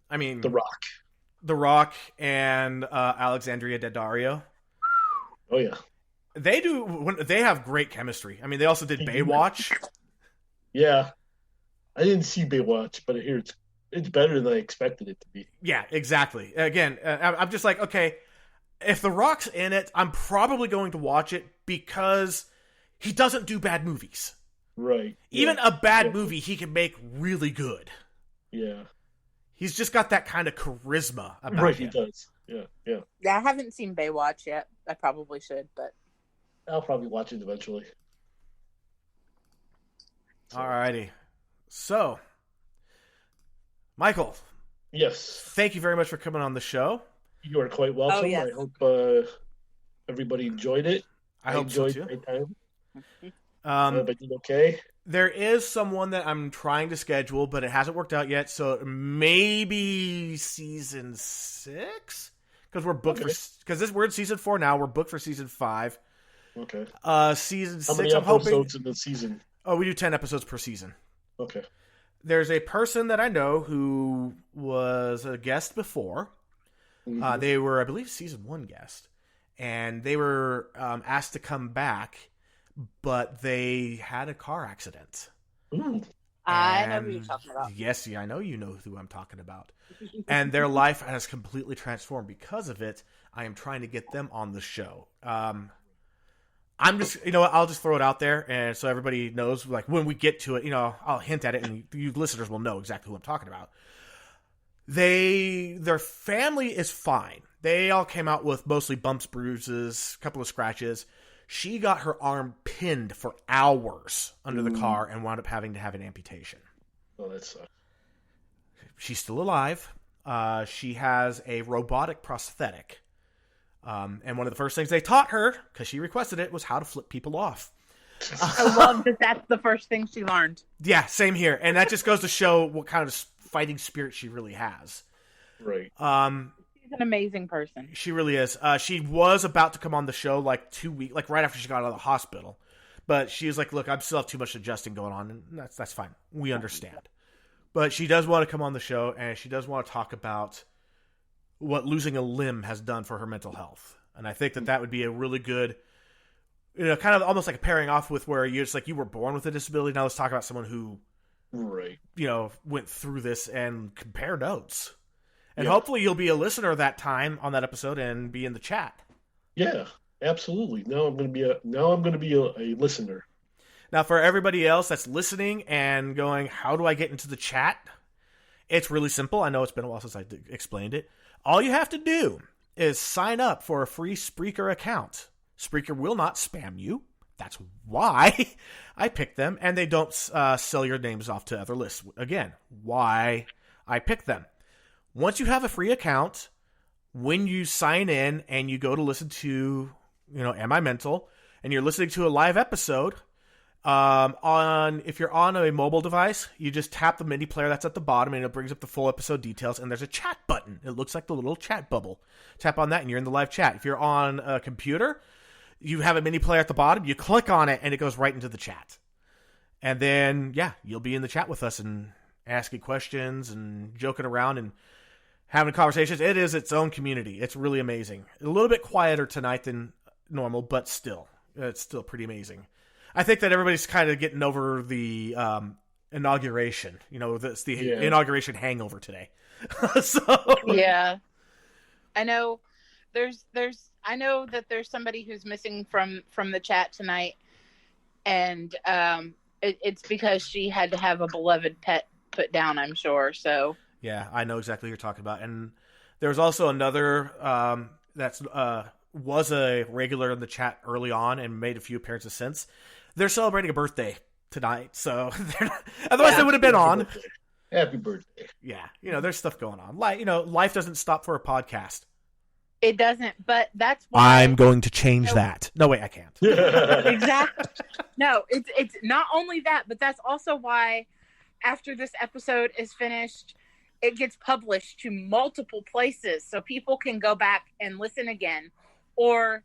[SPEAKER 2] I mean, The Rock and Alexandria Daddario.
[SPEAKER 4] Oh yeah.
[SPEAKER 2] They have great chemistry. I mean, they also did Baywatch.
[SPEAKER 4] Yeah. I didn't see Baywatch, but I hear it's better than I expected it to be.
[SPEAKER 2] Yeah, exactly. Again, I'm just like, okay, if The Rock's in it, I'm probably going to watch it because he doesn't do bad movies.
[SPEAKER 4] Right.
[SPEAKER 2] Even a bad movie he can make really good.
[SPEAKER 4] Yeah.
[SPEAKER 2] He's just got that kind of charisma about him.
[SPEAKER 4] Right, he does. Yeah.
[SPEAKER 3] Yeah, I haven't seen Baywatch yet. I probably should, but
[SPEAKER 4] I'll probably watch it eventually.
[SPEAKER 2] Alrighty. So, Michael.
[SPEAKER 4] Yes.
[SPEAKER 2] Thank you very much for coming on the show.
[SPEAKER 4] You are quite welcome.
[SPEAKER 3] Oh, yes.
[SPEAKER 4] I hope everybody enjoyed it.
[SPEAKER 2] I hope so
[SPEAKER 4] enjoyed
[SPEAKER 2] too.
[SPEAKER 4] my time. But you okay?
[SPEAKER 2] There is someone that I'm trying to schedule, but it hasn't worked out yet. So maybe season 6, because we're booked because we're in season 4 now. We're booked for season 5.
[SPEAKER 4] Okay.
[SPEAKER 2] Season 6.
[SPEAKER 4] How many
[SPEAKER 2] I'm hoping.
[SPEAKER 4] episodes in the season?
[SPEAKER 2] Oh, we do 10 episodes per season.
[SPEAKER 4] Okay.
[SPEAKER 2] There's a person that I know who was a guest before.
[SPEAKER 4] Mm-hmm.
[SPEAKER 2] They were, I believe, season 1 guest, and they were asked to come back, but they had a car accident.
[SPEAKER 4] Ooh.
[SPEAKER 3] I know who you're talking about.
[SPEAKER 2] Yes, I know you know who I'm talking about. And their life has completely transformed because of it. I am trying to get them on the show. I'm just, I'll just throw it out there, and so everybody knows, like, when we get to it, I'll hint at it, and you listeners will know exactly who I'm talking about. Their family is fine. They all came out with mostly bumps, bruises, a couple of scratches. She got her arm pinned for hours under the car and wound up having to have an amputation.
[SPEAKER 4] Oh, that sucks.
[SPEAKER 2] She's still alive. She has a robotic prosthetic. And one of the first things they taught her, because she requested it, was how to flip people off.
[SPEAKER 5] I love that that's the first thing she learned.
[SPEAKER 2] Yeah, same here. And that just goes to show what kind of fighting spirit she really has.
[SPEAKER 4] Right.
[SPEAKER 5] She's an amazing person.
[SPEAKER 2] She really is. She was about to come on the show like 2 weeks, like right after she got out of the hospital. But she was like, look, I still have too much adjusting going on. And that's fine. We understand. But she does want to come on the show, and she does want to talk about what losing a limb has done for her mental health. And I think that would be a really good, kind of almost like a pairing off with where you're just like, you were born with a disability. Now let's talk about someone who,
[SPEAKER 4] right,
[SPEAKER 2] went through this and compare notes. And hopefully you'll be a listener that time on that episode and be in the chat.
[SPEAKER 4] Yeah, absolutely. Now I'm going to be a listener.
[SPEAKER 2] Now, for everybody else that's listening and going, how do I get into the chat? It's really simple. I know it's been a while since I explained it. All you have to do is sign up for a free Spreaker account. Spreaker will not spam you. That's why I picked them, and they don't sell your names off to other lists. Again, why I picked them. Once you have a free account, when you sign in and you go to listen to, Am I Mental, and you're listening to a live episode, if you're on a mobile device, you just tap the mini player that's at the bottom and it brings up the full episode details, and there's a chat button. It looks like the little chat bubble. Tap on that and you're in the live chat. If you're on a computer, you have a mini player at the bottom, you click on it and it goes right into the chat. And then, you'll be in the chat with us and asking questions and joking around and having conversations. It is its own community. It's really amazing. A little bit quieter tonight than normal, but still, it's still pretty amazing. I think that everybody's kind of getting over the inauguration. It's the inauguration hangover today.
[SPEAKER 3] Yeah, I know. I know that there's somebody who's missing from the chat tonight, and it's because she had to have a beloved pet put down, I'm sure. So
[SPEAKER 2] yeah, I know exactly what you're talking about. And there's also another was a regular in the chat early on and made a few appearances since. They're celebrating a birthday tonight, so otherwise they would have been on.
[SPEAKER 4] Happy birthday.
[SPEAKER 2] Yeah, there's stuff going on. Life doesn't stop for a podcast.
[SPEAKER 3] It doesn't, but that's why
[SPEAKER 2] I'm going to change that. No, wait, I can't.
[SPEAKER 3] Exactly. No, it's not only that, but that's also why after this episode is finished, it gets published to multiple places so people can go back and listen again, or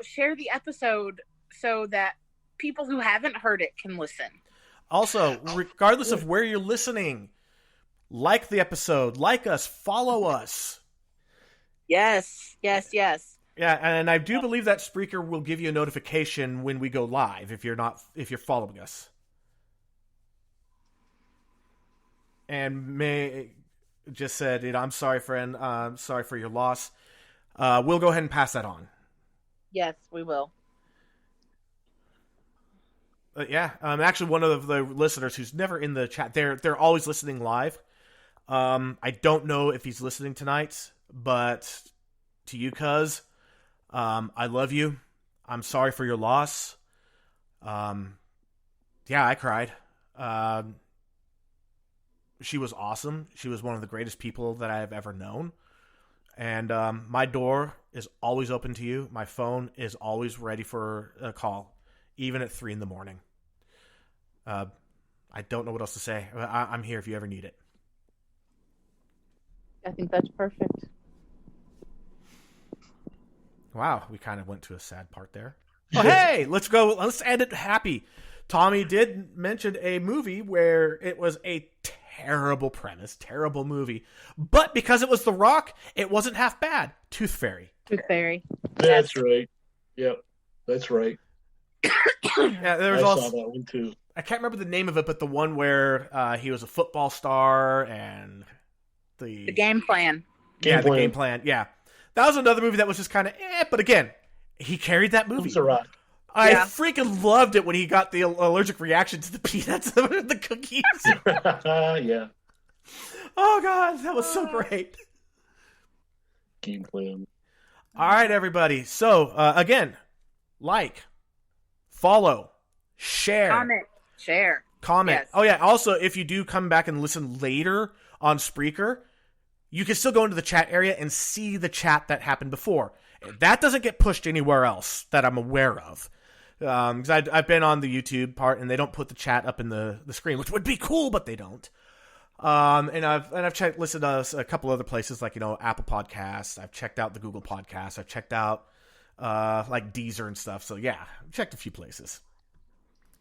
[SPEAKER 3] share the episode so that people who haven't heard it can listen. Also,
[SPEAKER 2] regardless of where you're listening, like the episode, like us, follow us.
[SPEAKER 3] Yes.
[SPEAKER 2] Yeah, and I do believe that Spreaker will give you a notification when we go live if you're following us. And May just said, I'm sorry, friend. I'm sorry for your loss. We'll go ahead and pass that on.
[SPEAKER 3] Yes, we will.
[SPEAKER 2] Actually, one of the listeners who's never in the chat, they're always listening live. I don't know if he's listening tonight, but to you, cuz, I love you. I'm sorry for your loss. I cried. She was awesome. She was one of the greatest people that I have ever known. And my door is always open to you. My phone is always ready for a call, even at 3 a.m. I don't know what else to say. I'm here if you ever need it.
[SPEAKER 5] I think that's perfect.
[SPEAKER 2] Wow, we kind of went to a sad part there. Oh, hey, let's go. Let's end it happy. Tommy did mention a movie where it was a terrible premise, terrible movie, but because it was The Rock, it wasn't half bad. Tooth Fairy.
[SPEAKER 5] Tooth Fairy.
[SPEAKER 4] That's right. Yep, that's right.
[SPEAKER 2] Yeah, there was
[SPEAKER 4] I
[SPEAKER 2] also
[SPEAKER 4] saw that one too.
[SPEAKER 2] I can't remember the name of it, but the one where he was a football star and
[SPEAKER 3] The Game Plan.
[SPEAKER 2] The Game Plan. Yeah, that was another movie that was just kind of but again, he carried that movie.
[SPEAKER 4] It's a rock.
[SPEAKER 2] I freaking loved it when he got the allergic reaction to the peanuts and the cookies.
[SPEAKER 4] Yeah.
[SPEAKER 2] Oh, God, that was so great.
[SPEAKER 4] Game Plan.
[SPEAKER 2] All right, everybody. So, again, like, follow, share. Comment.
[SPEAKER 3] Yes.
[SPEAKER 2] Oh, yeah. Also, if you do come back and listen later on Spreaker, you can still go into the chat area and see the chat that happened before. That doesn't get pushed anywhere else that I'm aware of. Because I've been on the YouTube part, and they don't put the chat up in the screen, which would be cool, but they don't. And I've listened to a couple other places like Apple Podcasts. I've checked out the Google Podcasts. I've checked out like Deezer and stuff. So yeah, I've checked a few places.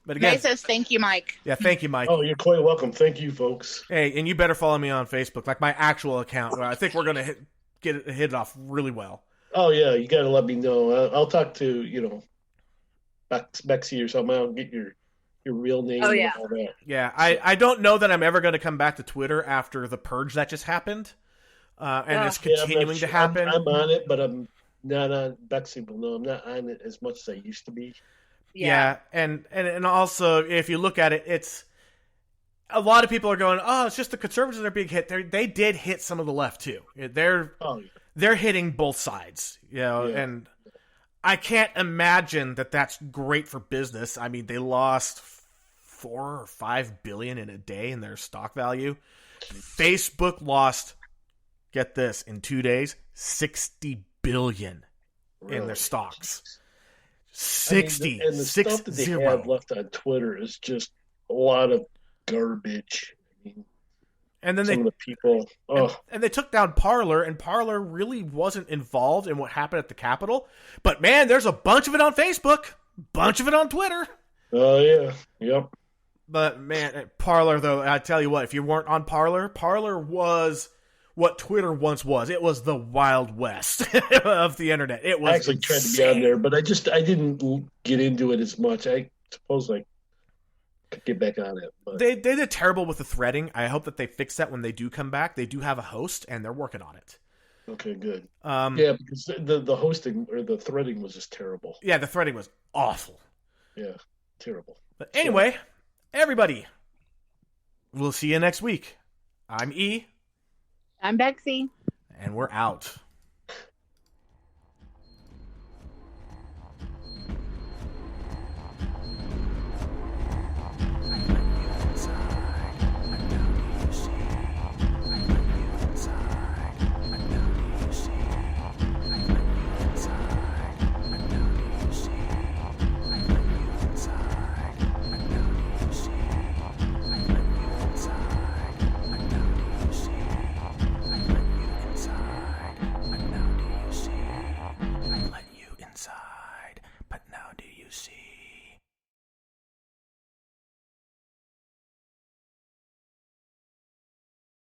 [SPEAKER 2] But again,
[SPEAKER 3] May says thank you, Mike.
[SPEAKER 2] Yeah, thank you, Mike.
[SPEAKER 4] Oh, you're quite welcome. Thank you, folks.
[SPEAKER 2] Hey, and you better follow me on Facebook, like my actual account. I think we're gonna hit it off really well.
[SPEAKER 4] Oh yeah, you got to let me know. I'll talk to Bexy or something. I'll get your real name.
[SPEAKER 3] Oh, yeah.
[SPEAKER 4] And all that.
[SPEAKER 2] Yeah, I don't know that I'm ever going to come back to Twitter after the purge that just happened, and it's continuing to happen.
[SPEAKER 4] I'm on it, but I'm not on. Bexy will know I'm not on it as much as I used to be.
[SPEAKER 2] Yeah, and also if you look at it, it's a lot of people are going, oh, it's just the conservatives that are being hit. They did hit some of the left too. They're hitting both sides, and I can't imagine that that's great for business. I mean, they lost 4 or 5 billion in a day in their stock value. Facebook lost, get this, in 2 days, 60 billion in their stocks. 60,
[SPEAKER 4] and the stuff that they have left on Twitter is just a lot of garbage. I mean,
[SPEAKER 2] and then
[SPEAKER 4] some of the people,
[SPEAKER 2] and they took down Parler, and Parler really wasn't involved in what happened at the Capitol. But man, there's a bunch of it on Facebook, bunch of it on Twitter.
[SPEAKER 4] Oh yeah, yep.
[SPEAKER 2] But man, Parler though, I tell you what, if you weren't on Parler, Parler was what Twitter once was. It was the Wild West of the internet. It was.
[SPEAKER 4] I actually tried to be on there, but I didn't get into it as much. I suppose I could get back on it. But
[SPEAKER 2] they did terrible with the threading. I hope that they fix that when they do come back. They do have a host, and they're working on it.
[SPEAKER 4] Okay, good. Yeah, because the hosting or the threading was just terrible.
[SPEAKER 2] Yeah, the threading was awful.
[SPEAKER 4] Yeah, terrible.
[SPEAKER 2] But anyway, everybody, we'll see you next week. I'm E.
[SPEAKER 5] I'm Bexy.
[SPEAKER 2] And we're out.